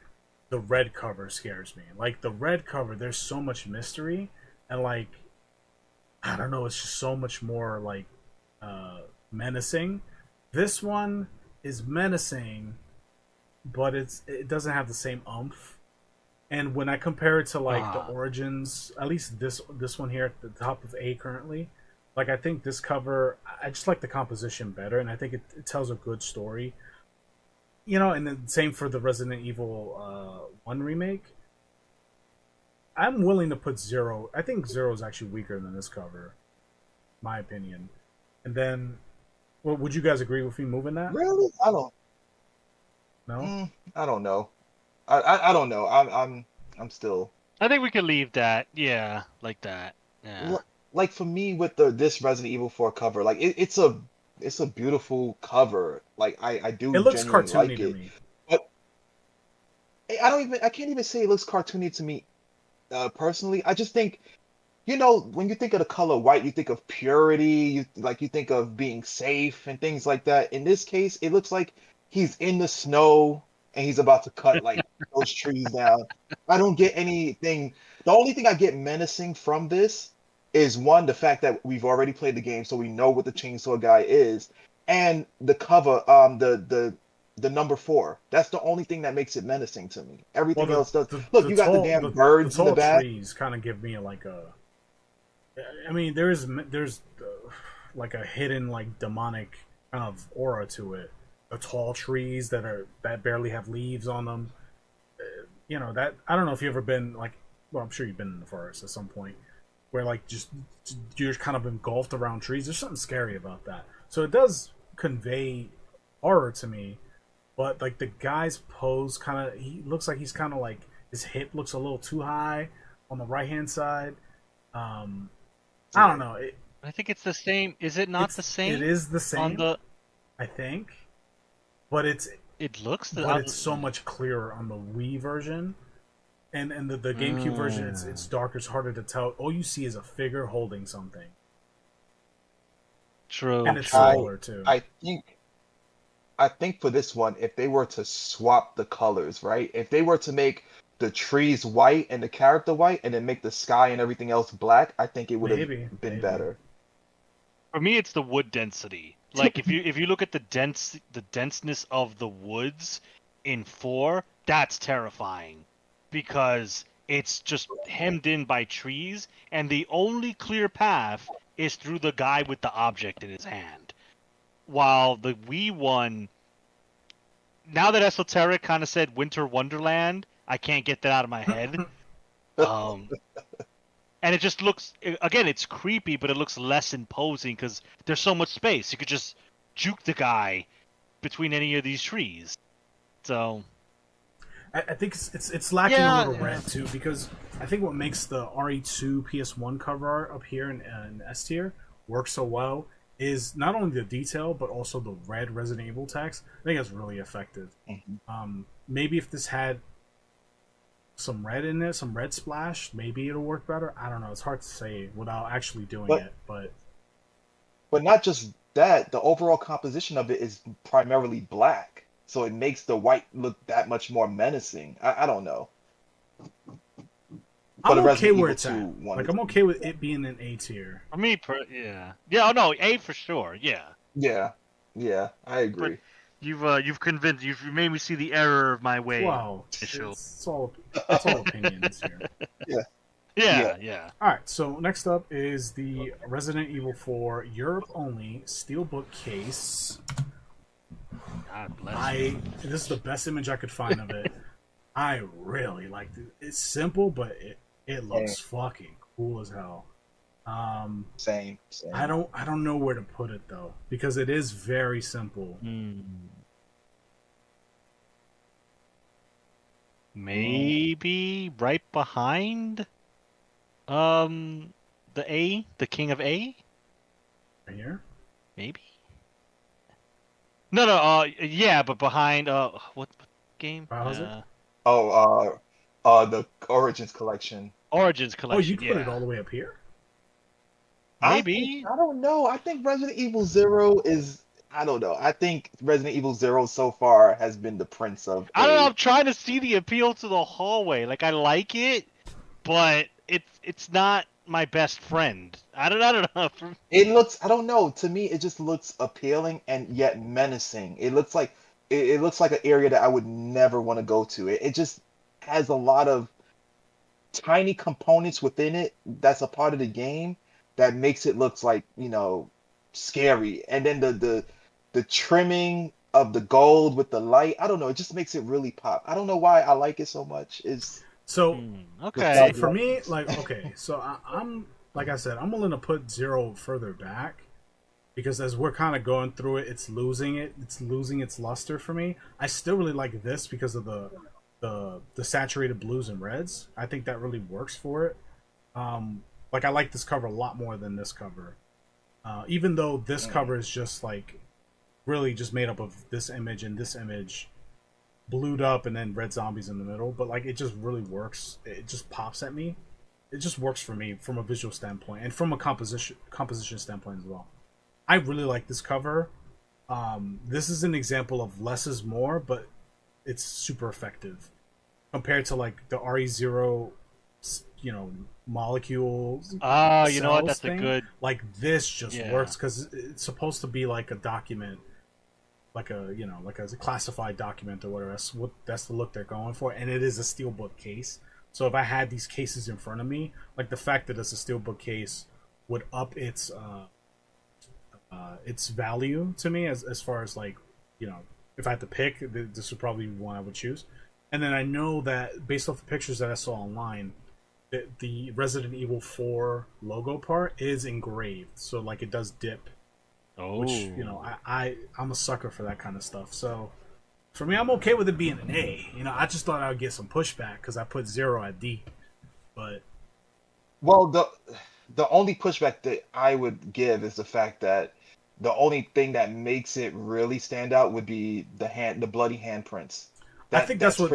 the red cover scares me. Like the red cover, there's so much mystery, and like I don't know, it's just so much more like menacing. This one is menacing, but it doesn't have the same umph. And when I compare it to like the Ah, Origins, at least this one here at the top of A currently, like I think this cover, I just like the composition better, and I think it tells a good story. And then same for the Resident Evil One remake. I'm willing to put Zero. I think Zero is actually weaker than this cover, my opinion. And then, well, would you guys agree with me moving that? Really? No. I don't know. I don't know. I'm still I think we could leave that. Yeah, like that. Yeah. like for me with this Resident Evil 4 cover, like it's a beautiful cover. Like I It do looks genuinely cartoony like to it. me. But I can't even say it looks cartoony to me personally. I just think, when you think of the color white, you think of purity, you think of being safe and things like that. In this case, it looks like he's in the snow and he's about to cut like those trees down. I don't get anything. The only thing I get menacing from this is one, the fact that we've already played the game, so we know what the chainsaw guy is, and the cover, the number 4. That's the only thing that makes it menacing to me. Well, Everything the else does. the, Look, the you got the tall damn the birds in the tall back. trees kind of give me like a. I mean, there's like a hidden like demonic kind of aura to it. The tall trees that barely have leaves on them. That I don't know if you've ever been like. Well, I'm sure you've been in the forest at some point where like just you're kind of engulfed around trees. There's something scary about that. So it does convey horror to me, but like the guy's pose kind of he looks like he's kind of like his hip looks a little too high on the right hand side. I don't know. I think it's the same. Is it not the same? It is the On same, I think, but it looks it's so much clearer on the Wii version, and the GameCube version. It's darker. It's harder to tell. All you see is a figure holding something, True. and it's I smaller too. I think for this one, if they were to swap the colors, right? If they were to make the trees white and the character white, and then make the sky and everything else black, I think it would have Maybe, been maybe. better. For me, it's the wood density. Like if you look at the denseness of the woods, in 4, that's terrifying because it's just hemmed in by trees, and the only clear path is through the guy with the object in his hand. While the Wii one, now that Esoteric kind of said Winter Wonderland, I can't get that out of my head. And it just looks, again, it's creepy, but it looks less imposing because there's so much space. You could just juke the guy between any of these trees. So I think it's lacking a little red too, because I think what makes the RE2 PS1 cover art up here in S tier work so well is not only the detail but also the red Resident Evil text. I think that's really effective. Mm-hmm. Maybe if this had some red in it, some red splash, maybe it'll work better. I don't know. It's hard to say without actually doing it, but not just that. The overall composition of it is primarily black, so it makes the white look that much more menacing. I don't know. I'm okay where it's at. Like, I'm okay with it being an A tier. For me, yeah, no, A for sure, yeah. Yeah, I agree. But you've convinced, you've made me see the error of my way. Wow, it's all opinions here. Yeah. All right, so next up is the Resident Evil 4 Europe only steelbook case. God bless you. This is the best image I could find of it. I really liked it. It's simple, but it looks fucking cool as hell. Same. I don't know where to put it though, because it is very simple. Maybe right behind the A, the King of A? Right here? Maybe? No, yeah, but behind what game? Biohazard? The Origins collection. Origins collection. Oh, you put it all the way up here? Maybe. I don't know. I think Resident Evil 0 is. I don't know. I think Resident Evil 0 so far has been the prince of. I don't know. I'm trying to see the appeal to the hallway. Like, I like it, but it's not my best friend. I don't know. It looks. I don't know. To me, it just looks appealing and yet menacing. It looks like it looks like an area that I would never want to go to. It just has a lot of tiny components within it that's a part of the game that makes it look like, scary. And then the trimming of the gold with the light, I don't know, it just makes it really pop. I don't know why I like it so much. Okay. So for me, I'm like I said, I'm willing to put 0 further back, because as we're kind of going through it, it's losing its luster for me. I still really like this because of the saturated blues and reds. I think that really works for it. I like this cover a lot more than this cover. Even though this cover is just really just made up of this image and this image blued up and then red zombies in the middle, but it just really works. It just pops at me. It just works for me from a visual standpoint and from a composition standpoint as well. I really like this cover. This is an example of less is more, but it's super effective compared to the RE0, molecules. You know what? That's thing. A good. This just works because it's supposed to be a document, a classified document or whatever. That's the look they're going for, and it is a steelbook case. So if I had these cases in front of me, the fact that it's a steelbook case would up its value to me as far as if I had to pick, this would probably be one I would choose. And then I know that based off the pictures that I saw online, that the Resident Evil 4 logo part is engraved, so it does dip. Oh. Which I'm a sucker for that kind of stuff. So for me, I'm okay with it being an A. I just thought I would get some pushback because I put 0 at D. But the only pushback that I would give is the fact that the only thing that makes it really stand out would be the bloody handprints. I think that's what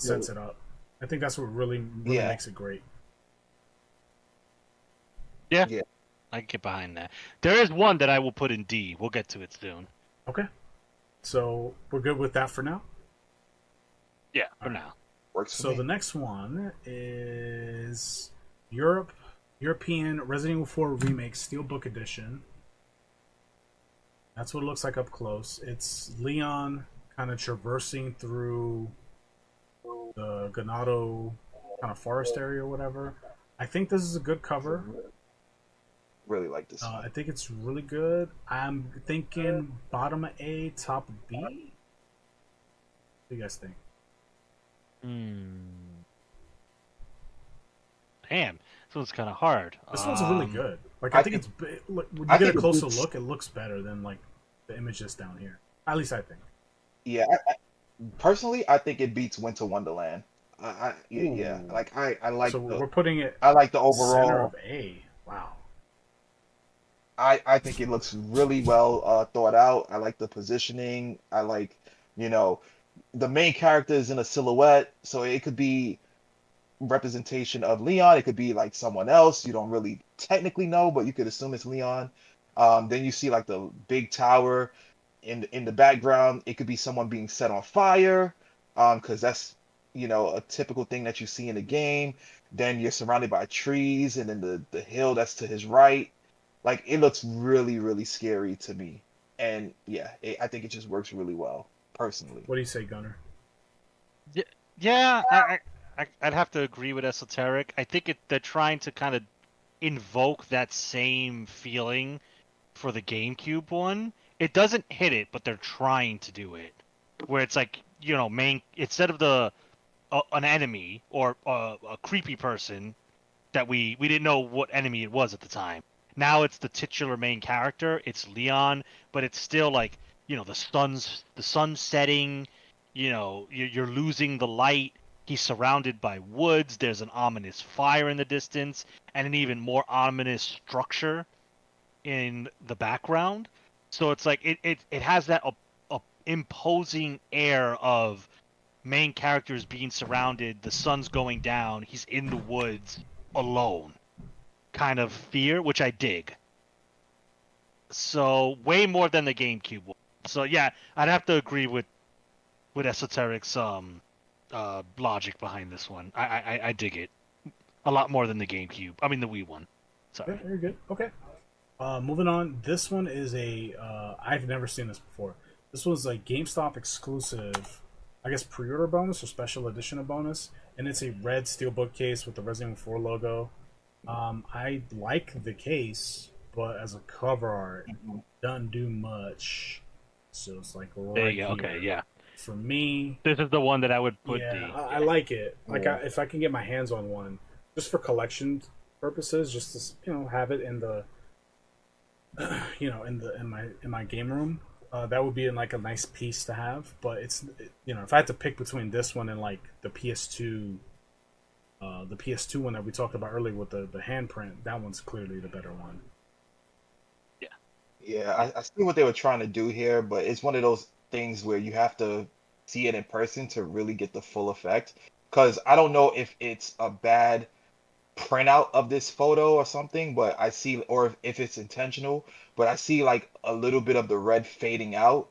sets it up. I think that's what really makes it great. Yeah, I can get behind that. There is one that I will put in D. We'll get to it soon. Okay, so we're good with that for now. Yeah, for now. Works for so me. The next one is European Resident Evil 4 Remake Steelbook Edition. That's what it looks like up close. It's Leon kind of traversing through the Ganado kind of forest area or whatever. I think this is a good cover. Really like this. I think it's really good. I'm thinking bottom of A, top of B. What do you guys think? Damn, this one's kind of hard. This one's really good. Like I think it's when you get a closer look, it looks better than like the image that's down here. At least I think. Yeah, personally, I think it beats Winter Wonderland. Yeah, like I like. So we're putting it. I like the overall center of A. Wow. I think it looks really well thought out. I like the positioning. I like, the main character is in a silhouette, so it could be representation of Leon. It could be like someone else. You don't really technically know, but you could assume it's Leon. Then you see like the big tower in the background. It could be someone being set on fire, because that's a typical thing that you see in the game. Then you're surrounded by trees, and then the hill that's to his right. Like, it looks really, really scary to me. And yeah, I think it just works really well, personally. What do you say, Gunner? Yeah, I'd have to agree with Esoteric. I think they're trying to kind of invoke that same feeling for the GameCube one. It doesn't hit it, but they're trying to do it. Where it's like, instead of an enemy or a creepy person that we didn't know what enemy it was at the time. Now it's the titular main character. It's Leon, but it's still like, the sun's setting. You're losing the light. He's surrounded by woods. There's an ominous fire in the distance, and an even more ominous structure in the background. So it's like it has that imposing air of main characters being surrounded. The sun's going down. He's in the woods alone. Kind of fear, which I dig. So way more than the GameCube one. So yeah, I'd have to agree with Esoteric's logic behind this one. I dig it a lot more than the GameCube. I mean the Wii one. Sorry. Yeah, you're good. Okay. Moving on. This one is I've never seen this before. This was a GameStop exclusive, I guess pre-order bonus or special edition of bonus, and it's a red steelbook case with the Resident Evil 4 logo. I like the case, but as a cover art, doesn't do much. So it's like there you go. Okay, yeah. For me, this is the one that I would put. Yeah, I like it. Like, if I can get my hands on one, just for collection purposes, just to have it in the, in my game room, that would be in like a nice piece to have. But it's if I had to pick between this one and like the PS2. The PS2 one that we talked about earlier with the handprint, that one's clearly the better one. Yeah. Yeah, I see what they were trying to do here, but it's one of those things where you have to see it in person to really get the full effect. Because I don't know if it's a bad printout of this photo or something, but I see, or if it's intentional, but I see like a little bit of the red fading out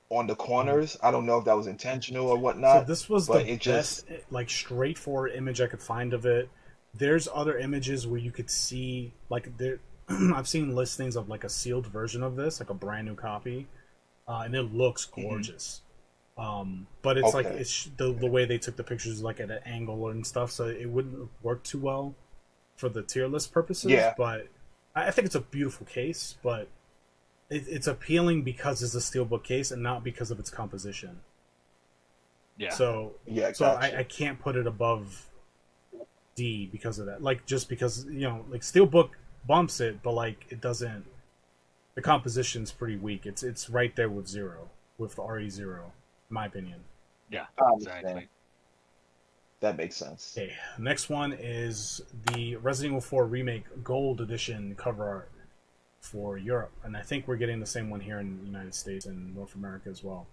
on the corners. I don't know if that was intentional or whatnot. So this was the best, like, straightforward image I could find of it. There's other images where you could see, like, I've seen listings of like a sealed version of this, like a brand new copy, and it looks gorgeous. But it's like it's the way they took the pictures, like at an angle and stuff, so it wouldn't work too well for the tier list purposes. Yeah. But I think it's a beautiful case, but it's appealing because it's a steelbook case and not because of its composition. Yeah. So yeah, so I can't put it above D because of that. Like, just because like steelbook bumps it, but like it doesn't. The composition's pretty weak. It's right there with Zero, with the RE0, in my opinion. Yeah. Exactly. That makes sense. Okay, next one is the Resident Evil 4 Remake Gold Edition cover art for Europe, and I think we're getting the same one here in the United States and North America as well.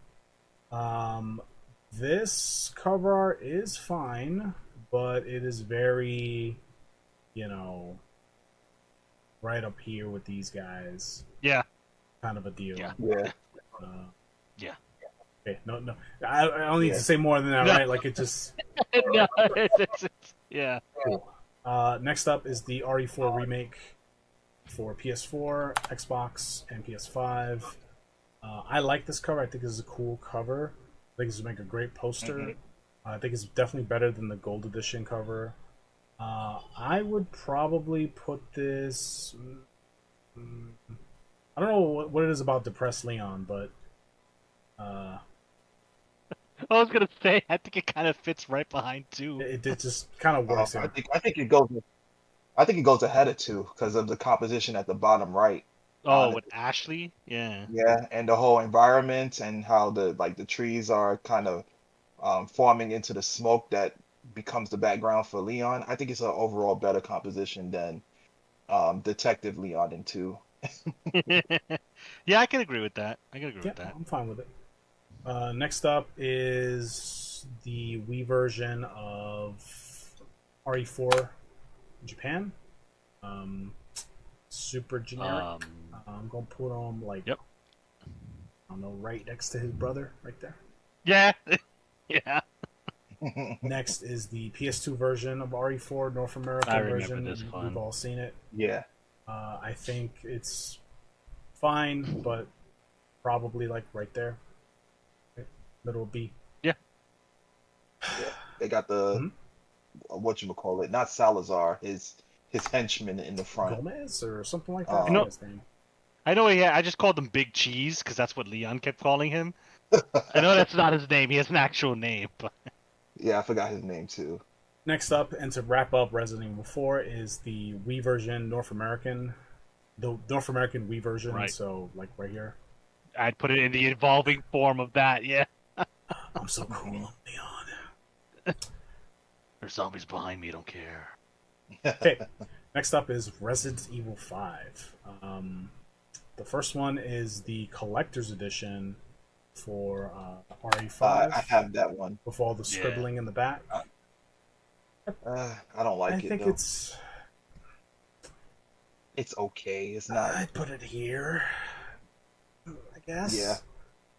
This cover art is fine, but it is very, right up here with these guys. Yeah. Kind of a deal. Yeah. Yeah. Okay, no. I don't need to say more than that, right? Like, it just... No, yeah. Cool. Next up is the RE4 Remake for PS4, Xbox, and PS5. I like this cover. I think this is a cool cover. I think this would make a great poster. Mhm. I think it's definitely better than the gold edition cover. I would probably put this. I don't know what it is about depressed Leon, but uh, I was gonna say, I think it kind of fits right behind two. it just kind of works I out. think I think it goes. I think it goes ahead of two because of the composition at the bottom right. Oh, with Ashley, yeah. Yeah, and the whole environment and how the trees are kind of forming into the smoke that becomes the background for Leon. I think it's an overall better composition than Detective Leon in two. Yeah, I can agree with that. I can agree Yeah, with that. I'm fine with it. Next up is the Wii version of RE4 in Japan. Super generic. I'm gonna put him like Yep. I don't know, right next to his brother, right there. Yeah, yeah. Next is the PS2 version of RE4, North American I remember version. this one. We've all seen it. Yeah. I think it's fine, but probably like right there, middle B. Yeah. Yeah. They got the Mhm. what you call it, not Salazar, his henchman in the front. Gomez or something like that. I You forget know- his name. I know. Yeah, I just called him Big Cheese because that's what Leon kept calling him. I know that's not his name. He has an actual name, but Yeah, I forgot his name too. Next up, and to wrap up Resident Evil 4, is the Wii version, North American. The North American Wii version, Right. so like right here. I'd put it in the evolving form of that. Yeah. I'm so cool, Leon. There's zombies behind me. Don't care. Okay, next up is Resident Evil 5. The first one is the collector's edition for RE5 I have that one. with all the scribbling in the back. I don't like I it think though. It's okay. It's not. I'd put it here, I guess.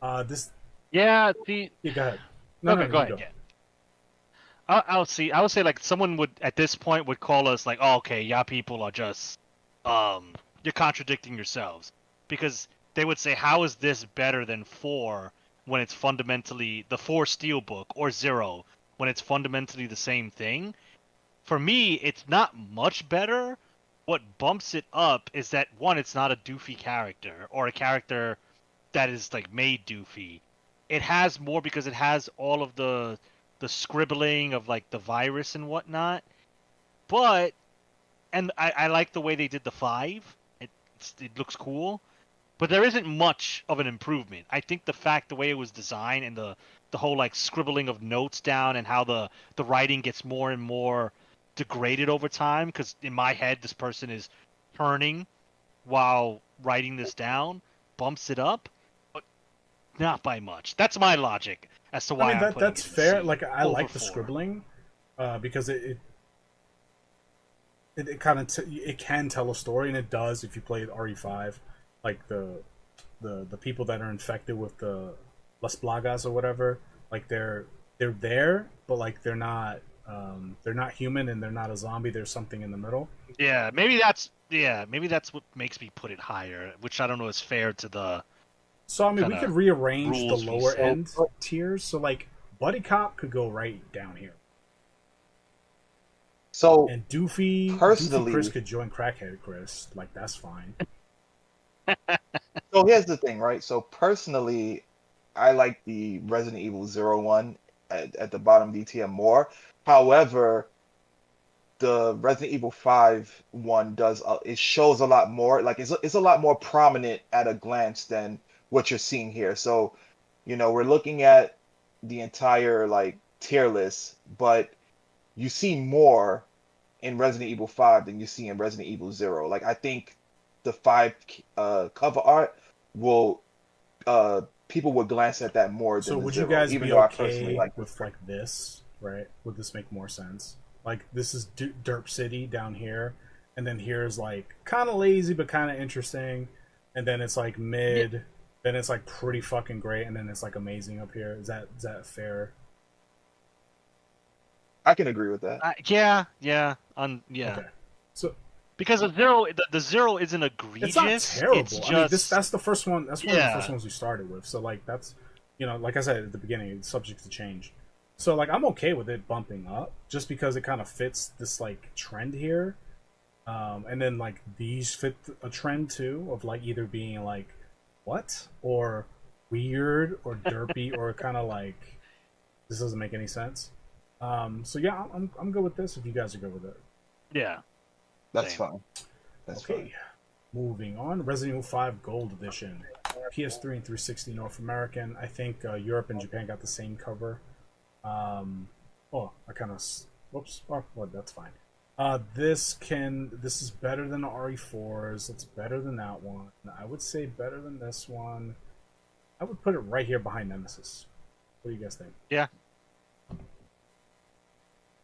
Yeah. This. Yeah. See. Yeah, go ahead. Okay, go ahead. Yeah. I'll see. I would say like someone would at this point would call us like, oh, okay, y'all people are just, you're contradicting yourselves, because they would say, how is this better than 4 when it's fundamentally the 4 Steelbook, or 0 when it's fundamentally the same thing? For me, it's not much better. What bumps it up is that, one, it's not a doofy character or a character that is like made doofy. It has more because it has all of the scribbling of like the virus and whatnot. But I like the way they did the 5. It looks cool. But there isn't much of an improvement. I think the fact the way it was designed and the whole like scribbling of notes down and how the writing gets more and more degraded over time, because in my head this person is turning while writing this down, bumps it up, but not by much. That's my logic as to why I'm putting that's it in fair. C Like I over like the 4. scribbling, because it kind of it can tell a story, and it does if you play RE5, like the people that are infected with the Las Plagas or whatever, like they're there, but like they're not human and they're not a zombie. There's something in the middle. Yeah, maybe that's what makes me put it higher, which I don't know is fair to the. So I mean, we Kinda could rearrange the rules we lower set. end tiers. So like, Buddy Cop could go right down here, So and Doofy Personally- Chris could join Crackhead Chris. Like that's fine. so here's the thing, right? So personally, I like the Resident Evil Zero one at the bottom DTM more. However, the Resident Evil 5 one does it shows a lot more. Like it's a lot more prominent at a glance than what you're seeing here. So, we're looking at the entire like tier list, but you see more in Resident Evil 5 than you see in Resident Evil 0. Like I think the 5 cover art will people would glance at that more So than the would 0, you guys even be though I personally okay like with like this, right? Would this make more sense? Like this is Derp City down here, and then here's like kind of lazy but kind of interesting, and then it's like mid, then it's like pretty fucking great, and then it's like amazing up here. Is that fair? I can agree with that. Yeah. Okay. So Because the zero isn't It's not egregious. terrible. It's just I mean, that's the first one. That's one of the first yeah. ones we started with. So like that's, like I said at the beginning, it's subject to change. So like I'm okay with it bumping up just because it kind of fits this like trend here. And then like these fit a trend too of like either being like what or weird or derpy or kind of like this doesn't make any sense. So yeah, I'm good with this if you guys are good with it. Yeah. That's Same. fine. That's fine. Okay, moving on. Resident Evil 5 Gold Edition, PS3 and 360 North American. I think Europe and Japan got the same cover. I kind of whoops. Oh, well, that's fine. This is better than the RE4s. It's better than that one. I would say better than this one. I would put it right here behind Nemesis. What do you guys think? Yeah.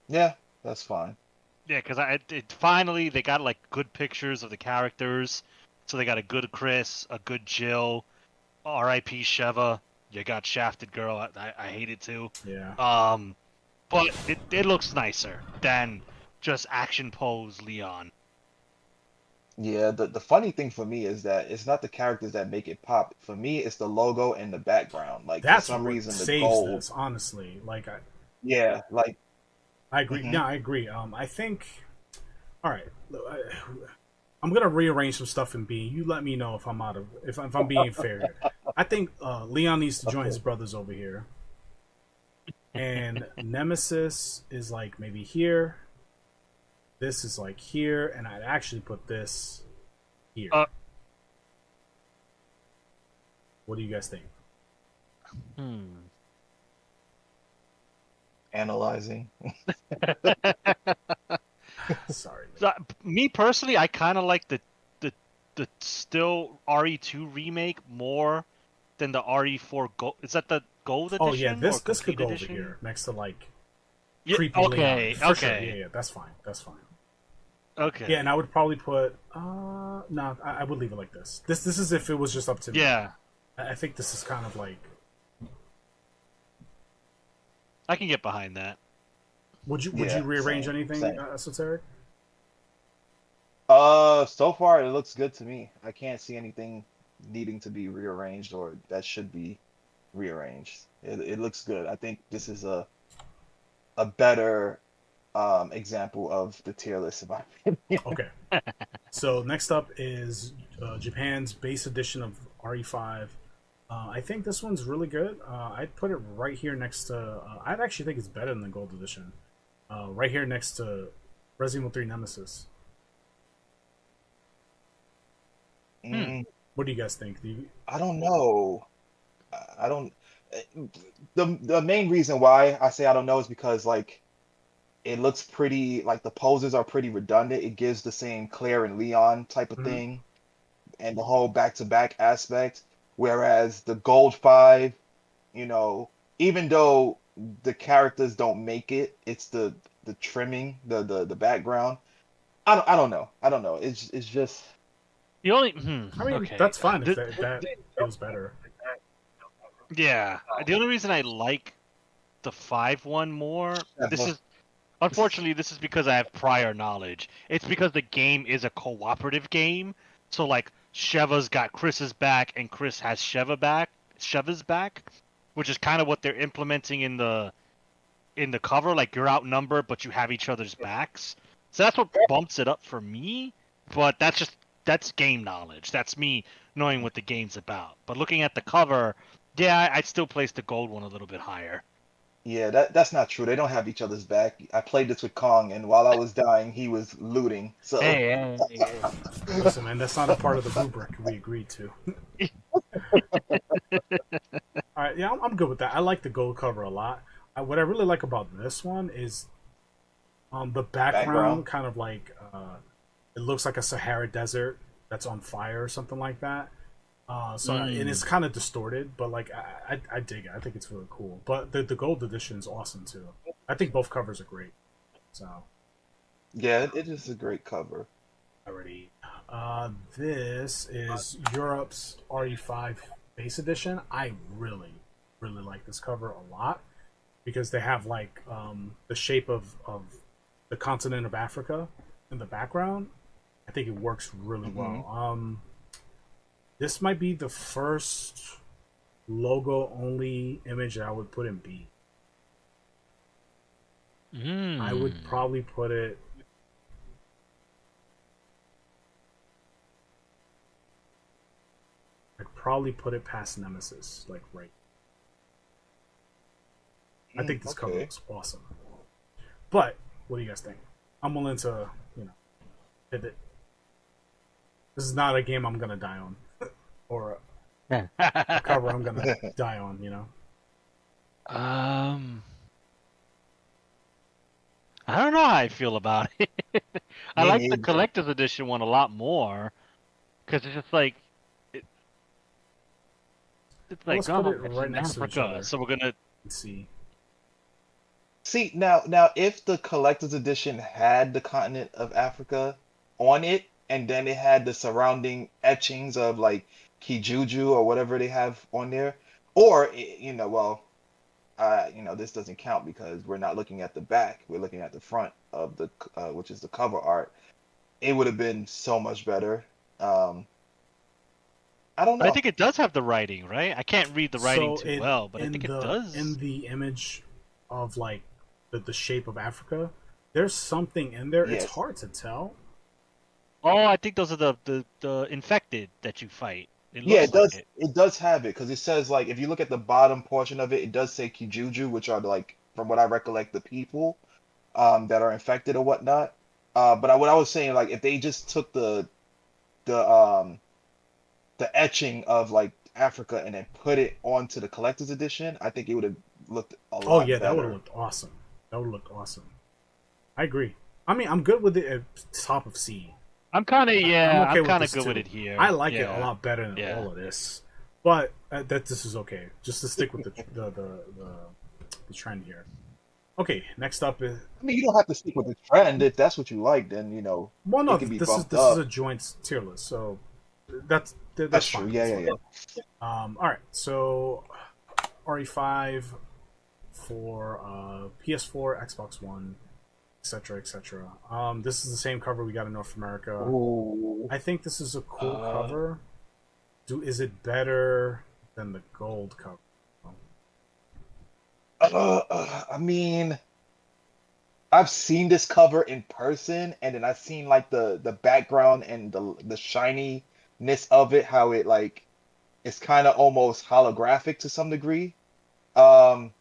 Yeah, that's fine. Yeah, because finally they got like good pictures of the characters. So they got a good Chris, a good Jill, R.I.P. Sheva. You got shafted, girl. I hate it too. Yeah. But it looks nicer than just action pose Leon. Yeah, the funny thing for me is that it's not the characters that make it pop. For me, it's the logo and the background. Like That's for some what reason, the saves gold. this. Honestly, like Yeah, like I agree. mhm. Yeah, I agree. I think. All right, I'm gonna rearrange some stuff in B. You let me know if I'm out of if I'm being fair here. I think Leon needs to join his brothers over here, and Nemesis is like maybe here. This is like here, and I'd actually put this here. What do you guys think? Analyzing. Sorry. So, me personally, I kind of like the still RE2 remake more than the RE4 Gold. Is that the Gold edition? Oh yeah, this could go edition? over here next to like Yeah, creepy okay, Leon. For sure. okay. Yeah, that's fine. That's fine. Okay. Yeah, and I would probably put no, I would leave it like this. This is if it was just up to me. Yeah. I think this is kind of like. I can get behind that. Would you Yeah, rearrange same, anything, same. Esoteric? So far it looks good to me. I can't see anything needing to be rearranged or that should be rearranged. It looks good. I think this is a better example of the tier list in my opinion. Okay. So next up is Japan's base edition of RE5. I think this one's really good. I'd put it right here next to. I'd actually think it's better than the Gold Edition. Right here next to Resident Evil 3 Nemesis. What do you guys think? I don't know. I don't. The main reason why I say I don't know is because like it looks pretty like the poses are pretty redundant. It gives the same Claire and Leon type of Mhm. thing, and the whole back-to-back aspect. Whereas the Gold Five, you know, even though the characters don't make it, it's the trimming, the background. I don't know. I don't know. It's just The only I mean, okay. that's fine if that feels better. Yeah. The only reason I like the 5 one more. This is unfortunately this is because I have prior knowledge. It's because the game is a cooperative game. So like Sheva's got Chris's back and Chris has Sheva's back, which is kind of what they're implementing in the cover. Like you're outnumbered, but you have each other's backs. So that's what bumps it up for me. But that's game knowledge. That's me knowing what the game's about. But looking at the cover, yeah, I'd still place the gold one a little bit higher. yeah, that's not true. They don't have each other's back. I played this with Kong, and while I was dying, he was looting. So Hey. Listen, man, that's not a part of the rubric we agreed to. All right, yeah, I'm good with that. I like the gold cover a lot. What I really like about this one is the background, kind of like it looks like a Sahara desert that's on fire or something like that. And it's kind of distorted, but like I dig it. I think it's really cool. But the gold edition is awesome too. I think both covers are great. So yeah, it is a great cover. already, this is Europe's RE5 base edition. I really like this cover a lot because they have like the shape of the continent of Africa in the background. I think it works really Mm-hmm. well. This might be the first logo only image that I would put in B. I would probably put it. I'd probably put it past Nemesis, like right. I think this cover looks awesome. But what do you guys think? I'm willing to, pivot. This is not a game I'm gonna die on, or a cover I'm gonna die on. I don't know how I feel about it. I Me like the neither. collector's edition one a lot more because it's just like it's like Let's put it it's right in next to each Africa, other. so we're gonna Let's see. See now, if the collector's edition had the continent of Africa on it, and then it had the surrounding etchings of like Kijuju or whatever they have on there, or this doesn't count because we're not looking at the back; we're looking at the front of the, which is the cover art. It would have been so much better. Um, I don't But I know. think it does have the writing, right? I can't read the writing So too well, but I in think it the does. image of like the shape of Africa, there's something in there. It's Yes. hard to tell. Oh, I think those are the infected that you fight. It Yeah, looks it like does. it. It does have it because it says like if you look at the bottom portion of it, it does say Kijuju, which are like from what I recollect the people that are infected or whatnot. What I was saying like if they just took the um the etching of like Africa and then put it onto the collector's edition, I think it would have looked a Oh lot yeah, that would have better. looked awesome. That would have looked awesome. I agree. I mean, I'm good with it at top of C. I'm kind of I'm okay with good this with too. it here. I like it a Yeah. lot better than Yeah. all of this, but that this is okay. Just to stick with the trend here. Okay, next up is I mean, you don't have to stick with the trend if that's what you like. Then well, no, it can be this is bumped up. a joint tier list, so that's That's true. fine. Yeah, That's yeah, fine. yeah. All right, so RE5 for PS4, Xbox One, etc., etc. This is the same cover we got in North America. Ooh. I think this is a cool cover. Is it better than the gold cover? I mean, I've seen this cover in person, and then I've seen like the background and the shininess of it, how it like it's kind of almost holographic to some degree. Um,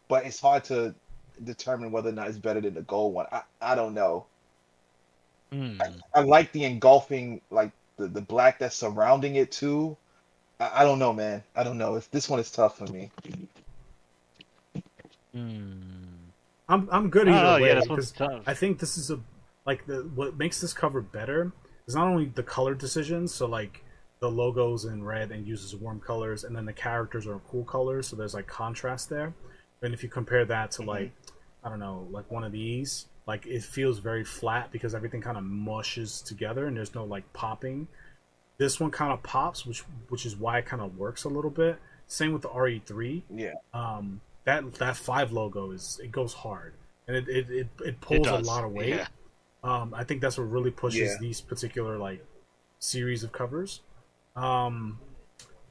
but it's hard to determine whether or not it's better than the gold one. I don't know. Hmm. I like the engulfing, like the black that's surrounding it too. I don't know, man. I don't know. This one is tough for me. I'm good I don't either know. way Yeah, this one's because tough. I think this is what makes this cover better is not only the color decisions, so like the logo's in red and uses warm colors, and then the characters are cool colors, so there's like contrast there. And if you compare that to like I don't know, like one of these, like it feels very flat because everything kind of mushes together and there's no like popping. This one kind of pops, which is why it kind of works a little bit. Same with the RE3. Yeah. That 5 logo it goes hard and it It pulls a does. lot of weight. Yeah. I think that's what really pushes Yeah. these particular like series of covers.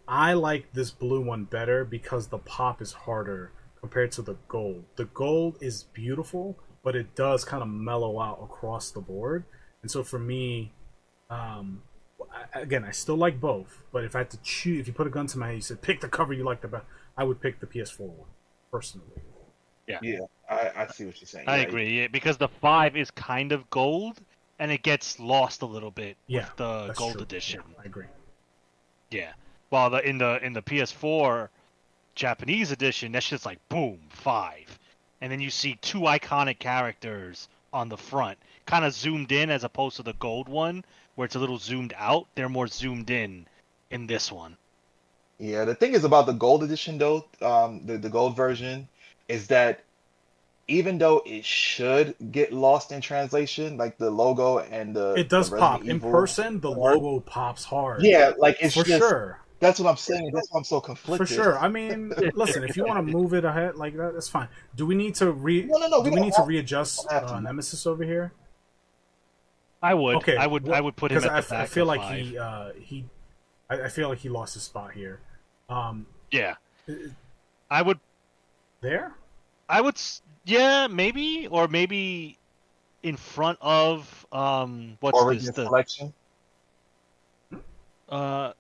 I like this blue one better because the pop is harder compared to the gold. The gold is beautiful, but it does kind of mellow out across the board. And so for me, again, I still like both. But if I had to choose, if you put a gun to my head, you said pick the cover you like the best, I would pick the PS4 one personally. Yeah. I see what you're saying. I Yeah, agree. Yeah, because the 5 is kind of gold, and it gets lost a little bit Yeah, with the that's gold true. edition. Yeah, I agree. Yeah. While in the PS4 Japanese edition, that's just like boom, 5. And then you see 2 iconic characters on the front, kind of zoomed in as opposed to the gold one, where it's a little zoomed out. They're more zoomed in this one. Yeah, the thing is about the gold edition though, the gold version, is that even though it should get lost in translation, like the logo and It the does Resident pop in Evil person. The art, logo pops hard. yeah, like it's For just sure. that's what I'm saying. That's why I'm so For conflicted. sure. I mean, listen. If you want to move it ahead like that, that's fine. Do we need to No, we Do we don't need to have, readjust have to. Nemesis over here? I would. Okay, I would put him because at the back I feel of like 5. I feel like he lost his spot here. Yeah. Uh, I would. There? Yeah, maybe, or maybe in front of what's this? Origins The collection. uh,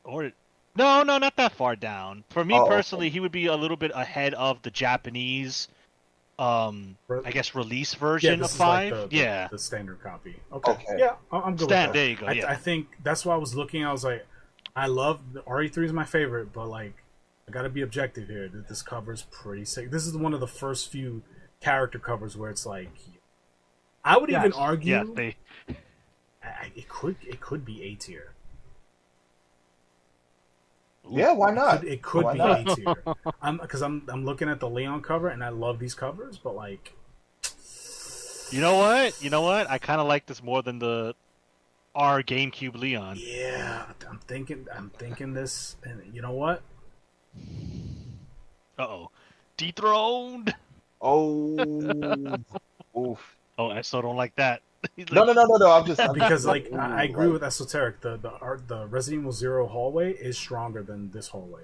or no, not that far down. For me Oh, okay. personally, he would be a little bit ahead of the Japanese, I guess release Yeah, version of this is like 5. Yeah, the standard copy. Okay. Okay. Yeah, I'm good with that. there you go. Yeah, I think that's why I was looking. I was like, I love the RE3 is my favorite, but like, I gotta be objective here. That this cover is pretty sick. This is one of the first few character covers where it's like, I would even argue, it could be A tier. Yeah, why not? It could Why be not? A tier. I'm looking at the Leon cover and I love these covers, but like, You know what? I kind of like this more than the R GameCube Leon. yeah, I'm thinking this, and you know what? Uh-oh. Dethroned! Oh, oof. Oh, I still don't like that. He's No, like, no, no, no, no. I'm just Because like ooh, I agree like, with Esoteric. The Resident Evil Zero hallway is stronger than this hallway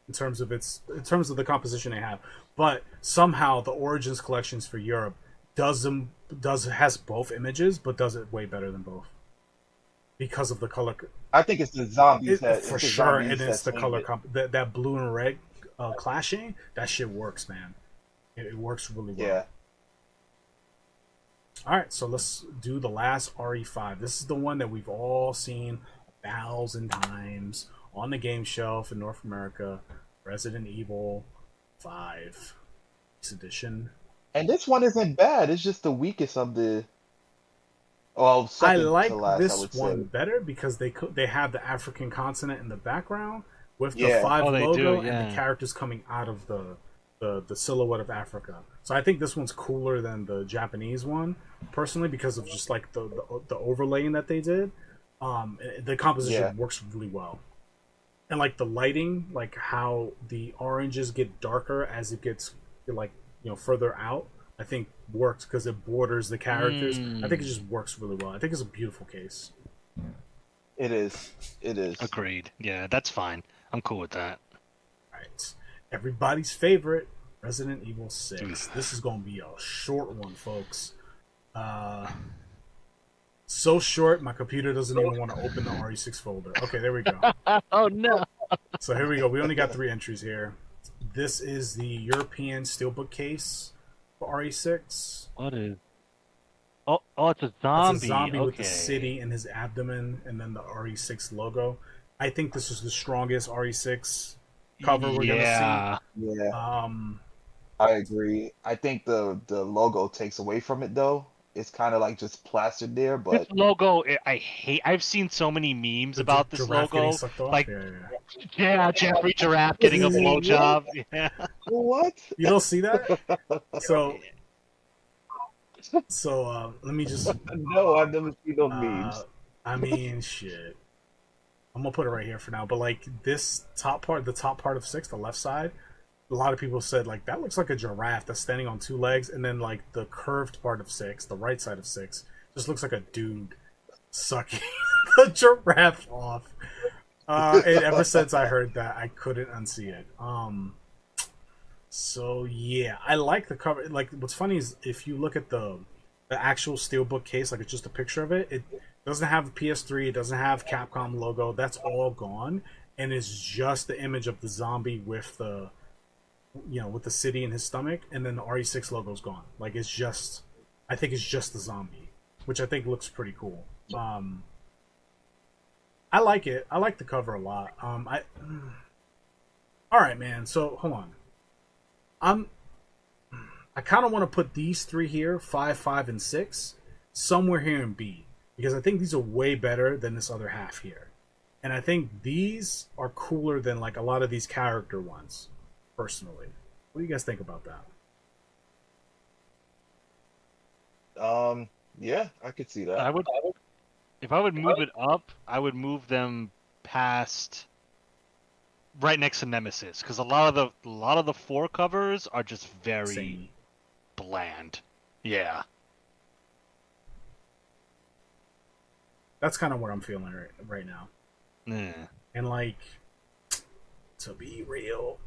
in terms of the composition they have. But somehow the Origins collections for Europe has both images, but does it way better than both because of the color. I think it's the zombies For sure, and it's the color that blue and red clashing. That shit works, man. It works really well. Yeah. All right, so let's do the last RE5. This is the one that we've all seen 1,000 times on the game shelf in North America. Resident Evil 5 this edition. And this one isn't bad. It's just the weakest of the. Well, I second like to last, I this would one say. better because they have the African continent in the background with the Yeah. 5 they logo do, and yeah. the characters coming out of the silhouette of Africa. So I think this one's cooler than the Japanese one, personally, because of just like the overlaying that they did. The composition works really well, and like the lighting, like how the oranges get darker as it gets like further out. I think works because it borders the characters. I think it just works really well. I think it's a beautiful case. It is. It is. agreed. Yeah, that's fine. I'm cool with that. Right, everybody's favorite Resident Evil 6. This is gonna be a short one, folks. So short, my computer doesn't even want to open the RE6 folder. Okay, there we go. Oh no! So here we go. We only got 3 entries here. This is the European Steelbook case for RE6. What is? Oh, it's a zombie. It's a zombie okay. with the city in his abdomen and then the RE6 logo. I think this is the strongest RE6 cover we're gonna see. Yeah. I agree. I think the logo takes away from it though. It's kind of like just plastered there, This but logo, I hate. I've seen so many memes about this Giraffe getting logo. sucked off? Like, yeah. Jeffrey Giraffe getting a blowjob. Yeah. what? You don't see that? So let me just. No, I've never seen those memes. I mean, shit. I'm gonna put it right here for now. But like this top part, the top part of 6, the left side, a lot of people said like that looks like a giraffe that's standing on 2 legs, and then like the curved part of 6, the right side of 6, just looks like a dude sucking the giraffe off. And ever since I heard that, I couldn't unsee it. So yeah, I like the cover. Like, what's funny is if you look at the actual steelbook case, like it's just a picture of it. It doesn't have a PS3. It doesn't have Capcom logo. That's all gone, and it's just the image of the zombie with the, with the city in his stomach, and then the RE6 logo's gone. Like it's just, I think it's just the zombie, which I think looks pretty cool. I like it. I like the cover a lot. All right, man. So hold on. I kind of want to put these 3 here, 5, 5, and 6, somewhere here in B, because I think these are way better than this other half here, and I think these are cooler than like a lot of these character ones, personally. What do you guys think about Yeah, I could see that. If I would move it up, I would move them past right next to Nemesis, because a lot of the 4 covers are just very Same. bland. Yeah. That's kind of what I'm feeling right now. Yeah. And like, to be real,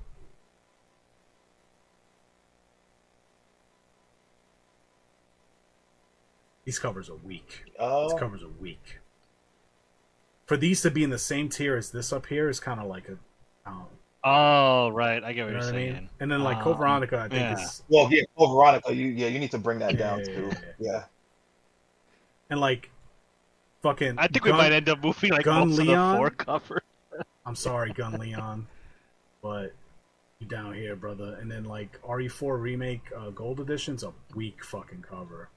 these covers are weak. These covers are weak. For these to be in the same tier as this up here is kind of like a. Oh, right. I get what You know you're what I saying. mean? And then like Code Veronica, I think is. Well, yeah, Code Veronica, you need to bring that down too. Yeah. And like, fucking. I think we might end up moving like Gun most Leon? of the 4 cover. I'm sorry, Gun Leon, but you down here, brother. And then like RE4 remake Gold Edition's a weak fucking cover.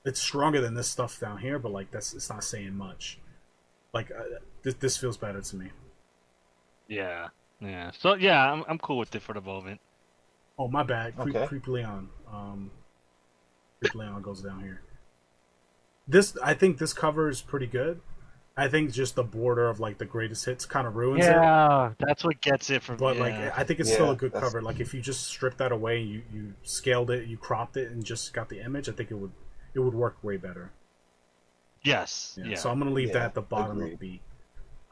It's stronger than this stuff down here, but like it's not saying much. Like this feels better to me. Yeah. Yeah. So yeah, I'm cool with it for the moment. Oh, my bad. Okay. Creep Leon. Creep Leon goes down here. I think this cover is pretty good. I think just the border of like the greatest hits kind of ruins it. Yeah, that's what gets it from. But yeah. like, I think it's still a good cover. Like if you just strip that away, you scaled it, you cropped it, and just got the image, I think it would work way better. Yes. Yeah. Yeah. So I'm gonna leave that at the bottom of the.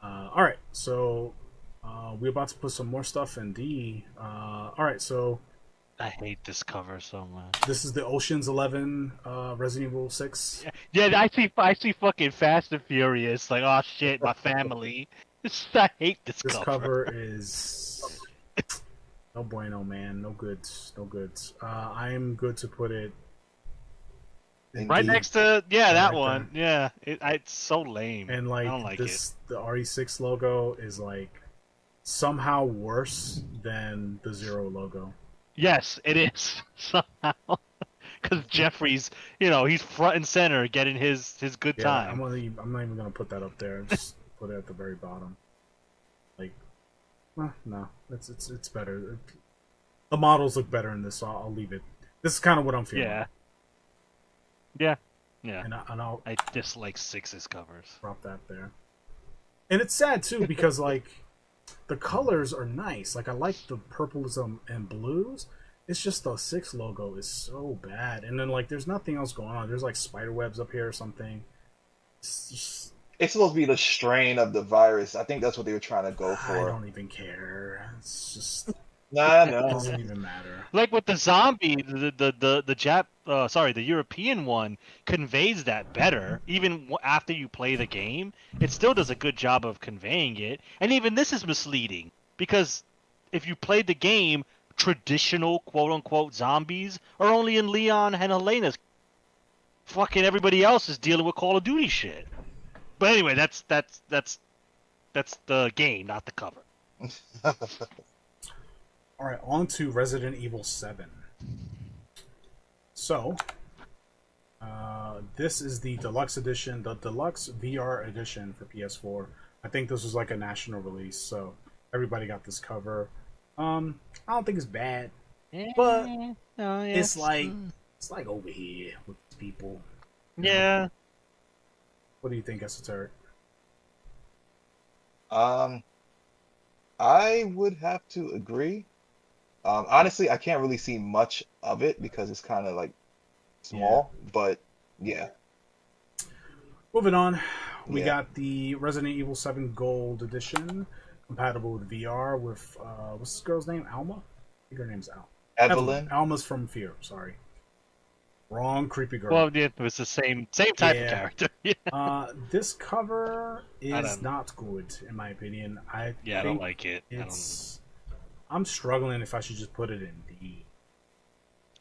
All right. So we're about to put some more stuff in D. All right. So. I hate this cover so much. This is the Ocean's 11 Resident Evil 6. Yeah, I see fucking Fast and Furious. Like, oh shit, my family. I hate this cover. This cover is no bueno, man. No good. No good. I'm good to put it right next to that one. There. Yeah, it's so lame. And like, I don't like this, the RE6 logo is like somehow worse than the Zero logo. Yes, it is somehow because Jeffrey's, he's front and center getting his good time. I'm not even gonna put that up there. Just put it at the very bottom. Like, no, it's better. The models look better in this, so I'll leave it. This is kind of what I'm feeling. Yeah. And I dislike 6's covers. Drop that there. And it's sad too because like. The colors are nice. Like I like the purples and blues. It's just the 6 logo is so bad. And then like there's nothing else going on. There's like spider webs up here or something. It's supposed to be the strain of the virus. I think that's what they were trying to go for. I don't even care. It's just no. It doesn't even matter. Like with the zombie, the European one conveys that better. Even after you play the game, it still does a good job of conveying it. And even this is misleading because if you played the game, traditional quote unquote zombies are only in Leon and Helena's. Fucking everybody else is dealing with Call of Duty shit. But anyway, that's the game, not the cover. All right, on to Resident Evil 7. So, this is the deluxe edition, the deluxe VR edition for PS4. I think this was like a national release, so everybody got this cover. I don't think it's bad, but it's like over here with people. Yeah. What do you think, Esoteric? I would have to agree. Honestly, I can't really see much of it because it's kind of like small, but yeah. Moving on, we got the Resident Evil 7 Gold Edition, compatible with VR with, what's this girl's name? Alma? I think her name's Al. Evelyn. Alma's from Fear, sorry. Wrong creepy girl. Well, it was the same type of character. This cover is not good, in my opinion. I don't like it. I'm struggling if I should just put it in D.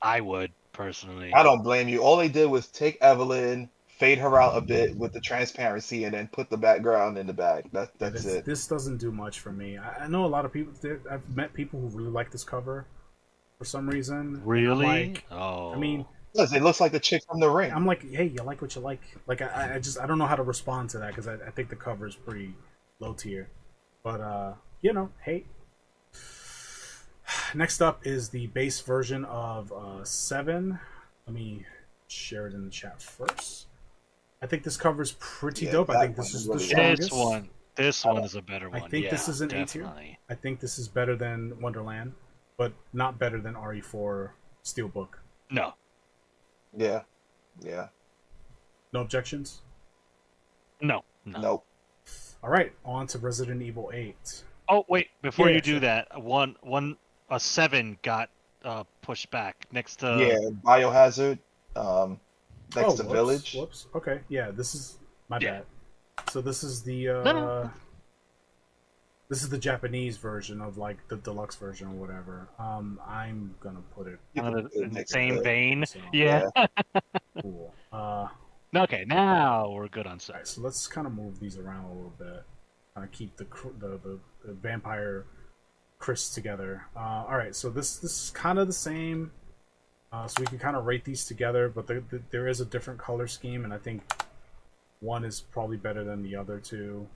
I would, personally. I don't blame you. All they did was take Evelyn, fade her out a bit with the transparency, and then put the background in the back. That's it. This doesn't do much for me. I know a lot of people. I've met people who really like this cover for some reason. Really? I mean, it looks like the chick from The Ring. I'm like, hey, you like what you like. Like, I don't know how to respond to that because I think the cover is pretty low tier. But hey. Next up is the base version of 7. Let me share it in the chat first. I think this cover is pretty dope. I think this is the strongest. This one is a better one. I think this is an A tier. I think this is better than Wonderland, but not better than RE4 Steelbook. No. Yeah. No objections? No. No. Nope. All right, on to Resident Evil 8. Oh wait, before Yeah, you do sure. that, a 7 got pushed back next Yeah, to Biohazard. Oh, Next to whoops, Village. whoops. Okay, yeah, this is my yeah. bad. So this is the No. Japanese version of like the deluxe version or whatever. I'm gonna put it You Kind can of put it in the next same to. vein. so Yeah. cool. Okay, now we're good on All 7. right, so let's kind of move these around a little bit. Keep the vampire Chris together. All right, so this is kind of the same. So we can kind of rate these together, but there is a different color scheme, and I think one is probably better than the other two.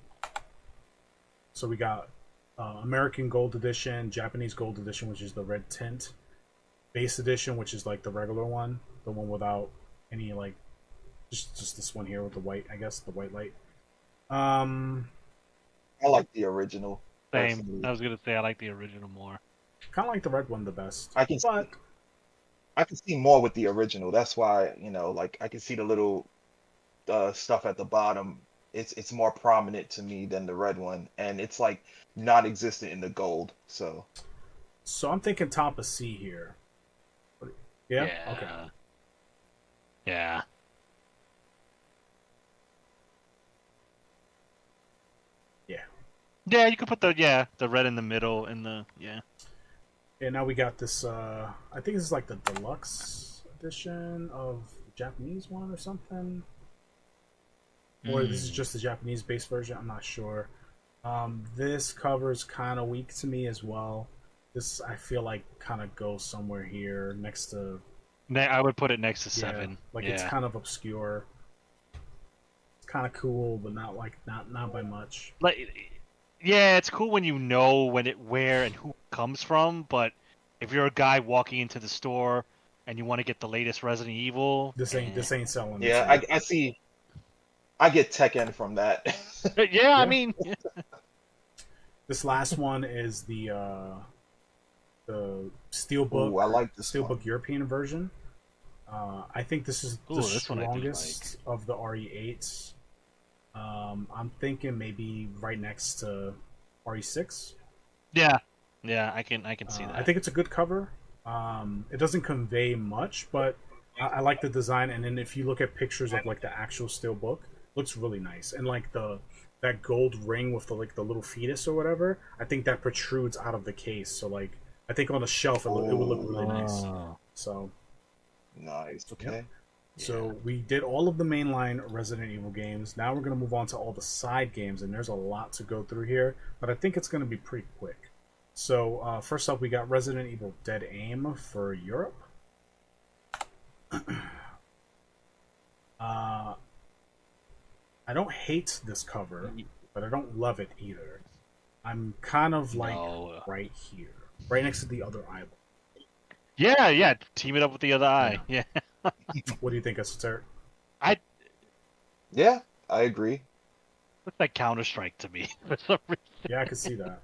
So we got American Gold Edition, Japanese Gold Edition, which is the red tint, Base Edition, which is like the regular one, the one without any like, just this one here with the white, I guess, the white light. I like the original. Same. Personally. I was gonna say I like the original more. Kind of like the red one the best. I can but I can see more with the original. That's why, like I can see the little stuff at the bottom. It's more prominent to me than the red one, and it's like non-existent in the gold. So so I'm thinking top of C here. Yeah. Okay. Yeah. Yeah. Yeah, you could put the red in the middle and And now we got this. I think this is like the deluxe edition of the Japanese one or something. Or this is just the Japanese base version. I'm not sure. This cover is kind of weak to me as well. This I feel like kind of goes somewhere here next to. I would put it next to 7. Like it's kind of obscure. It's kind of cool, but not by much. Like, yeah, it's cool when you know where and who it comes from, but if you're a guy walking into the store and you want to get the latest Resident Evil, This ain't selling. yeah, I see. I get Tekken from that. yeah, I mean, This last one is the Steelbook. Ooh, I like this Steelbook one. European version. I think this is the this one I do strongest of the RE8s. I'm thinking maybe right next to RE6. yeah, I can see that. I think it's a good cover. It doesn't convey much, but I like the design. And then if you look at pictures of like the actual Steelbook, looks really nice. And like that gold ring with the little fetus or whatever, I think that protrudes out of the case. So like I think on the shelf it would look really nice. So Nice. Okay. Yep. So we did all of the mainline Resident Evil games. Now we're going to move on to all the side games, and there's a lot to go through here, but I think it's going to be pretty quick. So first up, we got Resident Evil Dead Aim for Europe. I don't hate this cover, but I don't love it either. I'm kind of like right here, right next to the other eyeball. Yeah, team it up with the other eye. Yeah. What do you think, Esoteric? Yeah, I agree. Looks like Counter-Strike to me for some reason. Yeah, I could see that.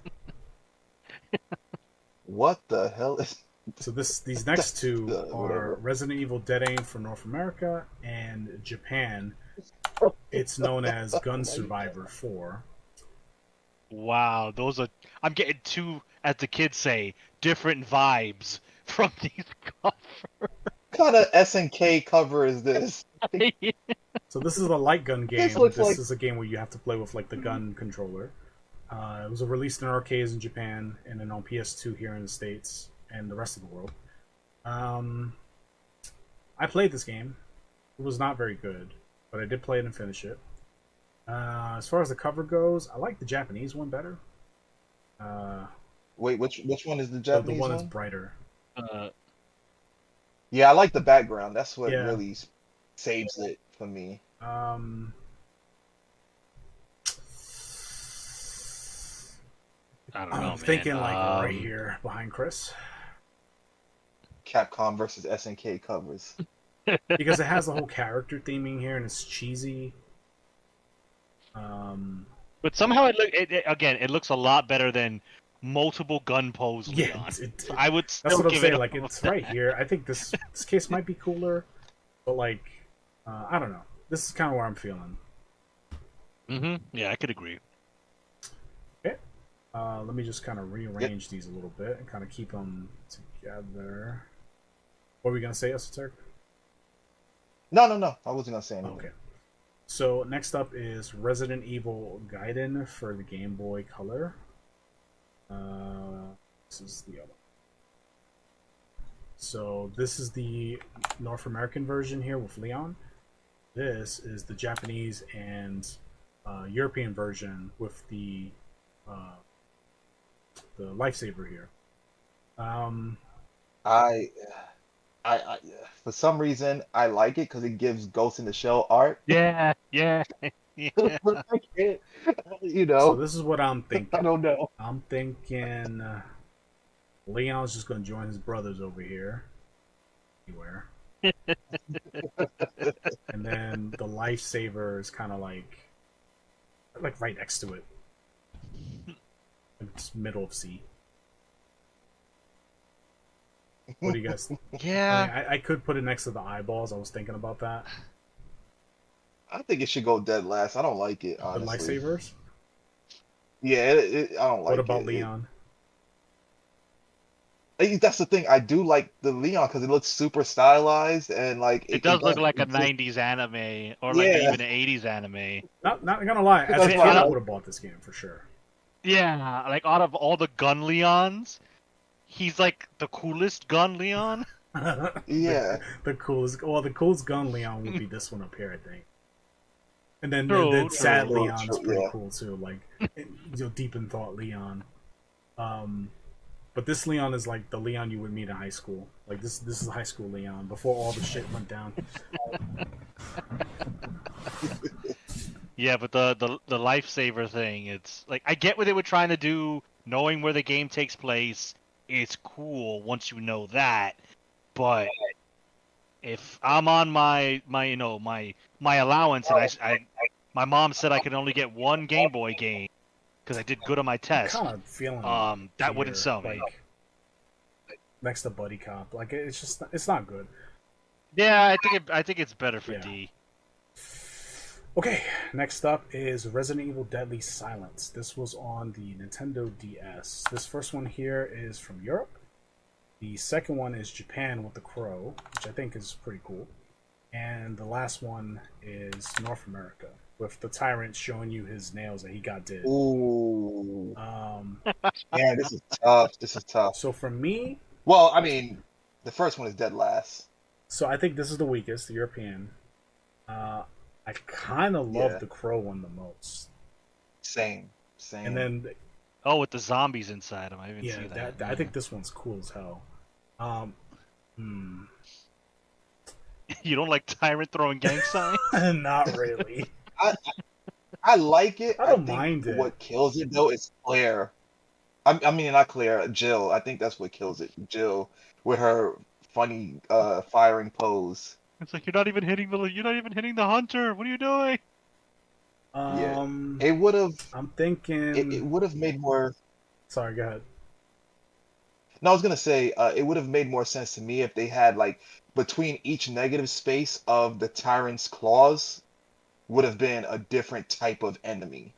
What the hell is? So these next two are whatever. Resident Evil Dead Aim for North America and Japan. It's known as Gun Survivor 4. Wow, those are. I'm getting two, as the kids say, different vibes from these covers. What kind of SNK cover is this? So this is a light gun game. This looks like- is a game where you have to play with like the gun controller. It was released in arcades in Japan and then on PS2 here in the States and the rest of the world. I played this game. It was not very good, but I did play it and finish it. As far as the cover goes, I like the Japanese one better. Wait, which one is the The Japanese one one? that's brighter. Yeah, I like the background. That's what Yeah. really saves it for me. I don't know, I'm man. thinking like right here behind Chris Capcom versus SNK covers. because it has the whole character theming here and it's cheesy. But somehow it looks a lot better than multiple gun pose. Yeah, Leon. it- I would That's still what I'm give saying. it Like it's right here. I think this case might be cooler, but like I don't know. This is kind of where I'm feeling. Yeah, I could agree. Okay. Let me just kind of rearrange these a little bit and kind of keep them together. What were we gonna say, Esoteric? No, no, no. I wasn't gonna say anything. Okay. So next up is Resident Evil Gaiden for the Game Boy Color. This is the other. So this is the North American version here with Leon. This is the Japanese and European version with the lifesaver here. I, I, for some reason, I like it because it gives Ghost in the Shell art. Yeah, yeah, yeah. But I can't, So this is what I'm I thinking. don't know. I'm thinking Leon's just going to join his brothers over here. Anywhere. And then the lifesaver is kind of like right next to it. It's middle of C. What do you guys think? Yeah. I could put it next to the eyeballs. I was thinking about that. I think it should go dead last. I don't like it, The honestly. lifesavers? Yeah, I don't like What it. about Leon? That's the thing. I do like the Leon because it looks super stylized and like It does look again, like a it just 90s anime or like yeah. even an 80s anime. Not gonna lie, as a That's kid, why I I, would have bought this game for sure. Yeah, like out of all the gun Leons, he's like the coolest gun Leon. yeah. The coolest gun Leon would be this one up here, I think. And then True, Sad true. Leon is pretty Yeah. cool too, like deep in thought Leon. But this Leon is like the Leon you would meet in high school. Like this is high school Leon before all the shit went down. Yeah, but the lifesaver thing, it's like I get what they were trying to do, knowing where the game takes place. It's cool once you know that, but if I'm on my allowance and my mom said I could only get one Game Boy game because I did good on my I'm test, kind of feeling that wouldn't here, sell me. like next to Buddy Cop. Like it's not good. Yeah, I think it's better for Yeah. D. Okay, next up is Resident Evil Deadly Silence. This was on the Nintendo DS. This first one here is from Europe. The second one is Japan with the Crow, which I think is pretty cool. And the last one is North America with the Tyrant showing you his nails that he got did. Ooh. Um, Yeah, this is tough. This is tough. so for me, Well, I mean, the first one is dead last. so I think this is the weakest, the European. I kind of love Yeah. the Crow one the most. Same. Same. And then Oh, with the zombies inside him, I didn't yeah, see that. I think this one's cool as hell. You don't like Tyrant throwing gang signs? Not really. I like it. I don't think mind it. what kills it though is Claire. I mean, not Claire, Jill. I think that's what kills it. Jill with her funny firing pose. It's like you're not even hitting the hunter. What are you doing? Yeah. It would have I'm thinking. it would have made more. Sorry, go ahead. No, I was gonna say it would have made more sense to me if they had like between each negative space of the tyrant's claws would have been a different type of enemy.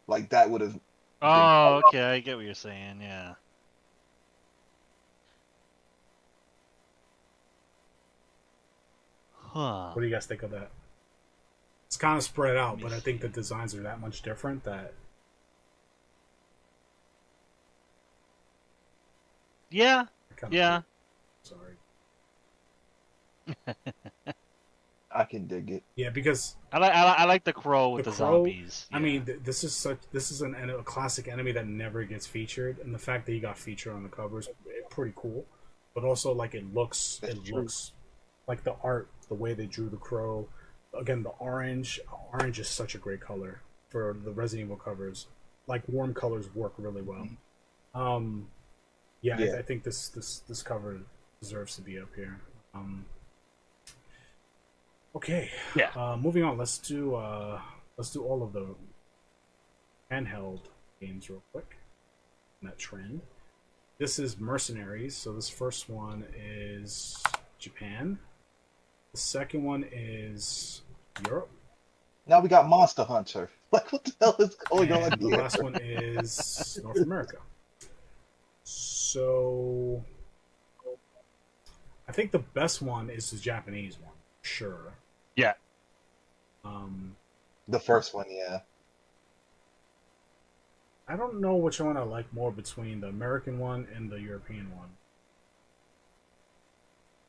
Like that would have Oh, okay, I get what you're saying. Yeah. Huh. What do you guys think of that? It's kind of spread out, but I think the designs are that much different that. Yeah. I kinda Yeah. Sorry. I can dig it. Yeah, because I like the crow with the the Crow. zombies. I mean, this is a classic enemy that never gets featured, and the fact that he got featured on the cover is pretty cool. But also, like That's true. looks like the art, the way they drew the Crow. Again, the orange is such a great color for the Resident Evil covers. Like warm colors work really well. Yeah, Yeah. I think this cover deserves to be up here. Okay. Yeah. Moving on. Let's do all of the handheld games real quick. In that trend. This is Mercenaries. So this first one is Japan. The second one is Europe. Now we got Monster Hunter. Like, what the hell is going on And the here? last one is North America. So I think the best one is the Japanese one, sure. Yeah. The first one, yeah. I don't know which one I like more between the American one and the European one.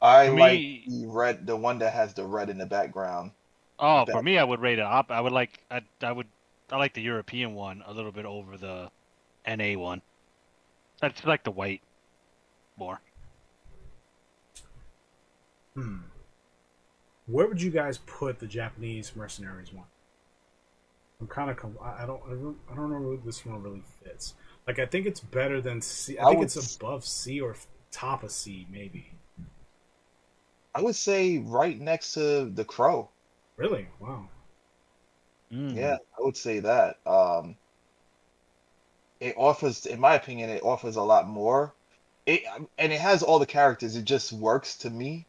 I For like me, the red, the one that has the red in the background. for me, I would rate it up. I would like, I like the European one a little bit over the NA one. I just like the white more. Where would you guys put the Japanese Mercenaries one? I'm kind of I don't know where this one really fits. Like I think it's better than C. I think it's above C or top of C maybe. I would say right next to the Crow. Really? Wow. Yeah, I would say that. It offers, in my opinion, it offers a lot more. It and it has all the characters. It just works to me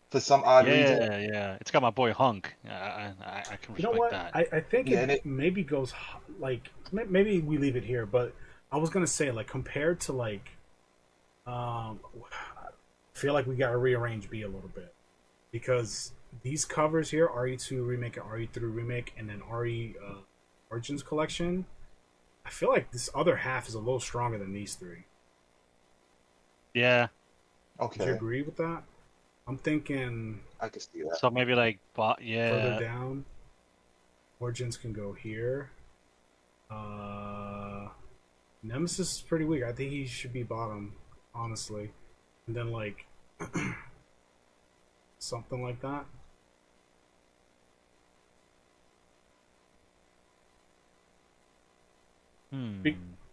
for some odd reason. Yeah. It's got my boy Hunk. I can You know respect what? that. I think Yeah, and it maybe goes like maybe we leave it here, but I was gonna say like compared to like, I feel like we gotta rearrange B a little bit because these covers here, RE2 remake and RE3 remake, and then RE Origins collection. I feel like this other half is a little stronger than these three. Yeah. Would you Okay, agree with that? I'm thinking I can see that. So maybe like, further yeah. down. Origins can go here. Nemesis is pretty weak. I think he should be bottom, honestly. And then like something like that.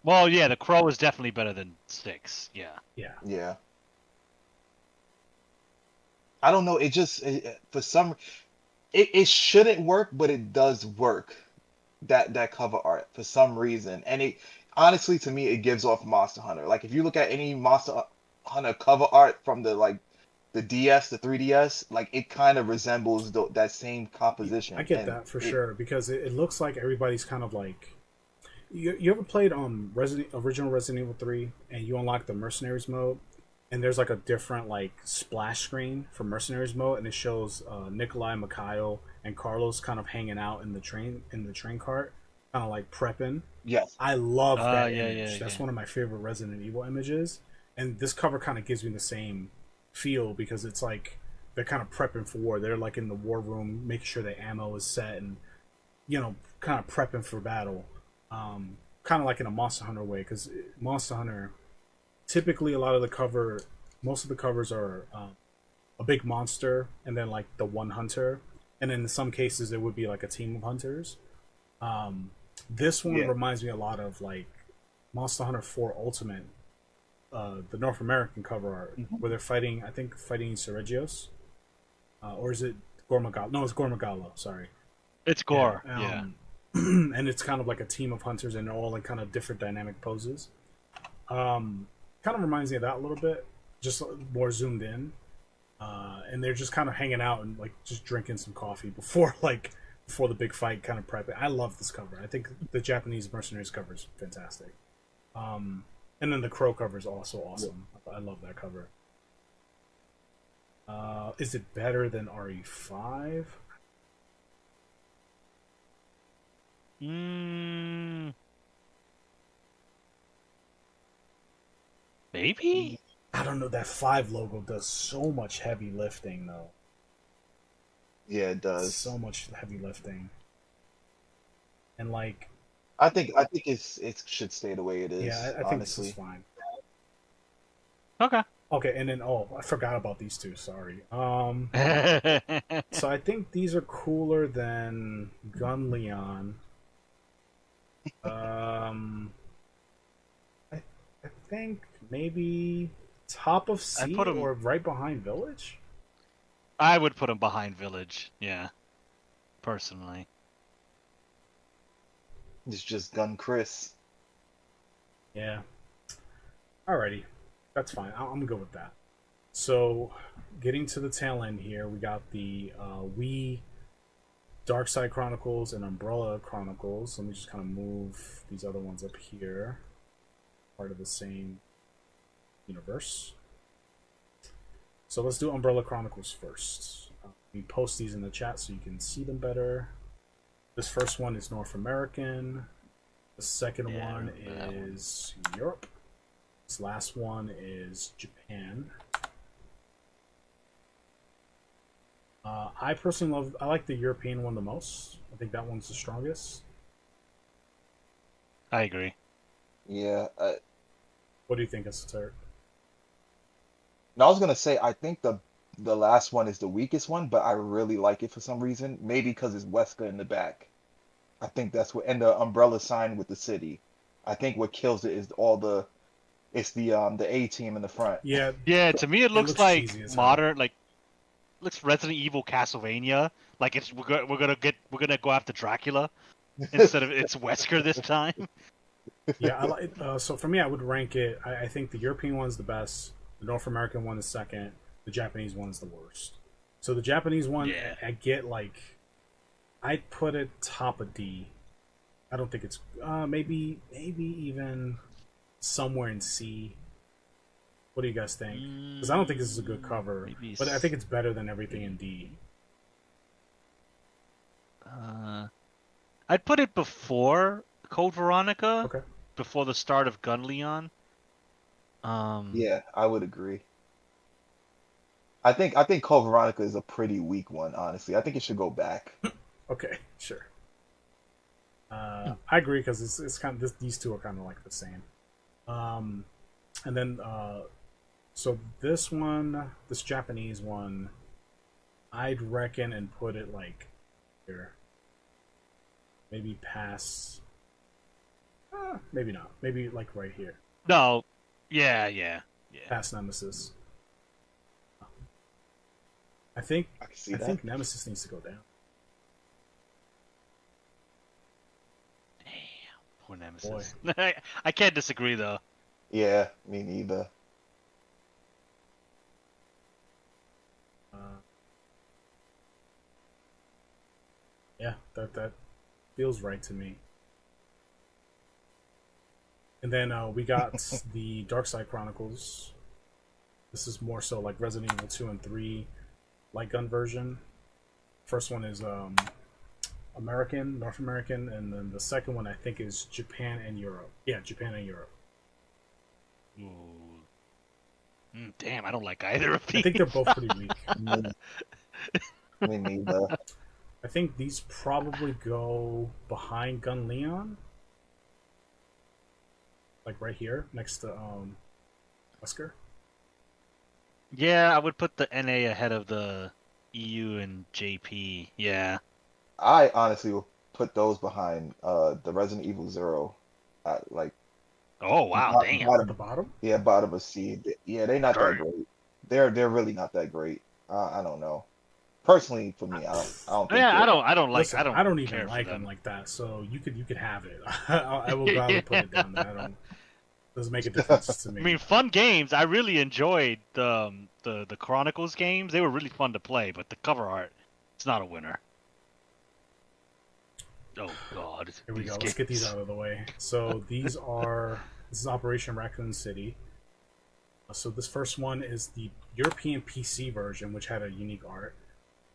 Well, yeah, the Crow is definitely better than 6. Yeah. Yeah. Yeah. I don't know. It just for some, it shouldn't work, but it does work. That cover art for some reason, and it honestly to me it gives off Monster Hunter. Like if you look at any Monster Hunter cover art from the like the DS, the 3DS, like it kind of resembles that same composition. I get And that for it, sure because it looks like everybody's kind of like you ever played original Resident Evil 3 and you unlock the Mercenaries mode and there's like a different like splash screen for Mercenaries mode and it shows Nikolai, Mikhail, and Carlos kind of hanging out in the train cart, kind of like prepping. yes, I love that Yeah, image. That's yeah. one of my favorite Resident Evil images. And this cover kind of gives me the same feel because it's like they're kind of prepping for war. They're like in the war room, making sure the ammo is set and, kind of prepping for battle. Kind of like in a Monster Hunter way because Monster Hunter, typically most of the covers are a big monster and then like the one hunter. And in some cases, it would be like a team of hunters. This one yeah, reminds me a lot of like Monster Hunter 4 Ultimate, the North American cover art, where they're fighting, I think, Seregios. Or is it Gormagala? No, it's Gormagala, sorry. It's Gore. Yeah, Yeah. and it's kind of like a team of hunters and they're all in kind of different dynamic poses. Kind of reminds me of that a little bit, just more zoomed in. And they're just kind of hanging out and like just drinking some coffee before the big fight, kind of prepping. I love this cover. I think the Japanese Mercenaries cover is fantastic. And then the Crow cover is also awesome. I love that cover. Is it better than RE5? Maybe? I don't know. That 5 logo does so much heavy lifting, though. yeah, it does. So much heavy lifting. And like, I think it should stay the way it is. yeah, I think this is honestly. fine. Okay. Okay, and then I forgot about these two. Sorry. So I think these are cooler than Gun Leon. I think maybe top of C put 'em- or right behind Village. I would put him behind Village. Yeah. Personally. It's just Gun Chris. Yeah. Alrighty, that's fine. I'm good with that. So, getting to the tail end here, we got the Wii Dark Side Chronicles and Umbrella Chronicles. Let me just kind of move these other ones up here. Part of the same universe. So let's do Umbrella Chronicles first. We post these in the chat so you can see them better. This first one is North American. The second one is Europe. This last one is Japan. I personally I like the European one the most. I think that one's the strongest. I agree. Yeah. What do you think, Esoteric? Now I was gonna say I think the last one is the weakest one, but I really like it for some reason. Maybe because it's Wesker in the back. I think that's what, and the umbrella sign with the city. I think what kills it is it's the A team in the front. Yeah. Yeah, to me it looks like cheesy as hell. modern, like looks Resident Evil Castlevania. Like we're gonna go after Dracula instead of it's Wesker this time. Yeah, I like. So for me, I would rank it. I think the European one's the best. The North American one is second. The Japanese one is the worst. So the Japanese one, Yeah. I get like, I'd put it top of D. I don't think it's maybe even somewhere in C. What do you guys think? Because I don't think this is a good cover, but I think it's better than everything in D. I'd put it before Code Veronica. Okay. Before the start of Gun Leon. Yeah, I would agree. I think Code Veronica is a pretty weak one, honestly. I think it should go back. Okay, sure. I agree because it's kind of these two are kind of like the same. And then so this one, this Japanese one, I'd reckon and put it like here. Maybe past. Maybe not. Maybe like right here. No. Yeah. Past Nemesis. I think I can see I that. think Nemesis needs to go down. Damn, poor Nemesis. I can't disagree though. Yeah, me neither. Yeah, that feels right to me. And then we got the Dark Side Chronicles. This is more so like Resident Evil 2 and 3 light gun version. First one is American, North American, and then the second one I think is Japan and Europe. Yeah, Japan and Europe. Ooh. Damn, I don't like either of these. I think they're both pretty weak. Me neither. I think these probably go behind Gun Leon. Like right here, next to Wesker. Yeah, I would put the NA ahead of the EU and JP. Yeah. I honestly will put those behind the Resident Evil Zero. Like Oh wow, bot- damn. At bottom, the bottom? yeah, bottom of C. Yeah, they're not that Darn. great. They're really not that great. I don't know. Personally, for me, I don't think. Yeah, they're- I don't like. Listen, I don't even care like for them them. like that. So you could have it. I will gladly put it down there. I don't. Doesn't make a difference to me. I mean, fun games. I really enjoyed the Chronicles games. They were really fun to play, but the cover art, it's not a winner. Oh God. Here we these go. Let's get these games. out of the way. So this is Operation Raccoon City. So this first one is the European PC version, which had a unique art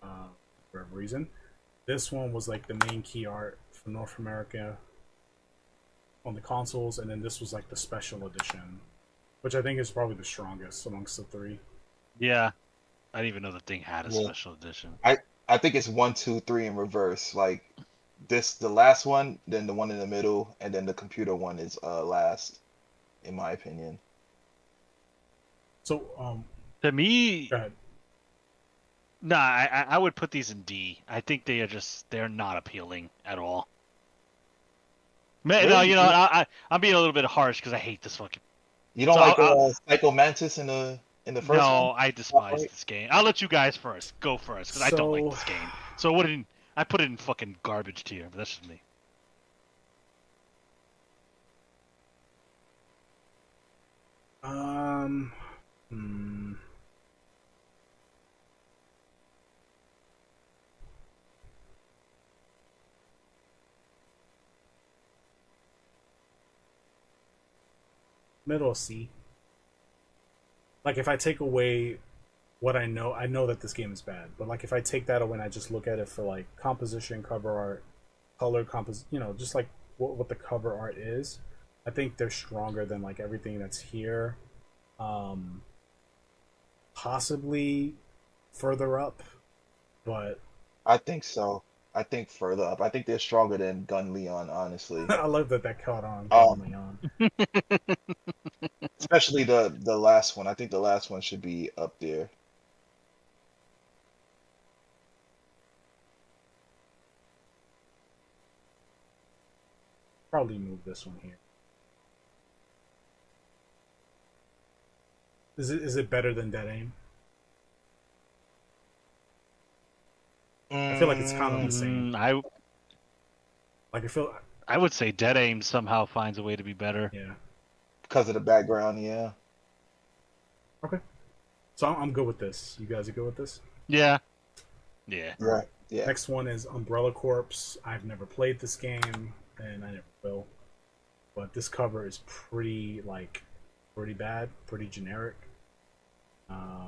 for whatever reason. This one was like the main key art for North America on the consoles, and then this was like the special edition, which I think is probably the strongest amongst the three. Yeah, I didn't even know the thing had a Yeah. special edition. I think it's 1, 2, 3 in reverse. Like the last one, then the one in the middle, and then the computer one is last, in my opinion. So To me, go ahead. nah, I would put these in D. I think they're not appealing at all. Man, no, Really? you know, I'm being a little bit harsh because I hate this fucking. You don't So like I'll- Psycho Mantis in the first No, one? I despise Alright. this game. I'll let you guys go first because I don't like So- this game. So I put it in fucking garbage tier, but that's just me. Hmm. middle of C. Like if I take away what I know that this game is bad. But like if I take that away and I just look at it for like composition, cover art, color, just like what the cover art is, I think they're stronger than like everything that's here. Possibly further up, but I think so. I think further up. I think they're stronger than Gun Leon, honestly. I love that caught on. Um, Especially the last one. I think the last one should be up there. Probably move this one here. Is it better than Dead Aim? I feel like it's kind of the same. Like I would say Dead Aim somehow finds a way to be better. Yeah. Because of the background, yeah. Okay. So I'm good with this. You guys are good with this? Yeah. Yeah. Right. Yeah. Next one is Umbrella Corps. I've never played this game, and I never will. But this cover is pretty bad, pretty generic.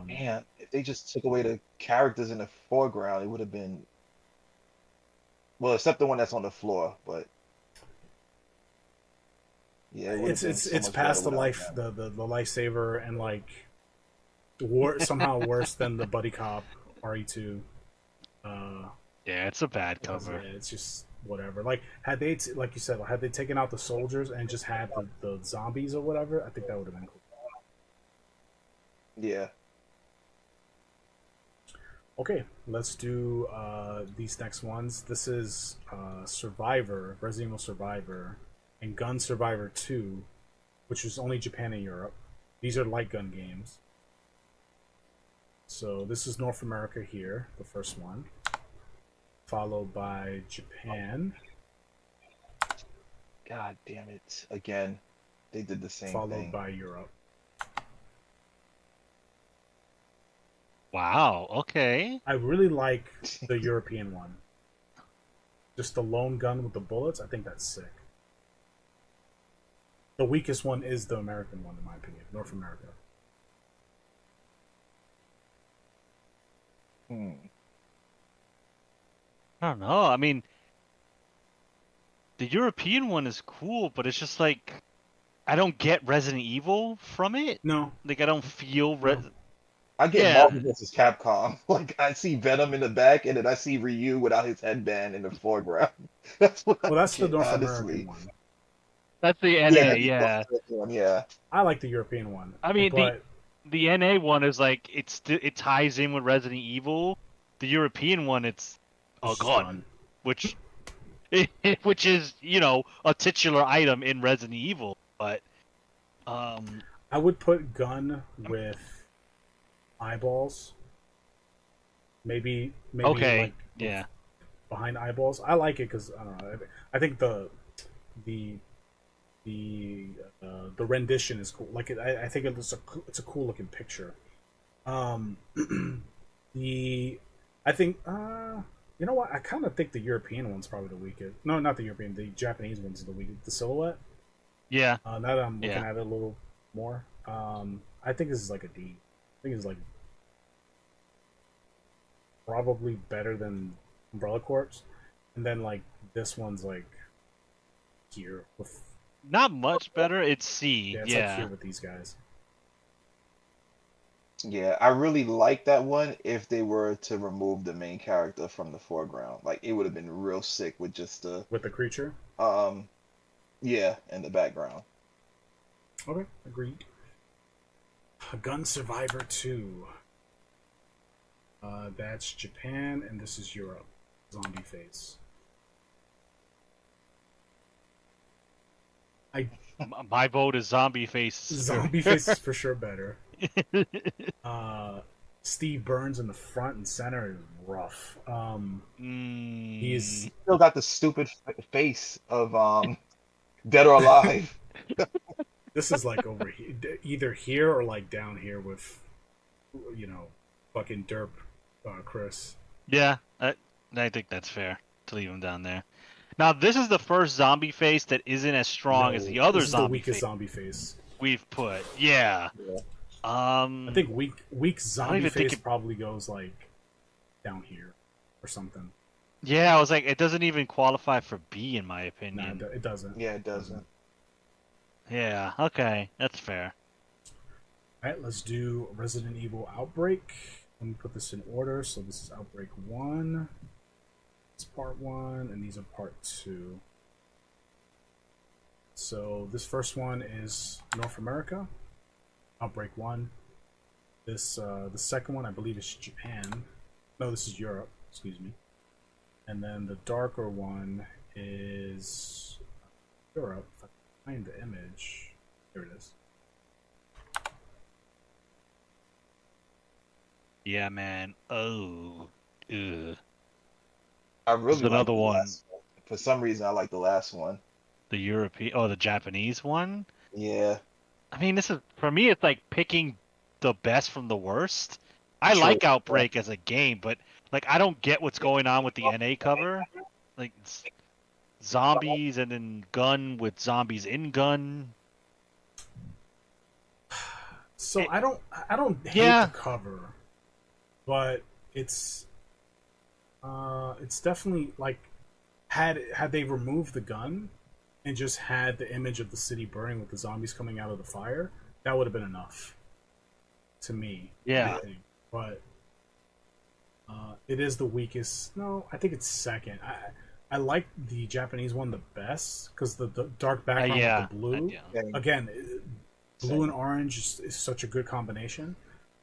Man, if they just took away the characters in the foreground, it would have been, well, except the one that's on the floor, but yeah, it would have been so it's much past better the without life them. the lifesaver and like somehow worse than the Buddy Cop RE2. Yeah, it's a bad cover. It's just whatever. Like had they like you said, had they taken out the soldiers and just had the zombies or whatever, I think that would have been cool. Yeah. Okay, let's do these next ones. This is Survivor, Resident Evil Survivor, and Gun Survivor 2, which is only Japan and Europe. These are light gun games. So this is North America here, the first one, followed by Japan. God damn it. Again, they did the same followed thing. by Europe. Wow, okay. I really like the European one. Just the lone gun with the bullets, I think that's sick. The weakest one is the American one, in my opinion. North America. I don't know. I mean, the European one is cool, but it's just like I don't get Resident Evil from it. No. Like I don't feel I get Yeah. Marvel vs. Capcom. Like I see Venom in the back, and then I see Ryu without his headband in the foreground. That's what Well, that's the North honestly. American one. That's the NA, Yeah, yeah. yeah. I like the European one. I mean, but the NA one is like it ties in with Resident Evil. The European one, it's a it's gun, which is a titular item in Resident Evil. But I would put gun with eyeballs. Maybe okay, like yeah. behind eyeballs. I like it because I don't know. I think the rendition is cool. Like I think it's a cool looking picture. I think you know what? I kind of think the European one's probably the weakest. No, not the European. The Japanese one's the weakest. The silhouette. Yeah. Now that I'm looking at it a little more, I think this is like a D. I think it's like probably better than Umbrella Corps, and then like this one's like here with Not much better. It's C. it's like here with these guys. Yeah, I really like that one if they were to remove the main character from the foreground. Like it would have been real sick with just the creature. Yeah, in the background. Okay, agreed. Gun Survivor 2. That's Japan, and this is Europe. Zombie face. My vote is Zombie Face. Zombie face is for sure better. Steve Burns in the front and center is rough. He's Still got the stupid face of Dead or Alive. this is like over here, either here or like down here with, fucking derp, Chris. Yeah, I think that's fair to leave him down there. Now, this is the first zombie face that isn't as strong as the other this is zombie the weakest face. zombie face. we've put. Yeah. Yeah. I think weak zombie even think face probably goes like down here or something. Yeah, I was like, it doesn't even qualify for B in my Nah, opinion. it doesn't. Yeah, it doesn't. Yeah. Okay, that's fair. All right, let's do Resident Evil Outbreak. Let me put this in order. So this is Outbreak 1. It's part 1, and these are part 2. So this first one is North America, Outbreak 1. This the second one I believe is Japan. No, this is Europe, excuse me. And then the darker one is Europe. If I can find the image. Here it is. Yeah, man. Oh. Ugh. I really There's like another the one. last one. For some reason, I like the last one. The European, the Japanese one. Yeah, I mean, this is for me. It's like picking the best from the worst. I true. like Outbreak as a game, but like I don't get what's going on with the NA cover. Like it's zombies and then gun with zombies in gun. So I don't hate Yeah. the cover, but it's definitely like had they removed the gun and just had the image of the city burning with the zombies coming out of the fire, that would have been enough to me. Yeah. I think. But it is the weakest. No, I think it's second. I like the Japanese one the best because the dark background Yeah. with the blue. Yeah. Again, blue and orange is such a good combination.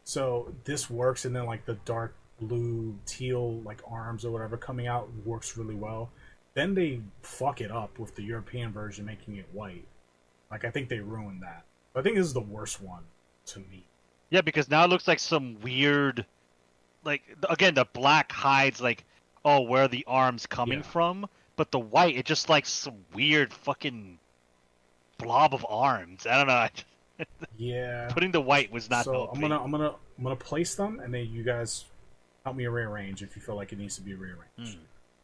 So this works, and then like the dark blue teal like arms or whatever coming out works really well. Then they fuck it up with the European version making it white. Like I think they ruined that. I think this is the worst one to me. Yeah, because now it looks like some weird, like again the black hides like, oh, where are the arms coming Yeah. from? But the white, it just like some weird fucking blob of arms. I don't know. Yeah. Putting the white was not So helping. I'm gonna place them, and then you guys help me rearrange if you feel like it needs to be rearranged.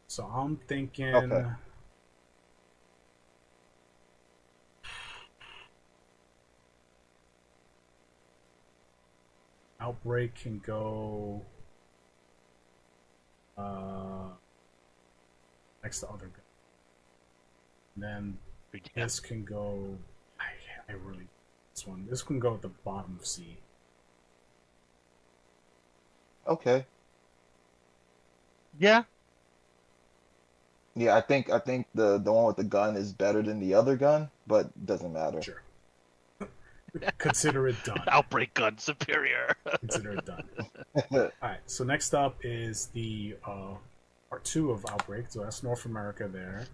So I'm thinking. Okay. Outbreak can go next to other gun. And then this can go. I really this one. This can go at the bottom of C. okay. Yeah. Yeah, I think the one with the gun is better than the other gun, but doesn't matter. Sure. Consider it done. Outbreak gun superior. Consider it done. All right. So next up is the part 2 of Outbreak. So that's North America there.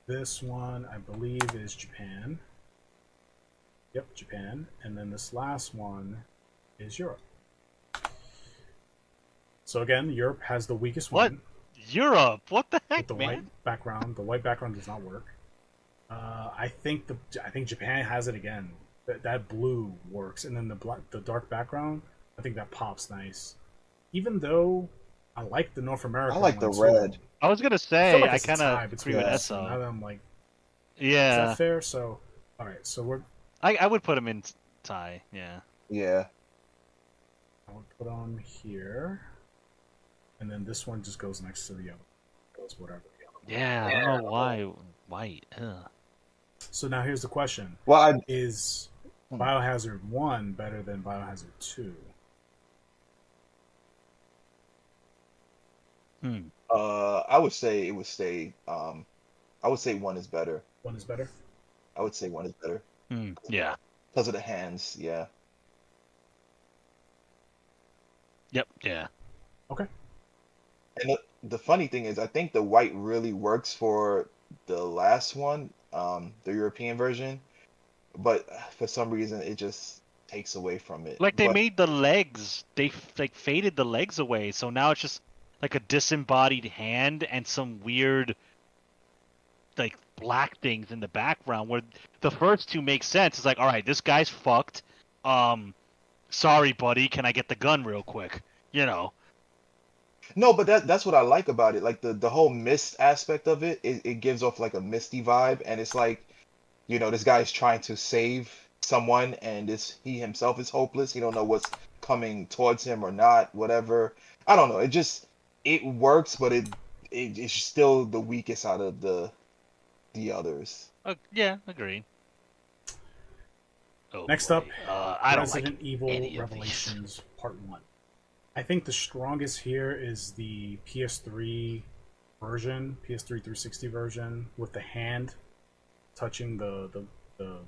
This one, I believe, is Japan. Yep, Japan. And then this last one is Europe. So again, Europe has the weakest What? one. Europe? What the heck, With the man? white background. The white background does not work. I think Japan has it again. That blue works, and then the dark background. I think that pops nice. Even though I like the North American. I like the one, too. red. I was gonna I say feel like I it's a kind tie of between agree with us, and Esso. now that I'm like, is Yeah, that fair? So, all right. So we're. I would put him in tie. Yeah. Yeah. I'll put on here, and then this one just goes next to the other. Goes whatever the other. Yeah, I don't know why white. Ugh. So now here's the question: Well, Is Biohazard 1 better than Biohazard 2? I would say it would stay. I would say one is better. 1 is better. I would say one is better Yeah. because of the hands. Yeah. Yep. Yeah. Okay. And the funny thing is, I think the white really works for the last one, the European version, but for some reason it just takes away from it. Like they But made the legs, they like faded the legs away, so now it's just like a disembodied hand and some weird like black things in the background. Where the first two make sense. It's like, all right, this guy's fucked. Sorry, buddy, can I get the gun real quick? You know. no, but that's what I like about it. Like the whole mist aspect of it, it gives off like a misty vibe, and it's like you know, this guy's trying to save someone, and he himself is hopeless. He don't know what's coming towards him or not, whatever. I don't know. It works, but it's still the weakest out of the others. Yeah, agreed. Oh, Next boy. up, I don't Resident like Evil any of these. Revelations Part 1. I think the strongest here is the PS3 version, PS3 360 version, with the hand touching the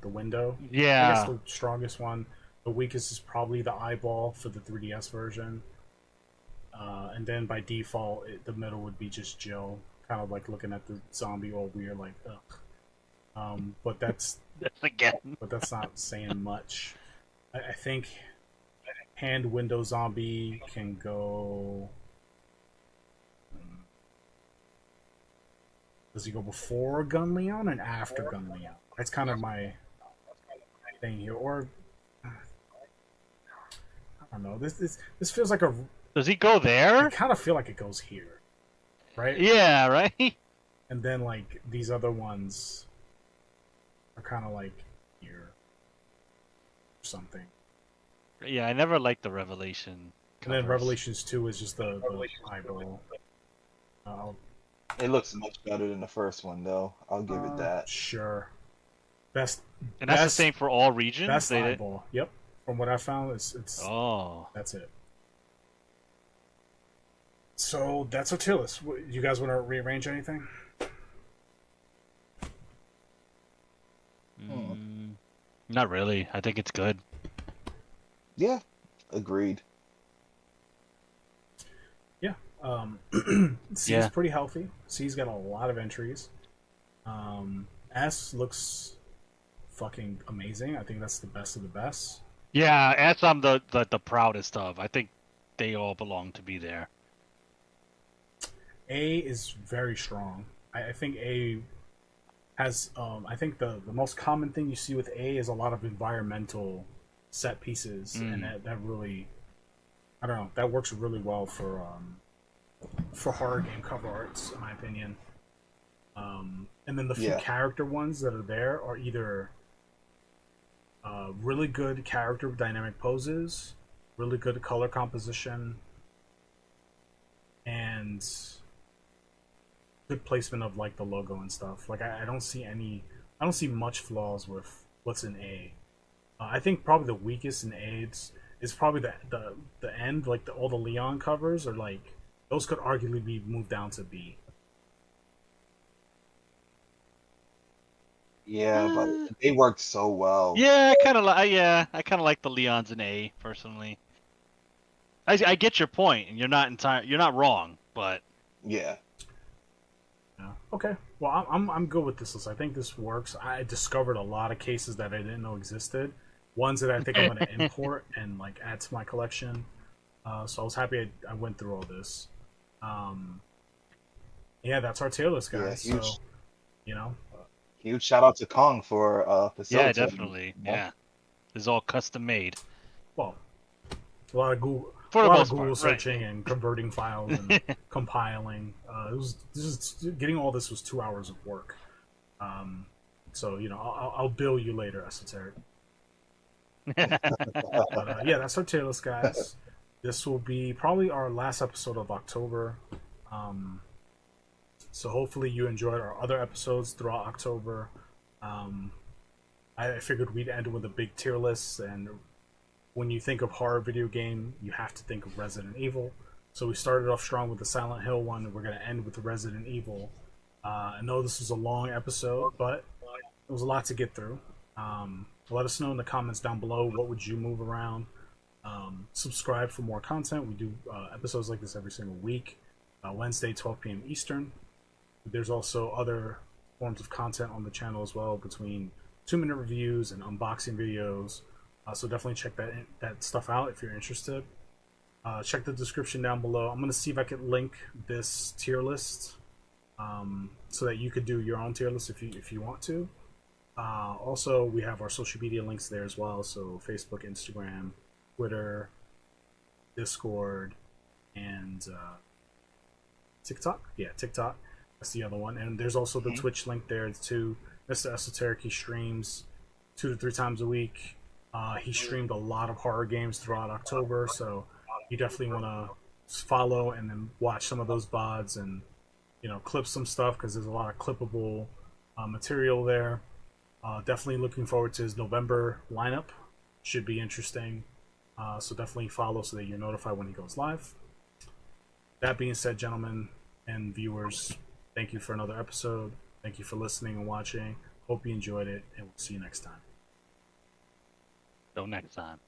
window. I guess Yeah. the strongest one. The weakest is probably the eyeball for the 3DS version. And then by default, the middle would be just Jill, kind of like looking at the zombie all weird, like, ugh. But that's Again. not saying much. I think hand window zombie can go. Does he go before Gun Leon and after Gun Leon? That's kind of my thing here. Or I don't know. This feels like a. Does he go I there? kind of feel like it goes here, right? Yeah, right? And then like these other ones are kind of like here or something. Yeah, I never liked the Revelation And then covers. Revelations 2 is just the eyeball. It looks much better than the first one, though. I'll give it that. Sure. Best. And that's the best- same for all regions? Best They did- eyeball. Yep. From what I found, it's Oh. that's it. So that's our tier list. You guys want to rearrange anything? Not really. I think it's good. Yeah, agreed. Yeah. C's Yeah. pretty healthy. C's got a lot of entries. S looks fucking amazing. I think that's the best of the best. Yeah, as I'm the proudest of. I think they all belong to be there. A is very strong. I think A has. I think the most common thing you see with A is a lot of environmental set pieces, and that really, I don't know, that works really well for horror game cover arts, in my opinion. And then the few character ones that are there are either really good character dynamic poses, really good color composition, and good placement of like the logo and stuff. Like I don't see much flaws with what's in A. I think probably the weakest in A is probably the end. Like all the Leon covers are like those could arguably be moved down to B. Yeah, but they worked so well. Yeah, I kind of like the Leons in A personally. I get your point, and you're not wrong, but Yeah. Yeah. Okay. Well, I'm good with this list. I think this works. I discovered a lot of cases that I didn't know existed. Ones that I think I'm going to import and like add to my collection. So I was happy I went through all this. Yeah, that's our tier list, guys. Yeah, so, you know, Huge shout out to Kong for yeah, facilitating. definitely, yeah. This is all custom made. well, a lot of Google, For a the lot most of Google part, right. searching and converting files and compiling. Getting all this was 2 hours of work. So you know, I'll bill you later, Esoteric. But yeah, that's our tier list, guys. This will be probably our last episode of October. So hopefully you enjoyed our other episodes throughout October. I figured we'd end with a big tier list, and when you think of horror video game, you have to think of Resident Evil. So we started off strong with the Silent Hill one, and we're going to end with the Resident Evil. I know this was a long episode, but it was a lot to get through. Let us know in the comments down below, what would you move around. Subscribe for more content. We do episodes like this every single week. Wednesday, 12 p.m. Eastern. There's also other forms of content on the channel as well, between 2-minute reviews and unboxing videos. So definitely check that stuff out if you're interested. Check the description down below. I'm going to see if I can link this tier list so that you could do your own tier list if you want to. Also, we have our social media links there as well. So Facebook, Instagram, Twitter, Discord, and TikTok. Yeah, TikTok. That's the other one. And there's also the Twitch link there too. Mr. Esoteric, he streams 2 to 3 times a week. He streamed a lot of horror games throughout October, so you definitely want to follow and then watch some of those VODs and clip some stuff because there's a lot of clippable material there. Definitely looking forward to his November lineup. Should be interesting. So definitely follow so that you're notified when he goes live. That being said, gentlemen and viewers, thank you for another episode. Thank you for listening and watching. Hope you enjoyed it, and we'll see you next time. Till next time.